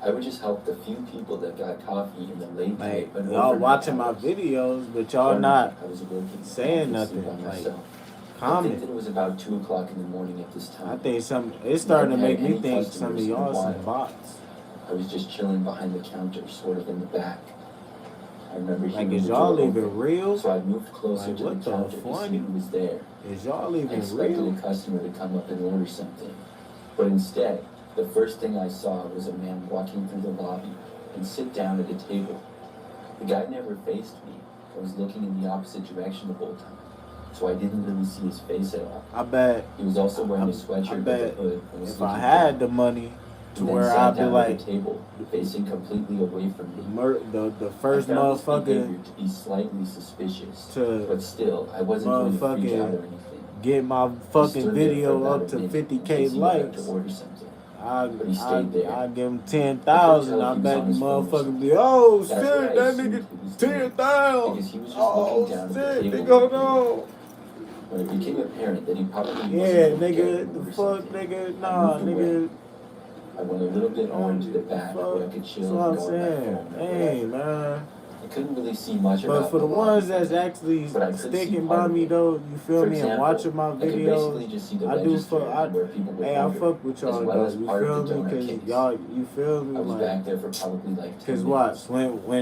S9: I would just help the few people that got coffee in the late night.
S1: Like,
S9: and
S1: y'all
S9: overnight
S1: watching my
S9: hours.
S1: videos, but y'all
S9: One
S1: not
S9: night, I was working in the
S1: saying
S9: office
S1: nothing.
S9: by
S1: Like,
S9: myself. I think
S1: comment.
S9: that it was about 2 o'clock in the morning at this time.
S1: I think it's starting to
S9: Never had
S1: make me
S9: any
S1: think some of
S9: customers in a
S1: y'all some
S9: while.
S1: bots.
S9: I was just chilling behind the counter, sort of in the back. I remember
S1: Like,
S9: hearing
S1: is
S9: the
S1: y'all
S9: door
S1: even
S9: open,
S1: real?
S9: so I moved closer
S1: Like,
S9: to
S1: what
S9: the
S1: the
S9: counter to see
S1: fuck?
S9: who was there.
S1: Is y'all
S9: I
S1: even
S9: expected
S1: real?
S9: a customer to come up and order something, but instead, the first thing I saw was a man walking through the lobby and sit down at a table. The guy never faced me. I was looking in the opposite direction the whole time, so I didn't really see his face at all.
S1: I bet
S9: He was also wearing a sweatshirt with a
S1: bet
S9: hood and was
S1: if I
S9: looking
S1: had
S9: down.
S1: the money to
S9: He then
S1: where
S9: sat
S1: I'd be
S9: down
S1: like
S9: at the table, facing completely away from me.
S1: the first
S9: I found this
S1: motherfucker
S9: behavior to be slightly suspicious,
S1: to
S9: but still, I wasn't going to freak out or
S1: motherfucking
S9: anything.
S1: get my
S9: He
S1: fucking
S9: stood there for
S1: video
S9: about
S1: up
S9: a
S1: to
S9: minute
S1: 50K
S9: in case he wanted
S1: likes.
S9: to order something.
S1: I
S9: But he stayed there.
S1: I give him
S9: I
S1: 10,000.
S9: couldn't tell
S1: I
S9: if he was
S1: bet
S9: on
S1: the
S9: his phone or
S1: motherfucker
S9: something.
S1: be, oh
S9: That's what
S1: shit,
S9: I
S1: that
S9: assumed
S1: nigga
S9: he was doing,
S1: 10,000.
S9: because he was just
S1: Oh
S9: looking down at the
S1: shit,
S9: table.
S1: nigga, hold on.
S9: When it became apparent that he probably wasn't
S1: Yeah,
S9: going to get
S1: nigga,
S9: it
S1: the
S9: or
S1: fuck,
S9: something,
S1: nigga,
S9: I
S1: nah,
S9: moved away.
S1: nigga.
S9: I went a little bit more into the back where I could
S1: That's
S9: chill
S1: what
S9: and
S1: I'm
S9: go on my
S1: saying.
S9: phone or
S1: Hey,
S9: whatever.
S1: man.
S9: I couldn't really see much
S1: But
S9: about
S1: for the
S9: the
S1: ones
S9: lobby,
S1: that's actually
S9: but I could see
S1: sticking
S9: part
S1: by
S9: of
S1: me
S9: it.
S1: though, you feel
S9: For
S1: me, and
S9: example,
S1: watching my
S9: I could basically
S1: videos,
S9: just see the
S1: I do
S9: register
S1: fuck,
S9: and where people would
S1: hey, I
S9: order,
S1: fuck with
S9: as
S1: y'all
S9: well
S1: though,
S9: as
S1: you
S9: part of
S1: feel
S9: the
S1: me?
S9: donor
S1: Cause
S9: case.
S1: y'all, you feel me?
S9: I was
S1: Like,
S9: back there for probably like 10
S1: cause
S9: minutes.
S1: watch,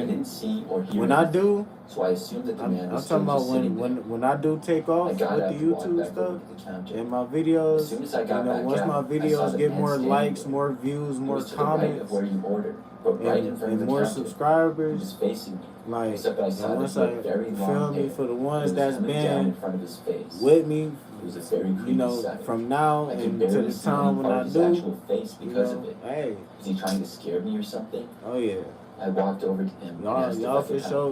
S9: I didn't see or hear
S1: when I
S9: anything,
S1: do,
S9: so I assumed that the
S1: I'm
S9: man was
S1: talking
S9: still
S1: about
S9: just sitting there.
S1: when I do take
S9: I
S1: off with
S9: got
S1: the
S9: up and walked
S1: YouTube
S9: back
S1: stuff
S9: over to the counter.
S1: and my
S9: As
S1: videos,
S9: soon as I
S1: you
S9: got
S1: know,
S9: back
S1: once my
S9: out, I saw
S1: videos
S9: the
S1: get
S9: man
S1: more
S9: standing
S1: likes,
S9: there.
S1: more views,
S9: He
S1: more
S9: was to the right of
S1: comments,
S9: where you ordered, but right in front of
S1: and
S9: the
S1: more
S9: counter. He
S1: subscribers,
S9: was facing me,
S1: like,
S9: except I
S1: and
S9: saw that
S1: once
S9: he
S1: I,
S9: had very
S1: you
S9: long
S1: feel me,
S9: hair.
S1: for the
S9: It
S1: ones
S9: was
S1: that's
S9: coming down in
S1: been
S9: front of his face.
S1: with me,
S9: It was a very
S1: you
S9: creepy
S1: know,
S9: sight.
S1: from now
S9: I could
S1: and to
S9: barely
S1: the
S9: see any
S1: time when
S9: part
S1: I
S9: of his
S1: do,
S9: actual face
S1: you
S9: because
S1: know,
S9: of it.
S1: hey,
S9: Was he trying to scare me or something?
S1: oh yeah,
S9: I walked over to him and asked if I
S1: y'all
S9: could
S1: for
S9: help.
S1: sure,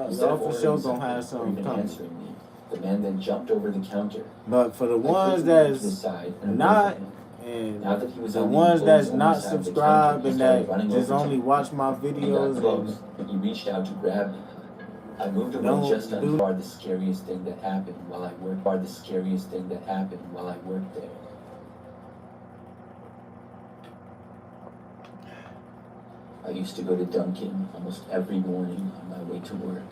S9: Instead
S1: y'all
S9: of
S1: for
S9: ordering
S1: sure gonna
S9: something
S1: have
S9: or
S1: something
S9: even
S1: coming.
S9: answering me, the man then jumped over the counter.
S1: But for the
S9: I
S1: ones
S9: quickly moved to the
S1: that's
S9: side and away
S1: not,
S9: from him.
S1: and
S9: Now that he was
S1: the
S9: on the
S1: ones
S9: employee's
S1: that's
S9: only
S1: not
S9: side of the counter,
S1: subscribed
S9: he
S1: and
S9: started
S1: that
S9: running
S1: just
S9: over to
S1: only
S9: me.
S1: watch my
S9: When he got
S1: videos
S9: close,
S1: and
S9: he reached out to grab me. I moved away
S1: don't
S9: just
S1: do
S9: far the scariest thing that happened while I worked there. I used to go to Dunkin' almost every morning on my way to work.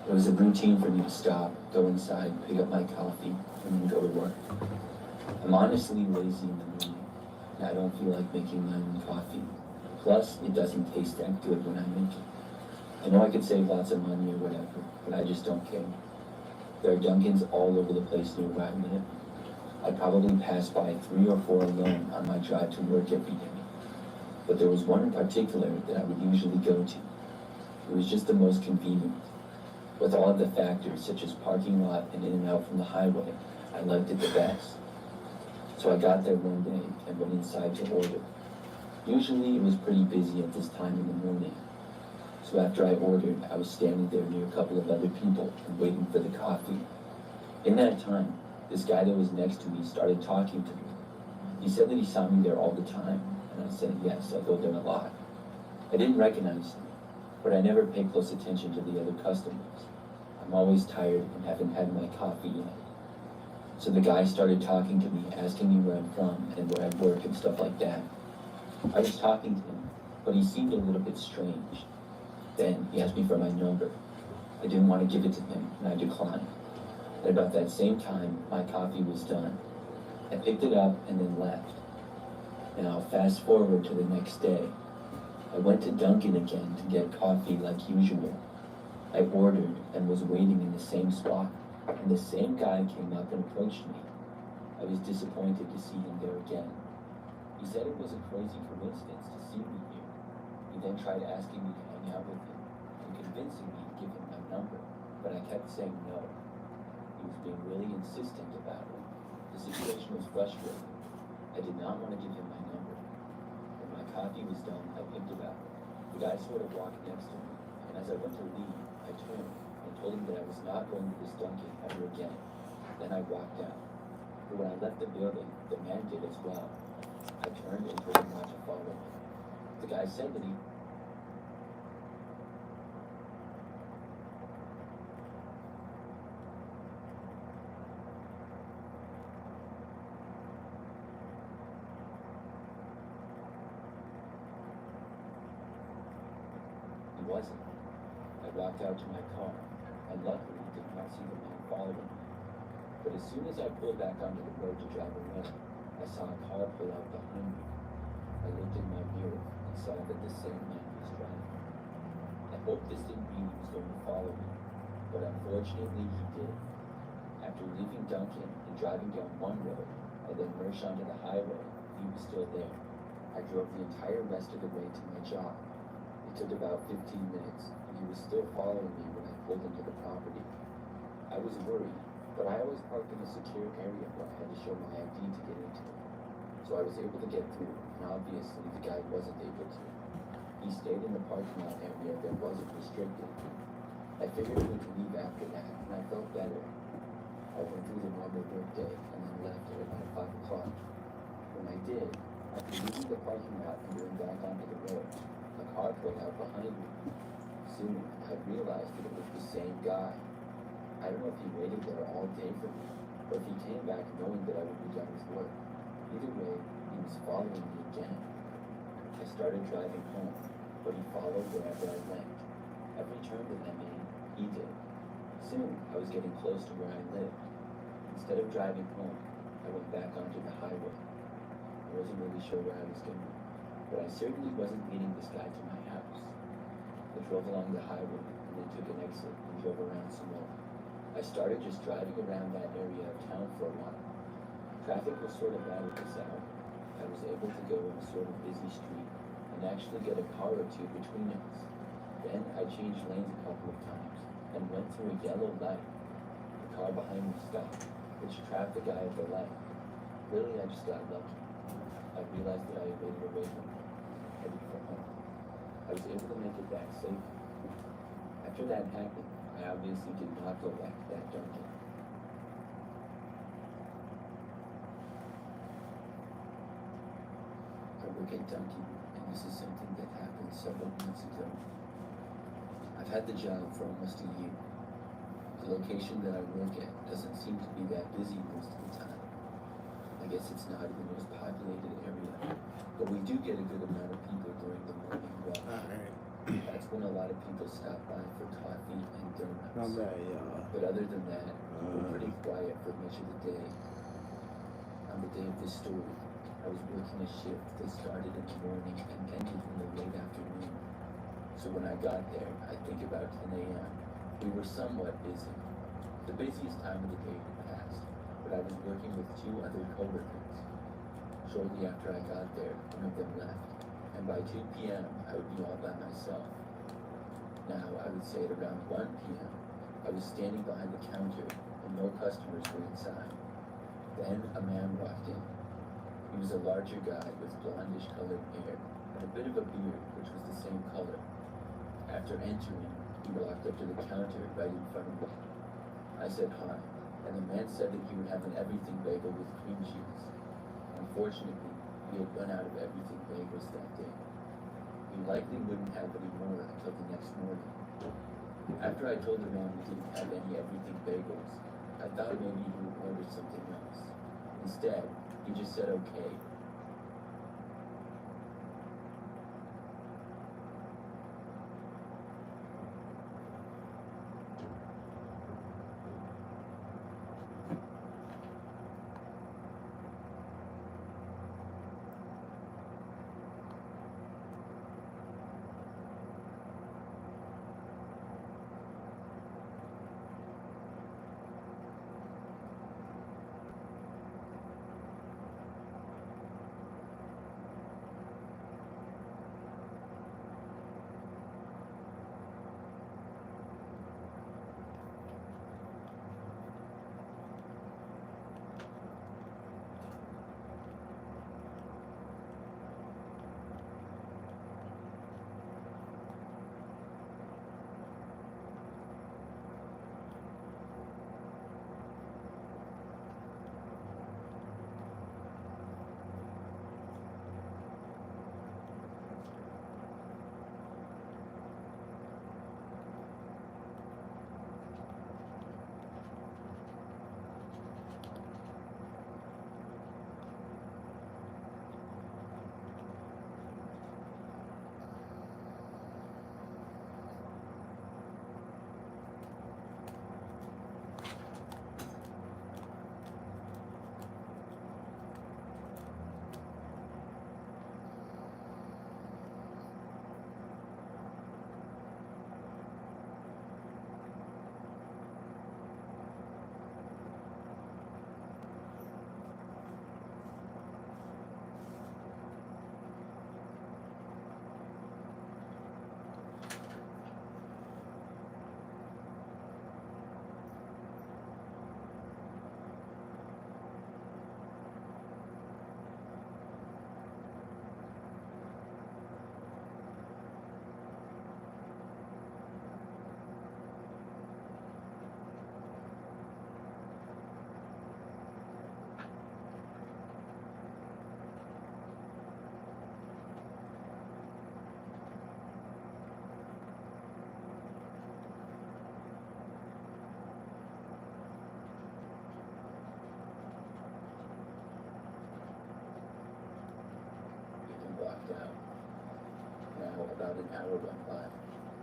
S9: It was a routine for me to stop, go inside, pick up my coffee, and then go to work. I'm honestly lazy in the morning, and I don't feel like making my own coffee. Plus, it doesn't taste that good when I make it. I know I could save lots of money or whatever, but I just don't care. There are Dunkins all over the place near where I live. I probably pass by 3 or 4 alone on my drive to work every day. But there was one in particular that I would usually go to. It was just the most convenient. With all of the factors such as parking lot and in and out from the highway, I liked it the best. So I got there one day and went inside to order. Usually it was pretty busy at this time in the morning. So after I ordered, I was standing there near a couple of other people and waiting for the coffee. In that time, this guy that was next to me started talking to me. He said that he saw me there all the time, and I said yes, I go there a lot. I didn't recognize him, but I never pay close attention to the other customers. I'm always tired and haven't had my coffee yet. So the guy started talking to me, asking me where I'm from and where I work and stuff like that. I was talking to him, but he seemed a little bit strange. Then he asked me for my number. I didn't want to give it to him, and I declined. At about that same time, my coffee was done. I picked it up and then left. Now, fast forward to the next day. I went to Dunkin' again to get coffee like usual. I ordered and was waiting in the same spot, and the same guy came up and approached me. I was disappointed to see him there again. He said it was a crazy coincidence to see me here. He then tried asking me to hang out with him and convincing me to give him my number, but I kept saying no. He was being really insistent about it. The situation was frustrating. I did not want to give him my number. When my coffee was done, I picked it up. The guy sort of walked next to me, and as I went to leave, I turned and told him that I was not going to this Dunkin' ever again. Then I walked out. But when I left the building, the man did as well. I turned and told him not to follow me. The guy said that he wasn't. I walked out to my car, and luckily did not see the man following me. But as soon as I pulled back onto the road to drive away, I saw a car pull out behind me. I looked in my mirror and saw that the same man was driving. I hoped this didn't mean he was going to follow me, but unfortunately he did. After leaving Dunkin' and driving down one road, I then merged onto the highway. He was still there. I drove the entire rest of the way to my job. It took about 15 minutes, and he was still following me when I pulled into the property. I was worried, but I always parked in a secure area where I had to show my ID to get into it. So I was able to get through, and obviously the guy wasn't able to. He stayed in the parking lot area that wasn't restricted. I figured he would leave after that, and I felt better. I went through the normal workday and then left at about 5 o'clock. When I did, after leaving the parking lot and going back onto the road, a car pulled out behind me. Soon, I realized that it was the same guy. I don't know if he waited there all day for me, or if he came back knowing that I would be done with work. Either way, he was following me again. I started driving home, but he followed wherever I went. Every turn that I made, he did. Soon, I was getting close to where I lived. Instead of driving home, I went back onto the highway. I wasn't really sure where I was going, but I certainly wasn't leading this guy to my house. I drove along the highway and then took an exit and drove around some more. I started just driving around that area of town for a while. Traffic was sort of bad at this hour. I was able to go in a sort of busy street and actually get a car or two between us. Then I changed lanes a couple of times and went through a yellow light. The car behind me stopped, which trapped the guy at the light. Really, I just got lucky. I realized that I had made it away from him, headed for home. I was able to make it back safely. After that happened, I obviously did not go back to that Dunkin'. I work at Dunkin', and this is something that happened several months ago. I've had the job for almost a year. The location that I work at doesn't seem to be that busy most of the time. I guess it's not in the most populated area, but we do get a good amount of people during the morning rush.
S1: Alright.
S9: That's when a lot of people stop by for coffee and donuts.
S1: Not bad, y'all.
S9: But other than that, we're pretty quiet for much of the day. On the day of this story, I was working a shift that started in the morning and ended in the late afternoon. So when I got there, I think about 10 a.m., we were somewhat busy. The busiest time of the day had passed, but I was working with 2 other coworkers. Shortly after I got there, one of them left, and by 2 p.m., I would be all by myself. Now, I would say at around 1 p.m., I was standing behind the counter, and no customers were inside. Then a man walked in. He was a larger guy with blondish-colored hair and a bit of a beard, which was the same color. After entering, he walked up to the counter right in front of me. I said hi, and the man said that he would have an everything bagel with cream cheese. Unfortunately, we had run out of everything bagels that day. We likely wouldn't have any more until the next morning. After I told the man we didn't have any everything bagels, I thought maybe he would order something else. Instead, he just said okay. About an hour went by.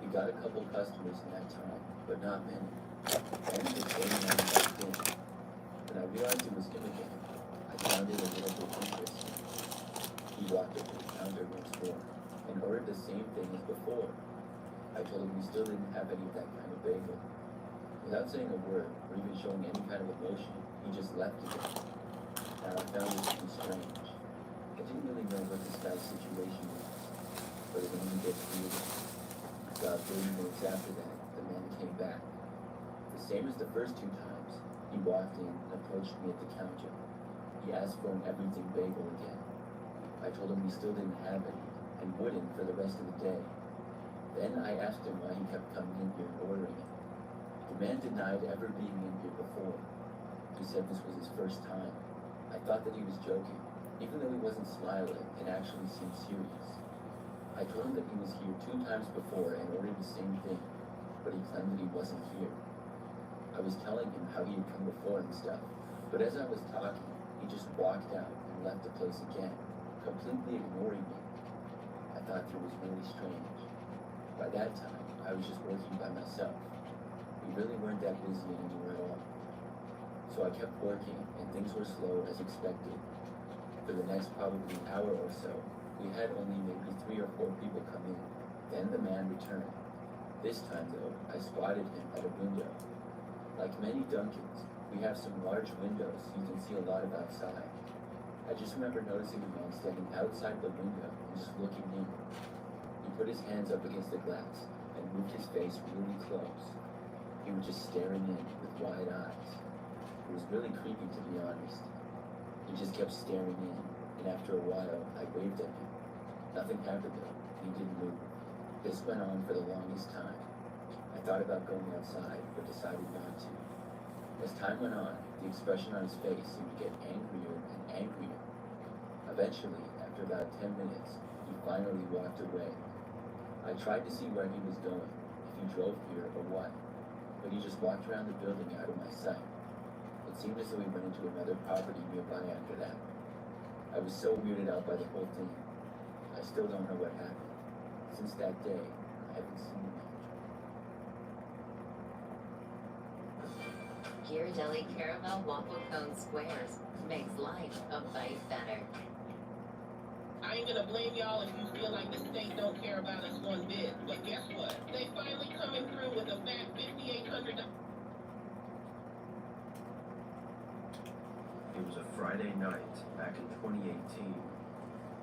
S9: We got a couple customers in that time, but not many. Then he was going on back in. When I realized it was him again, I found it a little bit interesting. He walked up to the counter once more and ordered the same thing as before. I told him we still didn't have any of that kind of bagel. Without saying a word or even showing any kind of emotion, he just left again. Now I found this to be strange. I didn't really know what this guy's situation was, but it only gets weirder. About 30 minutes after that, the man came back. The same as the first two times, he walked in and approached me at the counter. He asked for an everything bagel again. I told him we still didn't have any, and wouldn't for the rest of the day. Then I asked him why he kept coming in here and ordering it. The man denied ever being in here before. He said this was his first time. I thought that he was joking, even though he wasn't smiling and actually seemed serious. I told him that he was here 2 times before and ordered the same thing, but he claimed that he wasn't here. I was telling him how he had come before and stuff, but as I was talking, he just walked out and left the place again, completely ignoring me. I thought it was really strange. By that time, I was just working by myself. We really weren't that busy anymore at all. So I kept working, and things were slow as expected. For the next probably hour or so, we had only maybe 3 or 4 people come in. Then the man returned. This time, though, I spotted him at a window. Like many Dunkins, we have some large windows so you can see a lot of outside. I just remember noticing a man standing outside the window and just looking in. He put his hands up against the glass and moved his face really close. He was just staring in with wide eyes. It was really creepy, to be honest. He just kept staring in, and after a while, I waved at him. Nothing happened though. He didn't move. This went on for the longest time. I thought about going outside, but decided not to. As time went on, the expression on his face seemed to get angrier and angrier. Eventually, after about 10 minutes, he finally walked away. I tried to see where he was going, if he drove here or what, but he just walked around the building out of my sight. It seemed as though he went into another property nearby after that. I was so weirded out by the whole thing. I still don't know what happened. Since that day, I haven't seen him.
S10: Ghirardelli Caramel Waffle Cone Squares makes life a bite better.
S11: I ain't gonna blame y'all if you feel like the state don't care about us one bit. But guess what? They finally coming through with a fat $5,800.
S4: It was a Friday night back in 2018.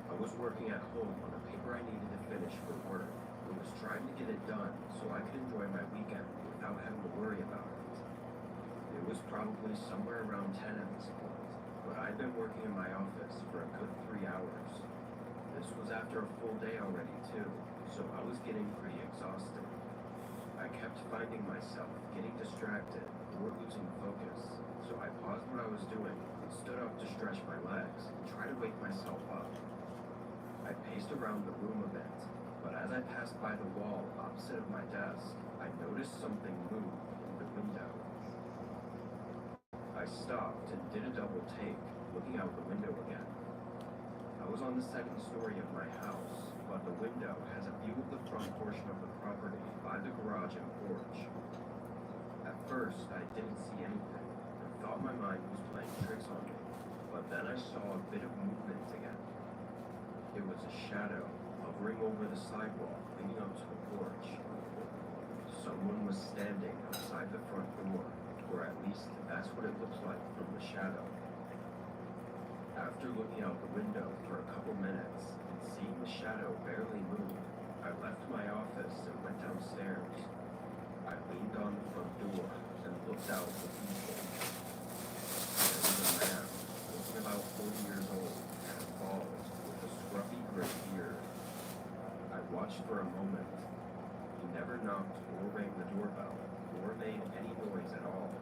S4: I was working at home on a paper I needed to finish for work. I was trying to get it done so I could enjoy my weekend without having to worry about it. It was probably somewhere around 10 at this point, but I'd been working in my office for a good 3 hours. This was after a full day already too, so I was getting pretty exhausted. I kept finding myself getting distracted or losing focus, so I paused what I was doing and stood up to stretch my legs and try to wake myself up. I paced around the room a bit, but as I passed by the wall opposite of my desk, I noticed something move in the window. I stopped and did a double take, looking out the window again. I was on the 2nd story of my house, but the window has a view of the front portion of the property by the garage and porch. At first, I didn't see anything and thought my mind was playing tricks on me, but then I saw a bit of movement again. It was a shadow hovering over the sidewalk leading up to the porch. Someone was standing outside the front door, or at least that's what it looked like from the shadow. After looking out the window for a couple minutes and seeing the shadow barely move, I left my office and went downstairs. I leaned on the front door and looked out the people. There was a man, looking about 40 years old and bald, with a scruffy gray beard. I watched for a moment. He never knocked or rang the doorbell or made any noise at all.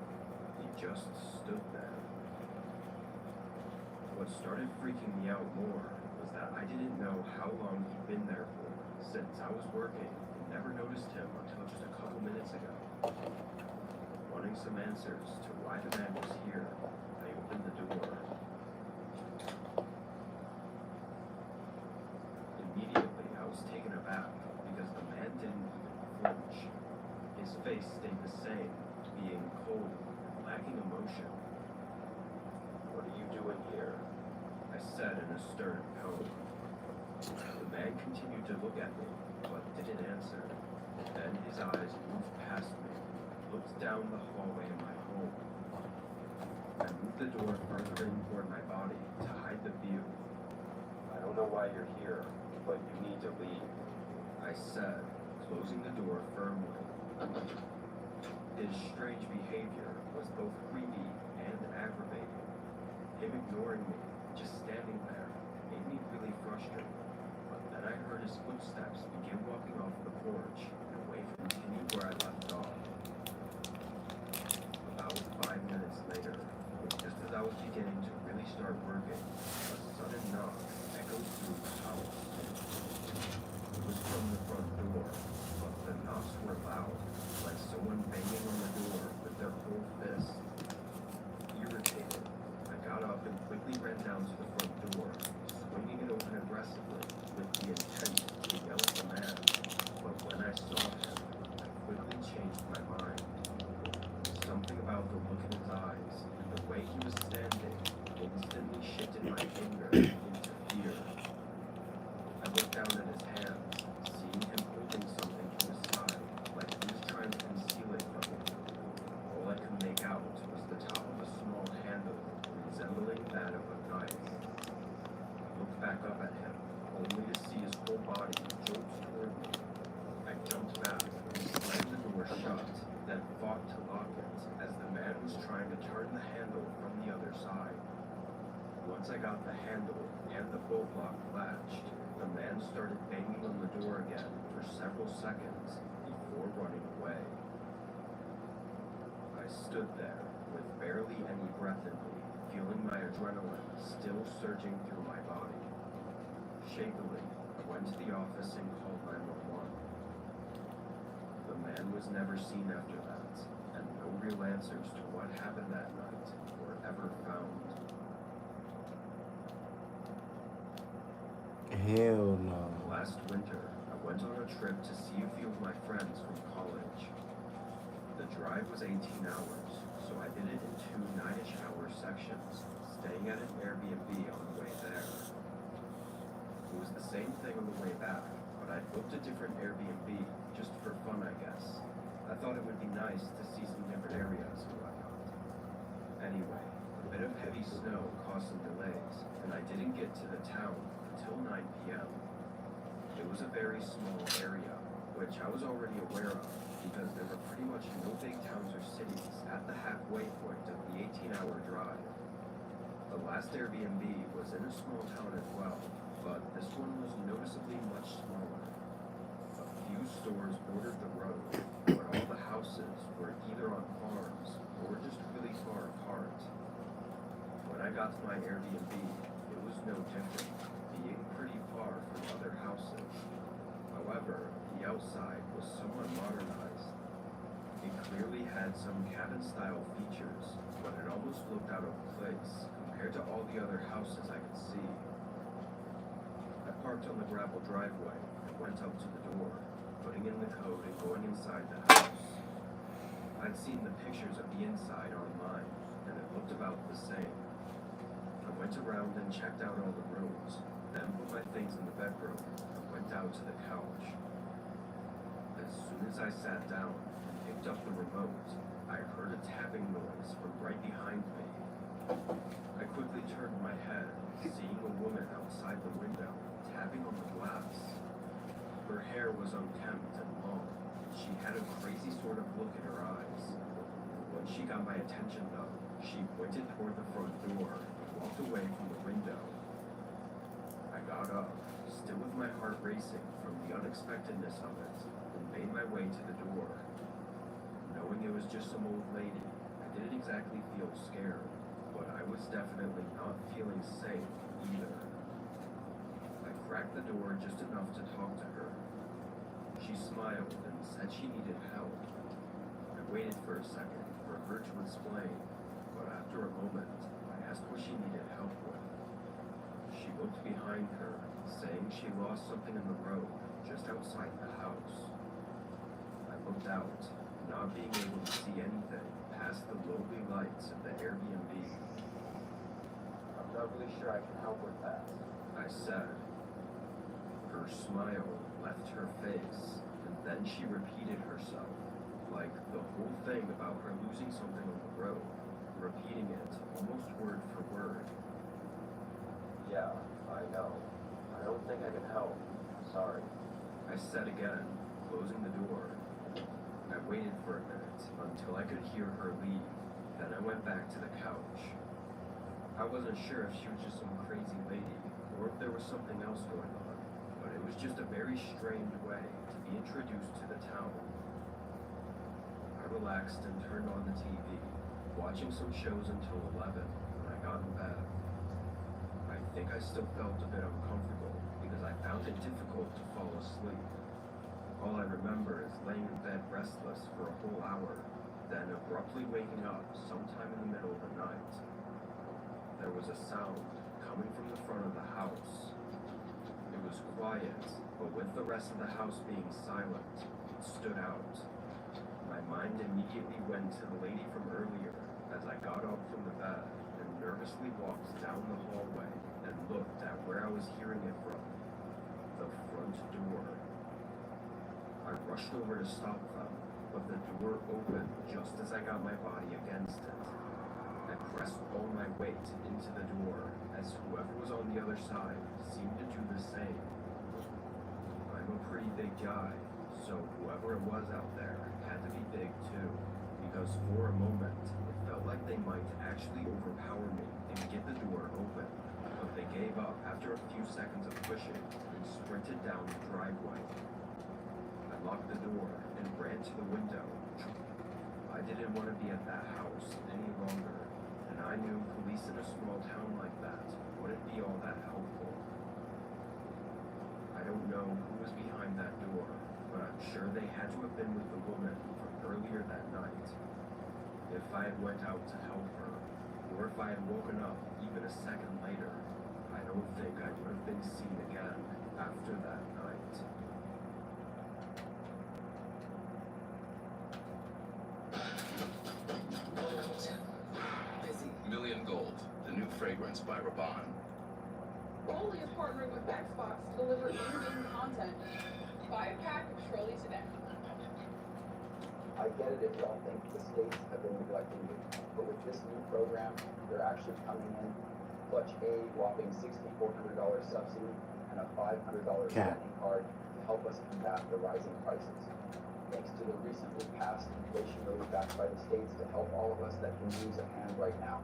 S4: He just stood there. What started freaking me out more was that I didn't know how long he'd been there for, since I was working and never noticed him until just a couple minutes ago. Wanting some answers to why the man was here, I opened the door. Immediately, I was taken aback face stayed the same, being cold, lacking emotion. "What are you doing here?" I said in a stern tone. The man continued to look at me, but didn't answer. Then his eyes moved past me, looked down the hallway in my home. I moved the door further in toward my body to hide the view. "I don't know why you're here, but you need to leave," I said, closing the door firmly. His strange behavior was both creepy and aggravating. Him ignoring me, just standing there, made me really frustrated. But then I heard his footsteps begin walking off the porch and away from me where I left off. About 5 minutes later, just as I was beginning to really start working, a sudden knock echoed through the house. It was from the front door, but the knocks were loud, like someone banging on the door with their whole fist. Irritated, I got up and quickly ran down to the front door, swinging it open aggressively with the intent to yell at the man. But when I saw him, I quickly changed my mind. Something about the look in his eyes and the way he was standing instantly shifted my anger into fear. I looked down at his hands, seeing him holding something to his side, like he was trying to conceal it from me. All I could make out was the top of a small handle resembling that of a knife. I looked back up at him, only to see his whole body jolt toward me. I jumped back and slammed the door shut, then fought to lock it as the man was trying to turn the handle from the other side. Once I got the handle and the bolt lock latched, the man started banging on the door again for several seconds before running away. I stood there with barely any breath in me, feeling my adrenaline still surging through my body. Shakily, I went to the office and called 911. The man was never seen after that, and no real answers to what happened that night were ever found.
S1: Hell no.
S4: Last winter, I went on a trip to see a few of my friends from college. The drive was 18 hours, so I did it in 2 9-ish hour sections, staying at an Airbnb on the way there. It was the same thing on the way back, but I booked a different Airbnb just for fun, I guess. I thought it would be nice to see some different areas and whatnot. Anyway, a bit of heavy snow caused some delays, and I didn't get to the town until 9 p.m. It was a very small area, which I was already aware of because there were pretty much no big towns or cities at the halfway point of the 18-hour drive. The last Airbnb was in a small town as well, but this one was noticeably much smaller. A few stores bordered the road, but all the houses were either on farms or just really far apart. When I got to my Airbnb, it was no different, being pretty far from other houses. However, the outside was somewhat modernized. It clearly had some cabin-style features, but it almost looked out of place compared to all the other houses I could see. I parked on the gravel driveway and went up to the door, putting in the code and going inside the house. I'd seen the pictures of the inside online, and it looked about the same. I went around and checked out all the rooms, then put my things in the bedroom and went out to the couch. As soon as I sat down and picked up the remote, I heard a tapping noise from right behind me. I quickly turned my head, seeing a woman outside the window, tapping on the glass. Her hair was unkempt and long. She had a crazy sort of look in her eyes. When she got my attention though, she pointed toward the front door and walked away from the window. I got up, still with my heart racing from the unexpectedness of it, and made my way to the door. Knowing it was just some old lady, I didn't exactly feel scared, but I was definitely not feeling safe either. I cracked the door just enough to talk to her. She smiled and said she needed help. I waited for a second for her to explain, but after a moment, I asked what she needed help with. She looked behind her, saying she lost something in the road just outside the house. I looked out, not being able to see anything past the lowly lights of the Airbnb.
S12: I'm not really sure I can help with that.
S4: I said. Her smile left her face, and then she repeated herself, like the whole thing about her losing something on the road, repeating it almost word for word.
S12: Yeah, I know. I don't think I can help. Sorry.
S4: I said again, closing the door. I waited for a minute until I could hear her leave. Then I went back to the couch. I wasn't sure if she was just some crazy lady or if there was something else going on, but it was just a very strange way to be introduced to the town. I relaxed and turned on the TV, watching some shows until 11 when I got in bed. I think I still felt a bit uncomfortable because I found it difficult to fall asleep. All I remember is laying in bed restless for a whole hour, then abruptly waking up sometime in the middle of the night. There was a sound coming from the front of the house. It was quiet, but with the rest of the house being silent, it stood out. My mind immediately went to the lady from earlier as I got up from the bed and nervously walked down the hallway and looked at where I was hearing it from, the front door. I rushed over to stop them, but the door opened just as I got my body against it. I pressed all my weight into the door as whoever was on the other side seemed to do the same. I'm a pretty big guy, so whoever it was out there had to be big too, because for a moment it felt like they might actually overpower me and get the door open, but they gave up after a few seconds of pushing and sprinted down the driveway. I locked the door and ran to the window. I didn't want to be at that house any longer, and I knew police in a small town like that wouldn't be all that helpful. I don't know who was behind that door, but I'm sure they had to have been with the woman from earlier that night. If I had went out to help her, or if I had woken up even a second later, I don't think I would have been seen again after that night.
S13: Million Gold, the new fragrance by Raban.
S14: Rolly is partnering with Xbox to deliver in-game content. Buy a pack of Shirley today.
S12: I get it if y'all think the states have been neglecting you, but with this new program, they're actually coming in, clutch a whopping $6,400 subsidy and a $500 spending card to help us combat the rising prices. Thanks to the recently passed Inflation Relief Act by the states to help all of us that can use a hand right now.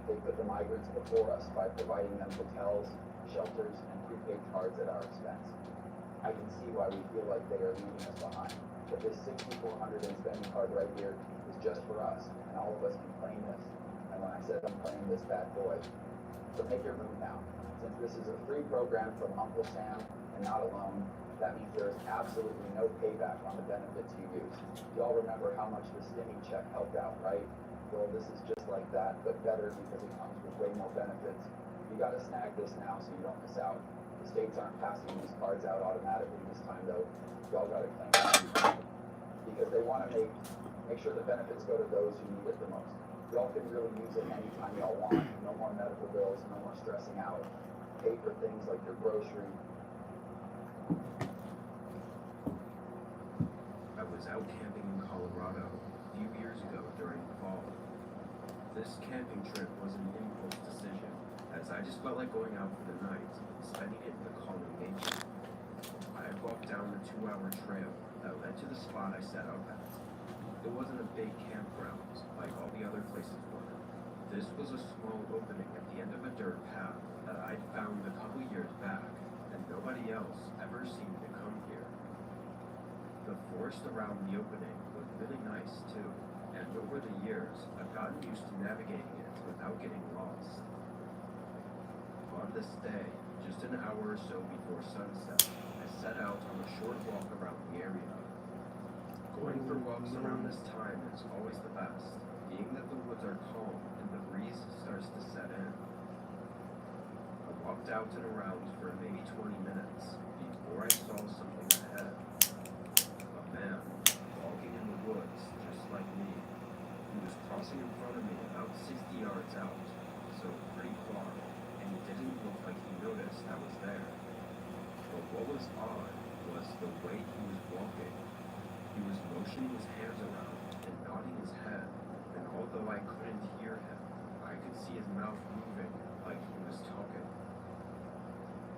S12: They put the migrants before us by providing them hotels, shelters, and prepaid cards at our expense. I can see why we feel like they are leaving us behind, but this $6,400 in spending card right here is just for us, and all of us can claim this. And when I said I'm claiming this bad boy, so make your move now. Since this is a free program from Uncle Sam and not a loan, that means there is absolutely no payback on the benefits you use. Y'all remember how much the stimmy check helped out, right? Well, this is just like that, but better because it comes with way more benefits. You gotta snag this now so you don't miss out. The states aren't passing these cards out automatically this time though. Y'all gotta claim them because they wanna make sure the benefits go to those who need it the most. Y'all can really use it anytime y'all want. No more medical bills, no more stressing out. Pay for things like your grocery.
S4: I was out camping in Colorado a few years ago during the fall. This camping trip was an impulse decision, as I just felt like going out for the night and spending it in the calming nature. I had walked down the 2-hour trail that led to the spot I set up at. It wasn't a big campground like all the other places were. This was a small opening at the end of a dirt path that I'd found a couple years back, and nobody else ever seemed to come here. The forest around the opening was really nice too, and over the years, I've gotten used to navigating it without getting lost. On this day, just an hour or so before sunset, I set out on a short walk around the area. Going for walks around this time is always the best, being that the woods are calm and the breeze starts to set in. I walked out and around for maybe 20 minutes before I saw something ahead. A man walking in the woods just was odd was the way he was walking. He was motioning his hands around and nodding his head, and although I couldn't hear him, I could see his mouth moving like he was talking.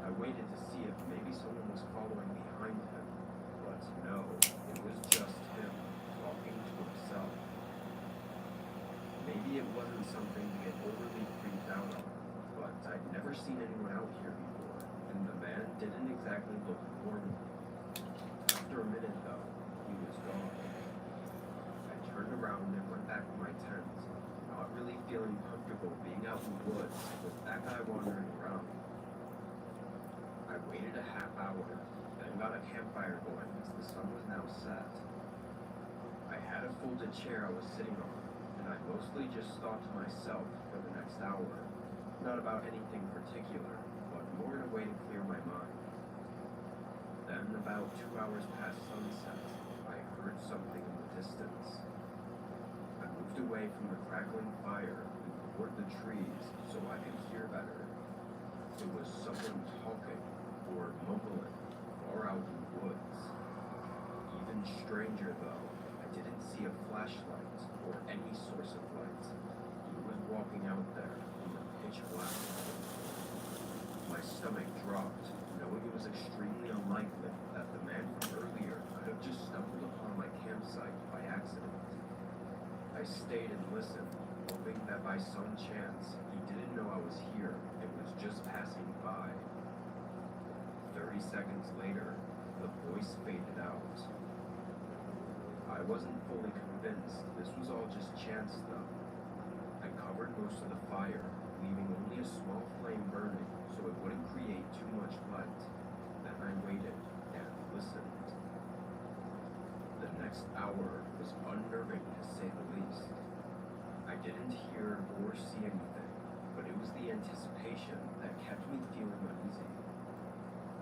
S4: I waited to see if maybe someone was following behind him, but no, it was just him talking to himself. Maybe it wasn't something to get overly freaked out on, but I'd never seen anyone out here before, and the man didn't exactly look normal. After a minute, though, he was gone. I turned around and went back to my tent, not really feeling comfortable being out in the woods with that guy wandering around. I waited a half hour, then got a campfire going as the sun was now set. I had a folded chair I was sitting on, and I mostly just thought to myself for the next hour, not about anything particular, but more in a way to clear my mind. Then, about 2 hours past sunset, I heard something in the distance. I moved away from the crackling fire and toward the trees so I could hear better. It was someone talking or mumbling far out in the woods. Even stranger though, I didn't see a flashlight or any source of light. He was walking out there in the pitch black. My stomach dropped, knowing it was extremely unlikely that the man from earlier could have just stumbled upon my campsite by accident. I stayed and listened, hoping that by some chance he didn't know I was here and was just passing by. 30 seconds later, the voice faded out. I wasn't fully convinced this was all just chance though. I covered most of the fire, leaving only a small flame burning so it wouldn't create too much light. Then I waited and listened. The next hour was unnerving to say the least. I didn't hear or see anything, but it was the anticipation that kept me feeling uneasy.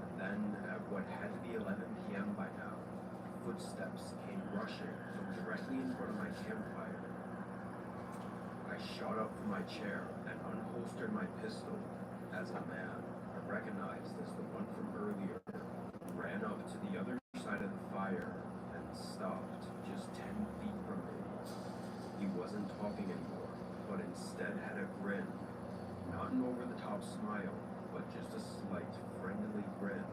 S4: And then, at what had to be 11 p.m. by now, footsteps came rushing from directly in front of my campfire. I shot up from my chair and unholstered my pistol as a man I recognized as the one from earlier ran up to the other side of the fire and stopped just 10 feet from me. He wasn't talking anymore, but instead had a grin. Not an over-the-top smile, but just a slight, friendly grin.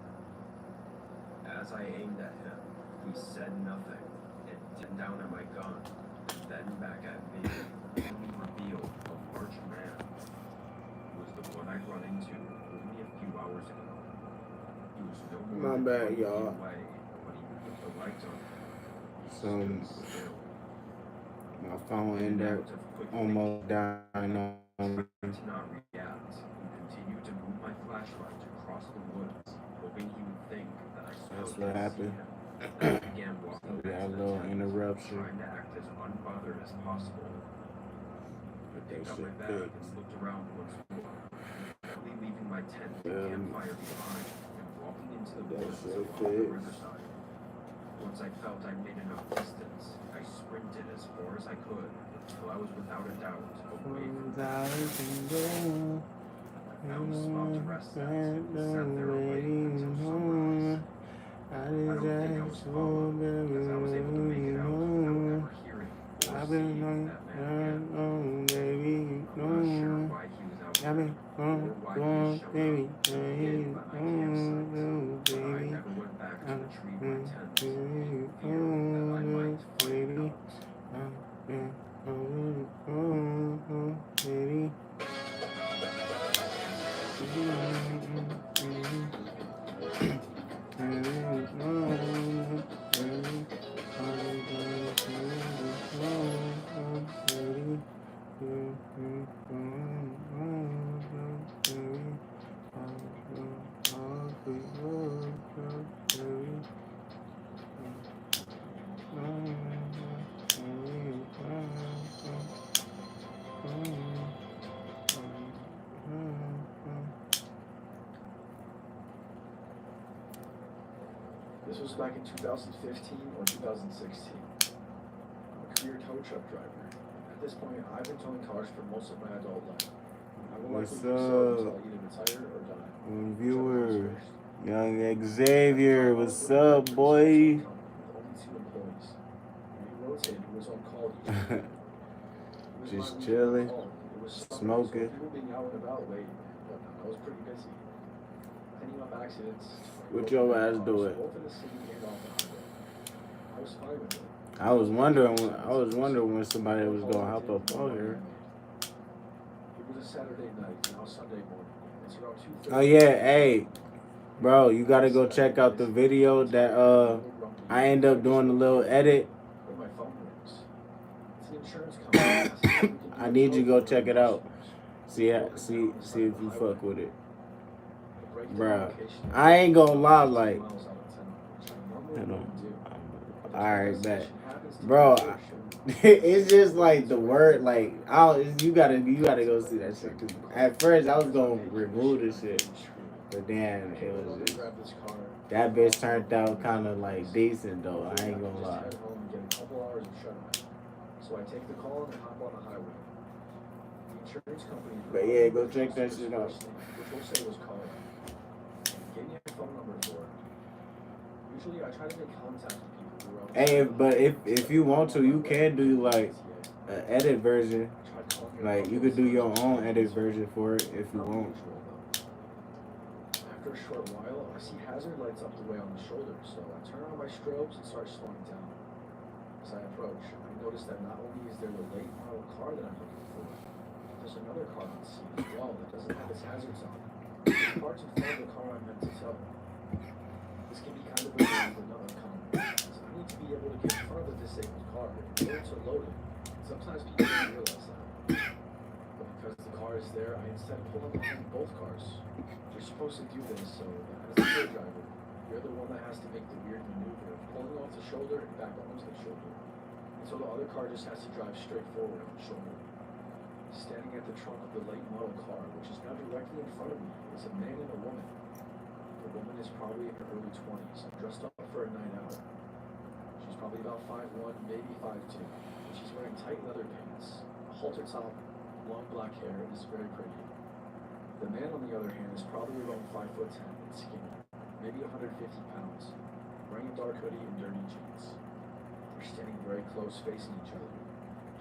S4: As I aimed at him, he said nothing and dipped down at my gun, and then back at me, only revealed a large man. It was the one I'd run into only a few hours ago. He was no more
S1: My
S4: than
S1: bad,
S4: 20 feet
S1: y'all.
S4: away, but even with the lights on him, he
S1: Some
S4: stood still.
S1: my phone
S4: In an
S1: ended
S4: act
S1: up
S4: of quick
S1: almost dying on me.
S4: to not react, he continued to move my flashlight across the woods, hoping he would think that I still
S1: That's what
S4: didn't see
S1: happened.
S4: him. Then I began walking
S1: We
S4: back
S1: got a
S4: to the
S1: little
S4: tent,
S1: interruption.
S4: trying to act as unbothered as possible. I
S1: That
S4: picked up my
S1: shit
S4: bag
S1: fixed.
S4: and looked around once more, only leaving my tent and campfire behind and walking into the
S1: That
S4: woods
S1: shit
S4: along the
S1: fixed.
S4: riverside. Once I felt I'd made enough distance, I sprinted as far as I could until I was without a doubt away from the I found a spot to rest at and sat there awake until sunrise. I don't think I was followed, as I was able to make it out without ever hearing or seeing that man again. I'm not sure why he was out there, or why he had shown up again by my campsite, but I never went back to retrieve my tent, in fear that I might find out.
S5: This was back in 2015 or 2016. I'm a career tow truck driver. At this point, I've been towing cars for most of my adult life. I will likely
S1: What's
S5: do so until
S1: up,
S5: I either retire or die.
S1: viewers? Young Xavier, what's up, boy?
S5: With only 2 employees. And he rotated who was on call each week. It was my
S1: Just
S5: weekend
S1: chilling,
S5: call. It was Sunday, so
S1: smoking.
S5: people being out and about waiting, but I was pretty busy. Cleaning up accidents.
S1: What your ass
S5: cars,
S1: doing?
S5: both in the city and off the highway. I was fine with it.
S1: I was wondering when somebody was gonna hop up on here.
S5: It was a Saturday night, now Sunday morning. It's around 2:30.
S1: Oh yeah, hey, bro, you gotta go check out the video that I end up doing a little edit.
S5: When my phone rings. It's the insurance company.
S1: I need you to go check it out. See if you fuck with it, bro. I ain't gonna lie, like, hold on. Alright, bet. Bro, it's just like the word, like, you gotta go see that shit. Cause at first I was gonna remove this shit, but then it was just, that bitch turned out kind of like decent though. I ain't gonna lie.
S5: So I take the call and hop on the highway. The insurance company.
S1: But yeah, go check that shit out.
S5: Which we'll say was Carl. Gave me a phone number for it. Usually I try to make contact with people throughout.
S1: Hey, but if you want to, you can do like an edit version. Like you could do your own edit version for it if you want.
S5: After a short while, I see hazard lights up the way on the shoulder, so I turn on my strobes and start slowing down. As I approach, I notice that not only is there the late model car that I'm looking for, there's another car on the scene as well that doesn't have its hazards on. It's parked in front of the car I'm meant to tow. This can be kind of a way for another car. So I need to be able to get in front of the disabled car in order to load it. Sometimes people don't realize that. But because the car is there, I instead pull up behind both cars. You're supposed to do this so that as a co-driver, you're the one that has to make the weird maneuver of pulling off the shoulder and back onto the shoulder. And so the other car just has to drive straight forward on the shoulder. Standing at the trunk of the late model car, which is now directly in front of me, is a man and a woman. The woman is probably in her early 20s, dressed up for a night out. She's probably about 5'1", maybe 5'2". And she's wearing tight leather pants, a halter top, long black hair, and is very pretty. The man, on the other hand, is probably around 5'10" and skinny, maybe 150 pounds, wearing a dark hoodie and dirty jeans. They're standing very close, facing each other.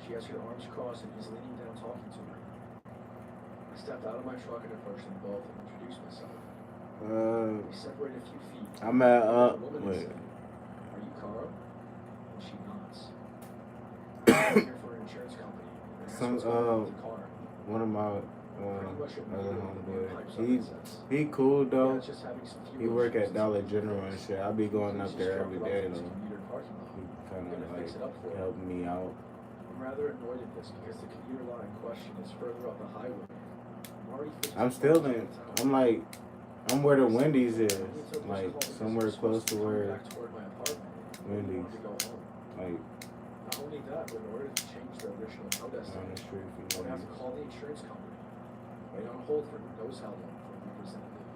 S5: She has her arms crossed and he's leaning down talking to her. I stepped out of my truck and approached them both and introduced myself. We separate a few feet.
S1: I'm at
S5: The woman
S1: wait.
S5: said, "Are you Cara?" And she nods. I'm here for an insurance company. And that's
S1: Some
S5: what's going on with the car.
S1: one of my
S5: Pretty much
S1: other
S5: immediately, the
S1: homeboys.
S5: man pipes up and says,
S1: He cool
S5: "Yeah,
S1: though.
S5: it's just having some
S1: He
S5: fuel
S1: work
S5: issues.
S1: at Dollar General and shit. I be going up there every day though.
S5: Commuter parking lot.
S1: He
S5: I'm
S1: kind
S5: gonna
S1: of
S5: fix
S1: like
S5: it up for you."
S1: helping me out.
S5: I'm rather annoyed at this because the commuter lot in question is further up the highway. I'm already 50
S1: I'm still
S5: miles
S1: in.
S5: downtown.
S1: I'm like, I'm where the Wendy's is.
S5: I need to take this
S1: Like
S5: call because
S1: somewhere
S5: I'm
S1: close
S5: supposed
S1: to
S5: be coming
S1: where
S5: back toward my apartment. I really
S1: Wendy's.
S5: wanted to go home.
S1: like
S5: Not only that, but in order to change the original tow
S1: on the
S5: destination,
S1: street
S5: I
S1: from
S5: would have to
S1: Wendy's.
S5: call the insurance company, wait on hold for who knows how long for a representative,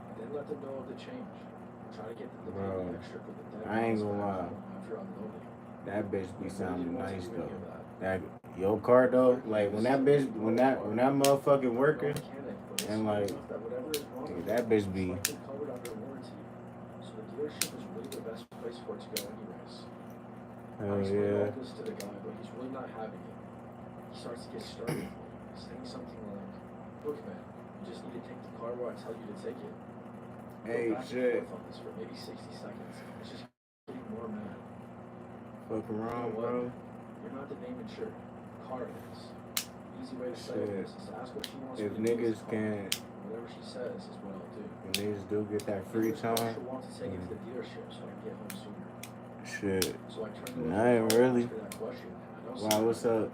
S5: and then let them know of the change. And try to get them to pay
S1: Bro,
S5: me extra for the dead
S1: I ain't
S5: miles
S1: gonna
S5: back
S1: lie.
S5: home after unloading.
S1: That bitch be
S5: I really
S1: sounding
S5: didn't want to
S1: nice
S5: do any
S1: though.
S5: of that.
S1: That your car though, like when that bitch, when that motherfucking working,
S5: Mechanic, but it's
S1: and like
S5: enough that whatever is wrong
S1: dude,
S5: with
S1: that
S5: it
S1: bitch
S5: is
S1: be
S5: likely covered under warranty. So the dealership is really the best place for it to go anyways. I
S1: hell
S5: explained
S1: yeah.
S5: all this to the guy, but he's really not having it. He starts to get started with me, saying something like, "Look, man, you just need to take the car where I tell you to take it." We go
S1: Hey,
S5: back and
S1: shit.
S5: forth on this for maybe 60 seconds. It's just getting more mad.
S1: Fuck
S5: You know
S1: around,
S5: what?
S1: bro.
S5: You're not the name insured. Car is. Easy way to say
S1: Shit.
S5: this is to ask what she wants
S1: If
S5: me to do with
S1: niggas
S5: the car.
S1: can,
S5: Whatever she says is what I'll do.
S1: when niggas do get that free
S5: She'll
S1: time,
S5: want to take it to the dealership so I can get home sooner.
S1: shit.
S5: So I turned to look
S1: Nah,
S5: at the car and
S1: really.
S5: asked her that question. I don't see
S1: Wow,
S5: her.
S1: what's up?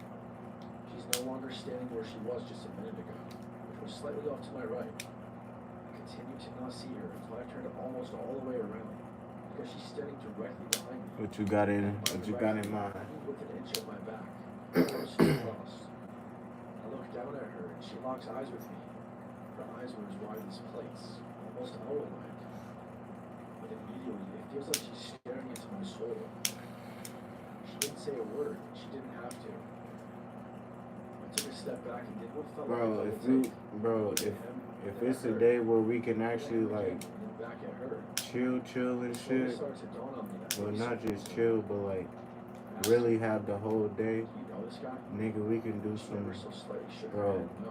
S5: She's no longer standing where she was just a minute ago, which was slightly off to my right. I continued to not see her until I turned almost all the way around, because she's standing directly behind me.
S1: What you got in? What you got in mind?
S5: With an inch of my back, closely across. I look down at her and she locks eyes with me. Her eyes were as wide as plates, almost owl-like. But immediately, it feels like she's staring into my soul. She didn't say a word. She didn't have to. I took a step back and did what felt like a
S1: Bro,
S5: double
S1: if you,
S5: take.
S1: bro,
S5: Looked at
S1: if
S5: him,
S1: if
S5: then
S1: it's
S5: at
S1: a
S5: her,
S1: day where we can
S5: then
S1: actually
S5: again,
S1: like
S5: and then back at her.
S1: chill and
S5: It slowly
S1: shit.
S5: started to dawn on me that
S1: Well,
S5: maybe
S1: not
S5: something
S1: just
S5: was
S1: chill,
S5: wrong.
S1: but like
S5: I asked
S1: really
S5: her,
S1: have the whole day.
S5: "Do you know this guy?"
S1: Nigga, we can do
S5: She
S1: some.
S5: ever so slightly shook her
S1: Bro,
S5: head no.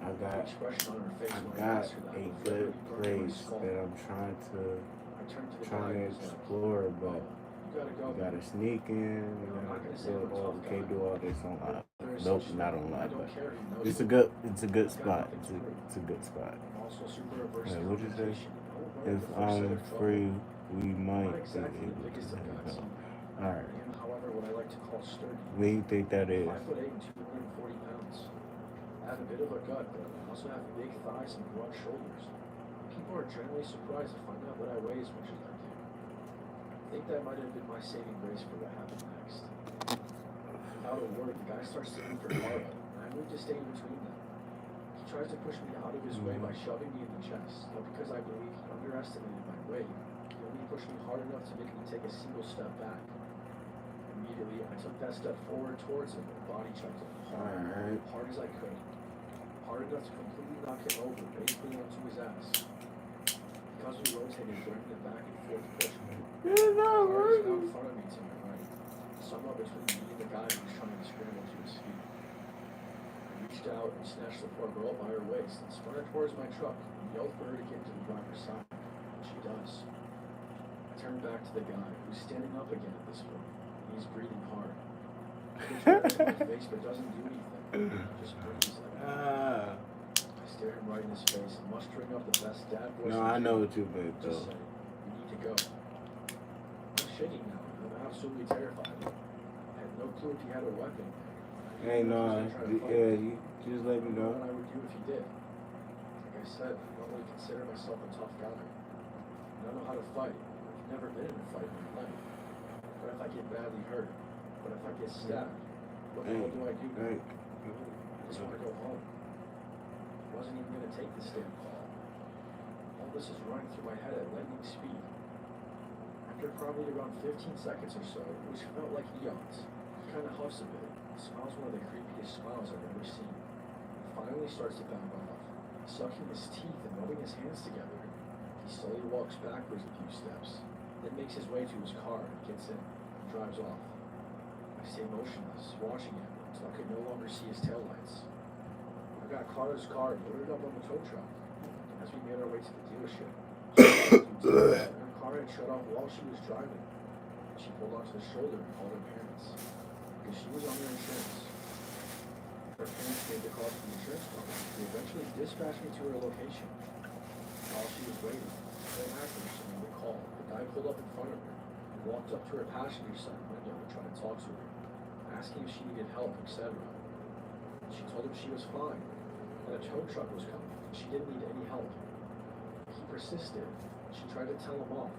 S1: I
S5: The
S1: got
S5: expression on her face when I
S1: got
S5: asked her that
S1: a
S5: would
S1: good
S5: forever be burned in my
S1: place
S5: skull.
S1: that I'm trying
S5: I turned to the guy
S1: to
S5: and was like,
S1: explore,
S5: "Oh,
S1: but
S5: you gotta go,
S1: you
S5: man.
S1: gotta sneak in.
S5: You know, I'm not gonna say
S1: Do
S5: I'm a
S1: all,
S5: tough
S1: we can't
S5: guy.
S1: do all this on live.
S5: There is
S1: Nope,
S5: such
S1: not
S5: thing.
S1: on
S5: I
S1: live,
S5: don't
S1: but
S5: care who knows
S1: it's
S5: me.
S1: a good
S5: I've got
S1: spot.
S5: nothing to prove.
S1: It's a good spot.
S5: I'm also super averse
S1: Yeah,
S5: to
S1: what'd you say?
S5: confrontation. I won't wear
S1: If
S5: the first set
S1: I'm
S5: of trouble.
S1: free, we
S5: I'm
S1: might
S5: not
S1: be
S5: exactly the
S1: able
S5: biggest
S1: to
S5: of
S1: hang
S5: guys.
S1: out.
S5: I
S1: Alright.
S5: am, however, what I like to call sturdy.
S1: What do you think that is?
S5: 5'8" and 240 pounds. I have a bit of a gut, but I also have big thighs and broad shoulders. People are generally surprised to find out that I weigh as much as I do. I think that might have been my saving grace for what happened next. Without a word, the guy starts to aim for Carlo, and I move to stay in between them. He tries to push me out of his way by shoving me in the chest, but because I believe he underestimated my weight, he only pushed me hard enough to make me take a single step back. Immediately, I took that step forward towards him and body checked him hard as I could. Hard enough to completely knock him over, basically onto his ass. Because we rotated during the back and forth push, the car is now in front of me to my right, somewhat between me and the guy who was trying to scramble to his feet. I reached out and snatched the poor girl by her waist and spun her towards my truck and yelled for her to get to the driver's side, and she does. I turned back to the guy, who's standing up again at this point, and he's breathing hard. He gets red in my face but doesn't do anything, just breathes like that. I stare him right in his face and mustering up the best dad voice.
S1: No, I know what you meant
S5: Just
S1: though.
S5: say, "We need to go." I'm shaking now. I'm absolutely terrified. I had no clue if he had a weapon.
S1: Hey, no, yeah, you just let me
S5: I don't know
S1: know.
S5: what I would do if he did. Like I said, I don't really consider myself a tough guy. I don't know how to fight. I've never been in a fight in my life. What if I get badly hurt? What if I get stabbed? What the hell do I do?
S1: Hey.
S5: I just want to go home. I wasn't even going to take this damn call. All this is running through my head at lightning speed. After probably around 15 seconds or so, which felt like eons, he kind of huffs a bit. Smiles one of the creepiest smiles I've ever seen. He finally starts to back off, sucking his teeth and rubbing his hands together. He slowly walks backwards a few steps, then makes his way to his car and gets in and drives off. I stay motionless, watching him until I could no longer see his taillights. I got Carter's car loaded up on the tow truck, and as we made our way to the dealership, her car had shut off while she was driving. She pulled onto the shoulder and called her parents, because she was on their insurance. Her parents made the call to the insurance company, who eventually dispatched me to her location. While she was waiting, right after she made the call, the guy pulled up in front of her and walked up to her passenger side window and tried to talk to her, asking if she needed help, etc. She told him she was fine, that a tow truck was coming, and she didn't need any help. He persisted. She tried to tell him off.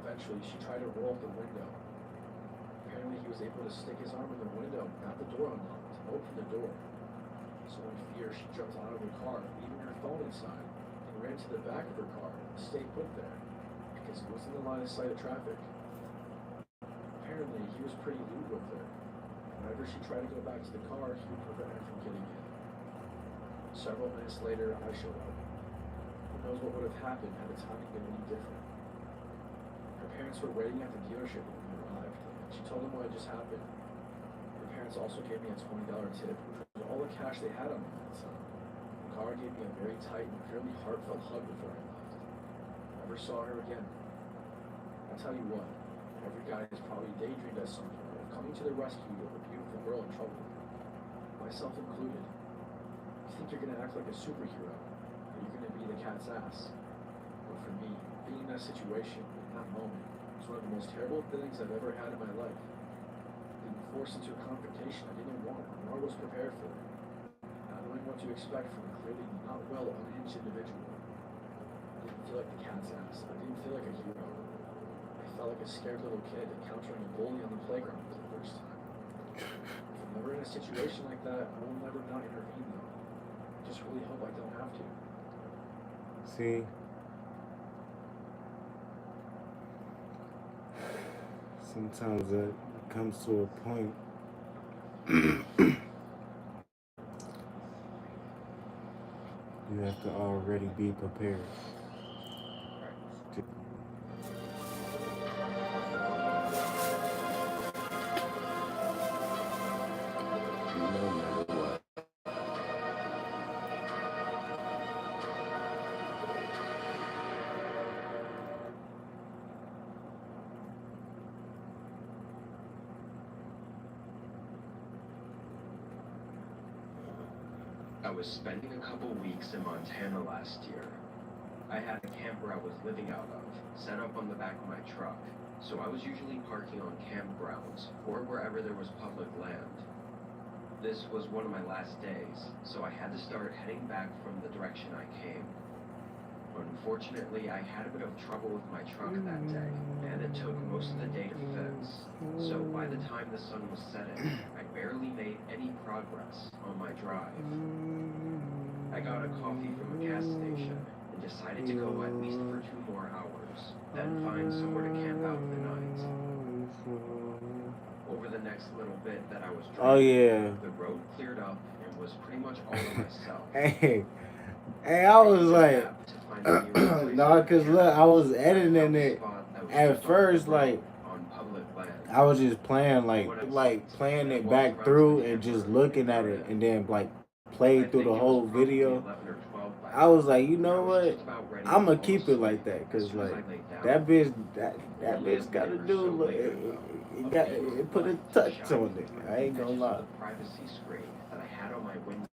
S5: Eventually, she tried to roll up the window. Apparently, he was able to stick his arm in the window and got the door unlocked and open the door. So in fear, she jumped out of the car, leaving her phone inside, and ran to the back of her car and stayed put there, because it was in the line of sight of traffic. Apparently, he was pretty lewd with her. Whenever she tried to go back to the car, he would prevent her from getting in. Several minutes later, I showed up. Who knows what would have happened had the timing been any different. Her parents were waiting at the dealership when we arrived, and she told them what had just happened. Her parents also gave me a $20 tip, which was all the cash they had on me at the time. Cara gave me a very tight and fairly heartfelt hug before I left. Never saw her again. I'll tell you what, every guy has probably daydreamed at some point of coming to the rescue of a beautiful girl in trouble, myself included. You think you're gonna act like a superhero, that you're gonna be the cat's ass. But for me, being in that situation, in that moment, was one of the most terrible things I've ever had in my life. Being forced into a confrontation I didn't want, nor was prepared for. Not knowing what to expect from a clearly not well unhinged individual. I didn't feel like the cat's ass. I didn't feel like a hero. I felt like a scared little kid encountering a bully on the playground for the first time. If I'm never in a situation like that, I will never not intervene though. I just really hope I don't have to.
S1: See, sometimes it comes to a point you have to already be prepared.
S4: I was spending a couple weeks in Montana last year. I had a camper I was living out of, set up on the back of my truck, so I was usually parking on campgrounds or wherever there was public land. This was one of my last days, so I had to start heading back from the direction I came. Unfortunately, I had a bit of trouble with my truck that day, and it took most of the day to fix. So by the time the sun was setting, I barely made any progress on my drive. I got a coffee from a gas station and decided to go at least for 2 more hours, then find somewhere to camp out the night. Over the next little bit that I was driving, the road cleared up and was pretty much all to myself.
S1: Hey, I was like, no, cause look, I was editing it at first, like, I was just playing, like playing it back through and just looking at it, and then like played through the whole video. I was like, you know what? I'm gonna keep it like that, cause like that bitch, that bitch got to do, like, it put a touch on it. I ain't gonna lie.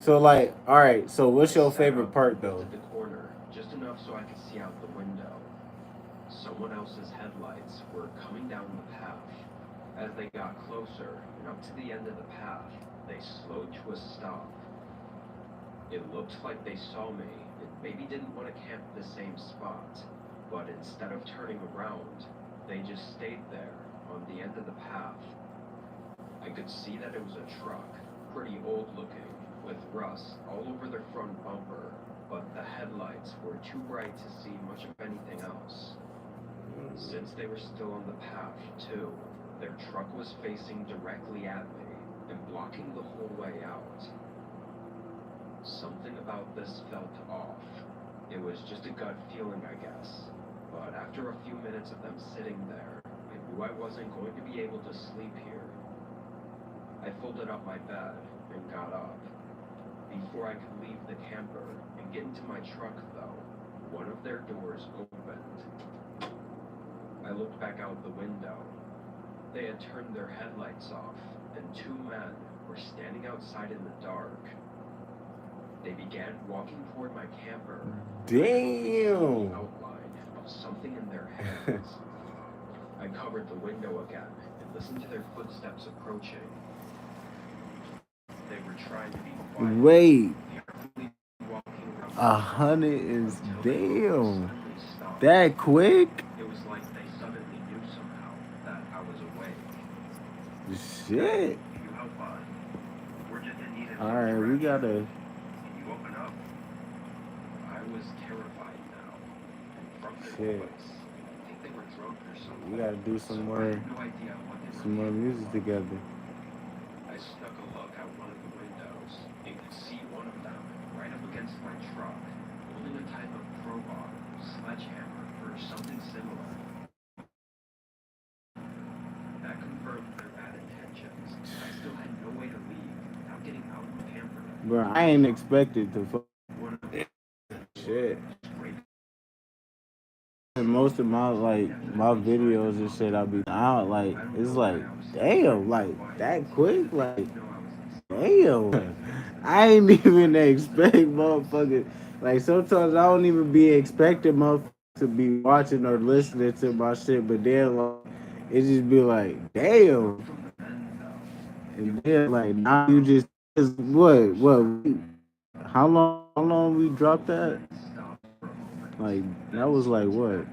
S1: So like, all right. So what's your favorite part though?
S4: The corner, just enough so I could see out the window. Someone else's headlights were coming down the path. As they got closer and up to the end of the path, they slowed to a stop. It looked like they saw me and maybe didn't want to camp the same spot, but instead of turning around, they just stayed there on the end of the path. I could see that it was a truck, pretty old looking, with rust all over their front bumper, but the headlights were too bright to see much of anything else. Since they were still on the path, too, their truck was facing directly at me and blocking the whole way out. Something about this felt off. It was just a gut feeling, I guess. But after a few minutes of them sitting there, I knew I wasn't going to be able to sleep here. I folded up my bed and got up. Before I could leave the camper and get into my truck, though, one of their doors opened. I looked back out the window. They had turned their headlights off, and 2 men were standing outside in the dark. They began walking toward my camper.
S1: Damn.
S4: The outline of something in their hands. I covered the window again and listened to their footsteps approaching. They were trying to be quiet.
S1: Wait, 100 is damn. That quick?
S4: It was like they suddenly knew somehow that I was awake.
S1: Shit.
S4: You help us. We're just in need of
S1: All right, we gotta.
S4: Can you open up? I was terrified now. And from their voice, I think they were drunk or something.
S1: We gotta do some more,
S4: No idea what they were
S1: some more
S4: doing.
S1: music together.
S4: I snuck a look out one of the windows and could see one of them right up against my truck, holding a type of crowbar, sledgehammer, or something similar. That confirmed their bad intentions. I still had no way to leave without getting out of the camper.
S1: Bro, I ain't expected to fuck. Shit. And most of my my videos and shit, I be out like it's like damn, like that quick, like damn. I ain't even expect motherfuckers. Like sometimes I don't even be expecting motherfuckers to be watching or listening to my shit, but then like it just be like damn. And then like now you just what? How long we dropped that? Like that was like what?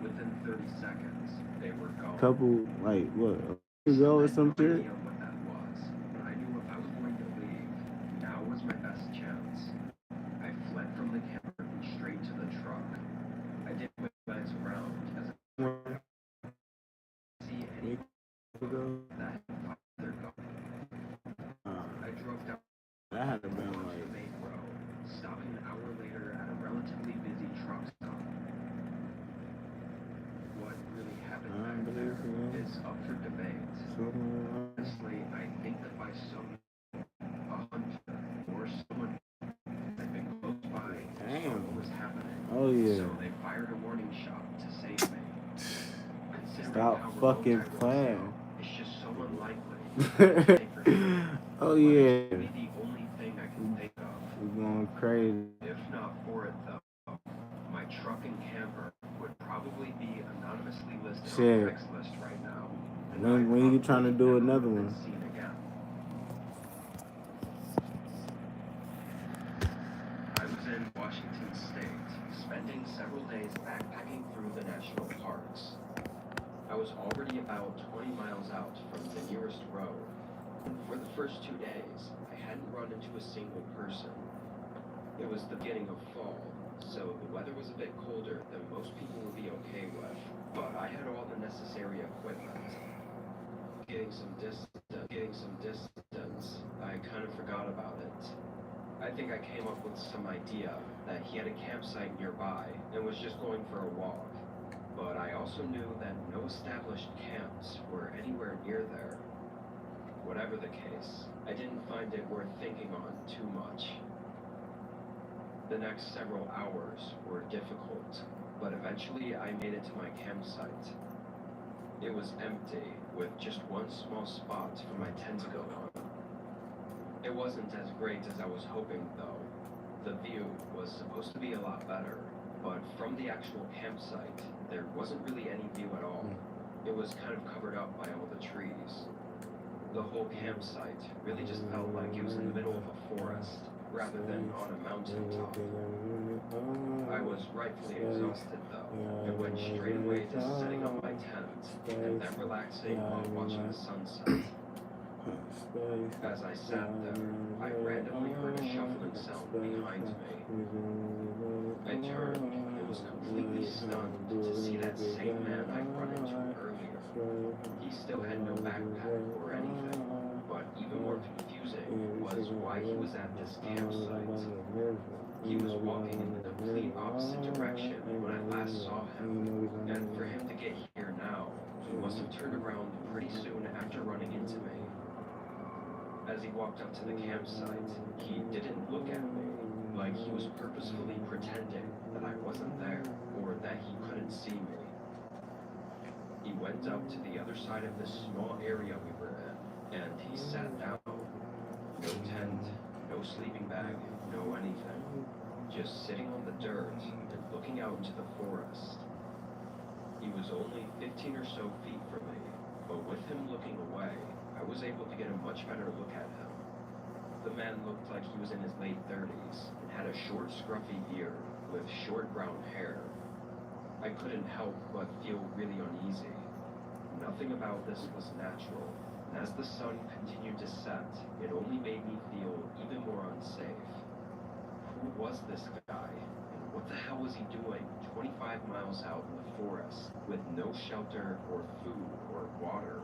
S4: Within 30 seconds, they were gone.
S1: Couple like what? A week ago or some shit?
S4: I knew what that was, but I knew if I was going to leave, now was my best chance. I fled from the camper and straight to the truck. I didn't glance around as I see any that they're gone. I drove down.
S1: That had to been like
S4: main road, stopping an hour later at a relatively busy truck stop. What really happened back there is up for debate. Honestly, I think that by some a hunter or someone had been close by saw what was happening.
S1: Oh yeah.
S4: So they fired a warning shot to save me.
S1: Stop fucking playing.
S4: It's just so unlikely.
S1: Oh yeah.
S4: Maybe the only thing I think of.
S1: We're going crazy.
S4: If not for it, though, my truck and camper would probably be anonymously listed
S1: Shit.
S4: on Craigslist right now. And
S1: When you trying to do
S4: I'd
S1: another
S4: probably
S1: one?
S4: never been seen again. I was in Washington State, spending several days backpacking through the national parks. I was already about 20 miles out from the nearest road, and for the first 2 days, I hadn't run into a single person. It was the beginning of fall, so the weather was a bit colder than most people would be okay with, but I had all the necessary equipment. Getting some distance, I kind of forgot about it. I think I came up with some idea that he had a campsite nearby and was just going for a walk. But I also knew that no established camps were anywhere near there. Whatever the case, I didn't find it worth thinking on too much. The next several hours were difficult, but eventually I made it to my campsite. It was empty, with just one small spot for my tent to go on. It wasn't as great as I was hoping, though. The view was supposed to be a lot better, but from the actual campsite, there wasn't really any view at all. It was kind of covered up by all the trees. The whole campsite really just felt like it was in the middle of a forest, rather than on a mountaintop. I was rightfully exhausted, though, and went straight away to setting up my tent, and then relaxing while watching the sunset. As I sat there, I randomly heard a shuffling sound behind me. I turned and was completely stunned to see that same man I'd run into earlier. He still had no backpack or anything, but even more confusing was why he was at this campsite. He was walking in the complete opposite direction when I last saw him, and for him to get here now, he must have turned around pretty soon after running into me. As he walked up to the campsite, he didn't look at me, like he was purposefully pretending that I wasn't there, or that he couldn't see me. He went up to the other side of this small area we were in, and he sat down. No tent, no sleeping bag, no anything. Just sitting on the dirt and looking out into the forest. He was only 15 or so feet from me, but with him looking away, I was able to get a much better look at him. The man looked like he was in his late 30s and had a short, scruffy beard with short brown hair. I couldn't help but feel really uneasy. Nothing about this was natural, and as the sun continued to set, it only made me feel even more unsafe. Who was this guy, and what the hell was he doing 25 miles out in the forest with no shelter or food or water?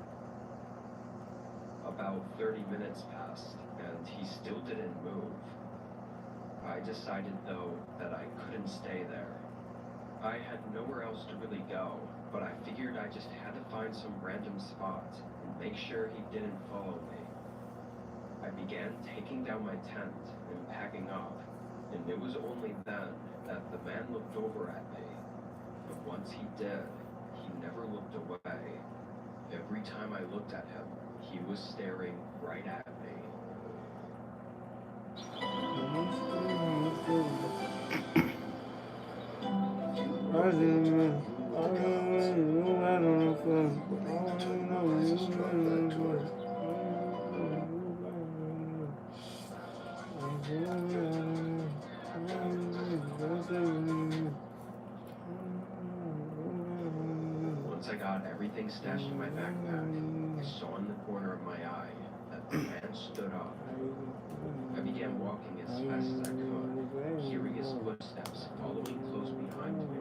S4: About 30 minutes passed, and he still didn't move. I decided, though, that I couldn't stay there. I had nowhere else to really go, but I figured I just had to find some random spot and make sure he didn't follow me. I began taking down my tent and packing up, and it was only then that the man looked over at me. But once he did, he never looked away. Every time I looked at him, he was staring right at me. Once I got everything stashed in my backpack, I saw in the corner of my eye that the man stood up. I began walking as fast as I could, hearing his footsteps following close behind me.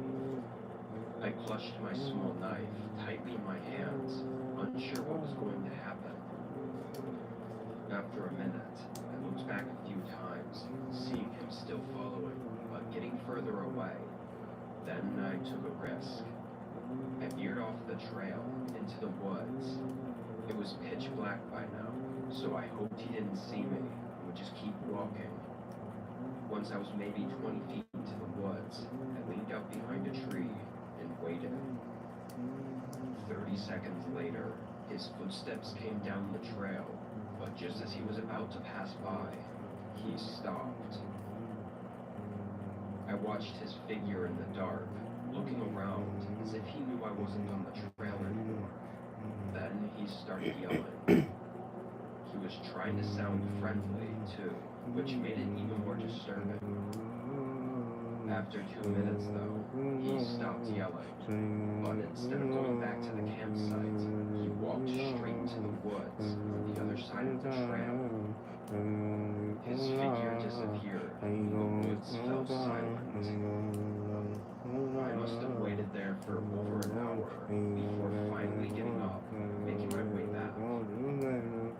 S4: I clutched my small knife tightly in my hands, unsure what was going to happen. After a minute, I looked back a few times, seeing him still following, but getting further away. Then I took a risk. I veered off the trail into the woods. It was pitch black by now, so I hoped he didn't see me and would just keep walking. Once I was maybe 20 feet into the woods, I leaned out behind a tree and waited. 30 seconds later, his footsteps came down the trail, but just as he was about to pass by, He stopped. I watched his figure in the dark, looking around as if he knew I wasn't on the trail anymore. Then he started yelling. He was trying to sound friendly, too, which made it even more disturbing. After 2 minutes, though, he stopped yelling, but instead of going back to the campsite, he walked straight into the woods on the other side of the trail. His figure disappeared, and the woods fell silent. I must have waited there for over an hour before finally getting up, making my way back.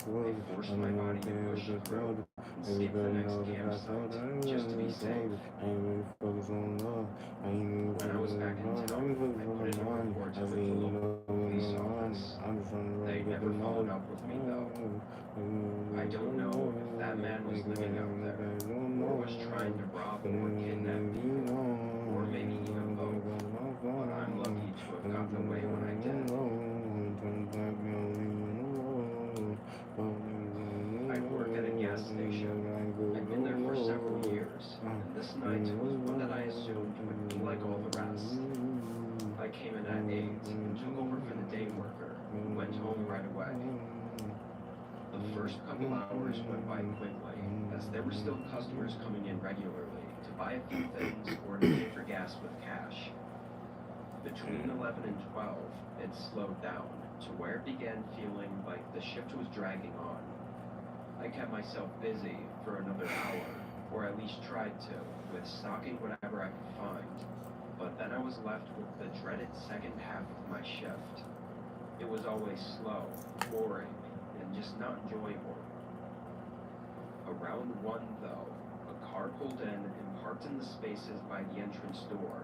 S4: I forced my body to push through and skip the next campsite just to be safe. When I was back in town, I put in a report with the local police office. They never followed up with me though. I don't know if that man was living out there, or was trying to rob or kidnap people, or maybe even both. But I'm lucky to have gotten away when I did. I work at a gas station. I've been there for several years, and this night was one that I assumed would be like all the rest. I came in at 8 and took over for the day worker, who went home right away. The first couple hours went by quickly, as there were still customers coming in regularly to buy a few things or to pay for gas with cash. Between 11 and 12, it slowed down to where it began feeling like the shift was dragging on. I kept myself busy for another hour, or at least tried to, with stocking whatever I could find. But then I was left with the dreaded second half of my shift. It was always slow, boring, and just not enjoyable. Around 1, though, a car pulled in and parked in the spaces by the entrance door.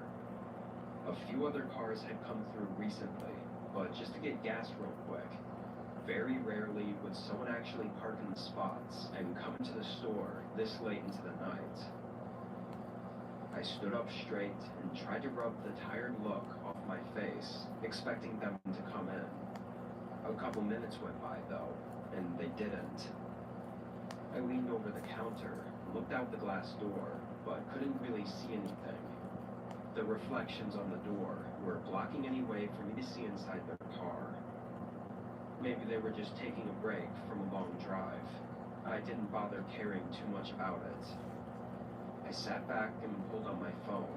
S4: A few other cars had come through recently, but just to get gas real quick. Very rarely would someone actually park in the spots and come into the store this late into the night. I stood up straight and tried to rub the tired look off my face, expecting them to come in. A couple minutes went by though, and they didn't. I leaned over the counter, looked out the glass door, but couldn't really see anything. The reflections on the door were blocking any way for me to see inside their car. Maybe they were just taking a break from a long drive. I didn't bother caring too much about it. I sat back and pulled out my phone.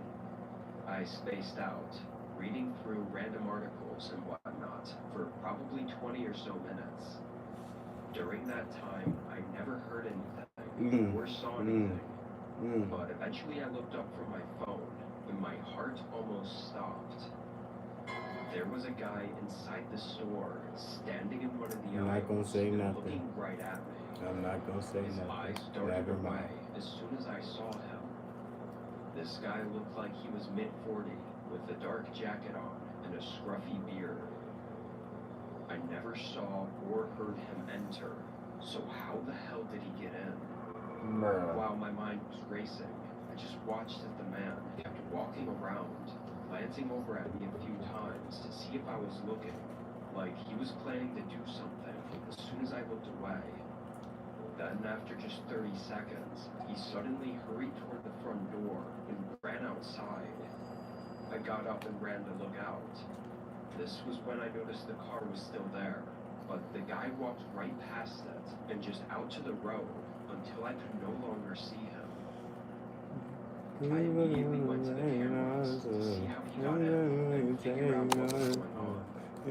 S4: I spaced out, reading through random articles and whatnot for probably 20 or so minutes. During that time, I never heard anything or saw anything. But eventually I looked up from my phone and my heart almost stopped. There was a guy inside the store, standing in one of the
S1: I'm not gonna
S4: aisles,
S1: say
S4: and
S1: nothing.
S4: looking right at me.
S1: I'm not gonna say
S4: His
S1: nothing.
S4: eyes darted
S1: Never
S4: away
S1: mind.
S4: as soon as I saw him. This guy looked like he was mid-40, with a dark jacket on and a scruffy beard. I never saw or heard him enter, so how the hell did he get in? While my mind was racing, I just watched as the man kept walking around, glancing over at me a few times to see if I was looking, like he was planning to do something as soon as I looked away. Then, after just 30 seconds, he suddenly hurried toward the front door and ran outside. I got up and ran to look out. This was when I noticed the car was still there, but the guy walked right past it and just out to the road until I could no longer see him. I immediately went to the cameras to see how he got in and figure out what was going on. It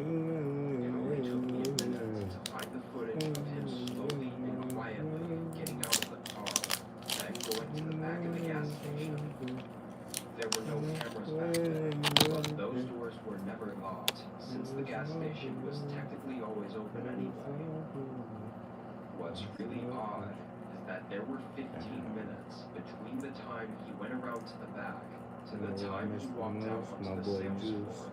S4: only took me a minute to find the footage of him slowly and quietly getting out of the car, then going to the back of the gas station. There were no cameras back then, but those doors were never locked, since the gas station was technically always open anyway. What's really odd is that there were 15 minutes between the time he went around to the back to the time he walked out onto the sales floor.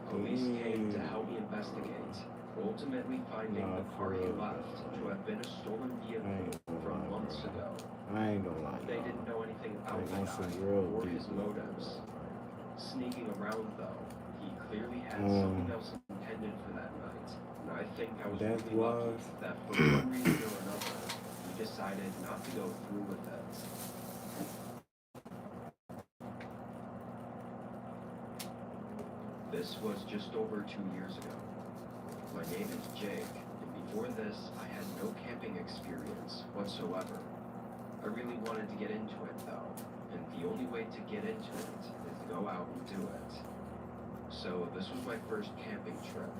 S4: Police came to help me investigate, ultimately finding the car he left to have been a stolen vehicle from months ago.
S1: I ain't gonna lie.
S4: They didn't know anything about the
S1: want some
S4: guy
S1: real
S4: or
S1: deep
S4: his motives. Sneaking around though, he clearly had something else intended for that night, and I think I was
S1: That
S4: really lucky
S1: was-
S4: that for one reason or another, he we decided not to go through with it. This was just over 2 years ago. My name is Jake, and before this, I had no camping experience whatsoever. I really wanted to get into it though, and the only way to get into it is to go out and do it. So this was my first camping trip.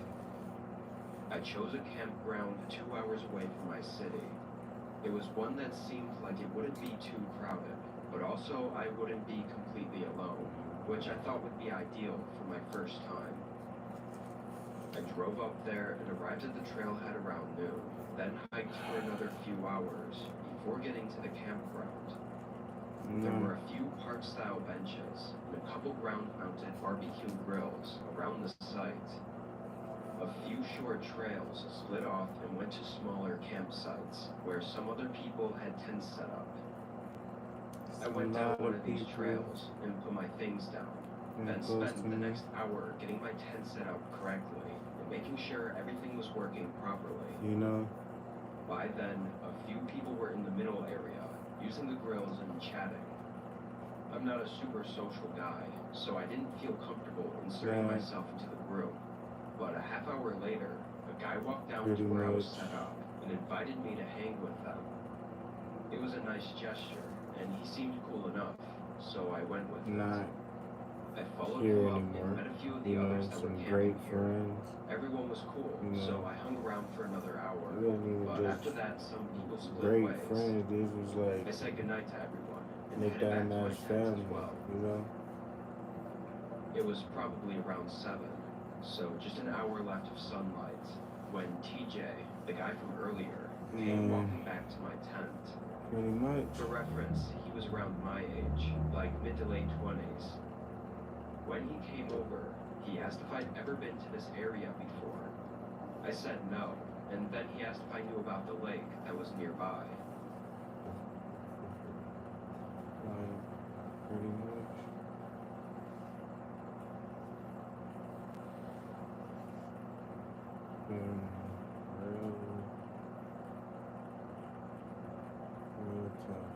S4: I chose a campground 2 hours away from my city. It was one that seemed like it wouldn't be too crowded, but also I wouldn't be completely alone, which I thought would be ideal for my first time. I drove up there and arrived at the trailhead around noon, then hiked for another few hours before getting to the campground. There were a few park-style benches and a couple ground-mounted barbecue grills around the site. A few short trails split off and went to smaller campsites where some other people had tents set up. I went down one of these trails and put my things down, then spent the next hour getting my tent set up correctly and making sure everything was working properly.
S1: You know?
S4: By then, a few people were in the middle area, using the grills and chatting. I'm not a super social guy, so I didn't feel comfortable inserting myself into the group. But a half hour later, a guy walked down to where I was set up and invited me to hang with them. It was a nice gesture, and he seemed cool enough, so I went with it. I followed him up and met a few of the others that were camping here. Everyone was cool, so I hung around for another hour. But after that, some people split ways.
S1: This was like
S4: I said goodnight to everyone and
S1: make
S4: headed
S1: that
S4: back to my
S1: nice
S4: tent
S1: family,
S4: as well.
S1: you know?
S4: It was probably around 7, so just an hour left of sunlight when TJ, the guy from earlier, came walking back to my tent.
S1: Pretty much.
S4: For reference, he was around my age, like mid to late 20s. When he came over, he asked if I'd ever been to this area before. I said no, and then he asked if I knew about the lake that was nearby.
S1: Pretty much. Real tough.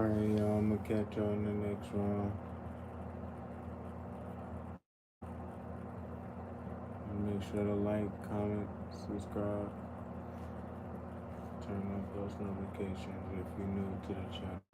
S1: Alright, y'all. I'm gonna catch y'all in the next round. Make sure to like, comment, subscribe, turn on post notifications if you're new to the channel.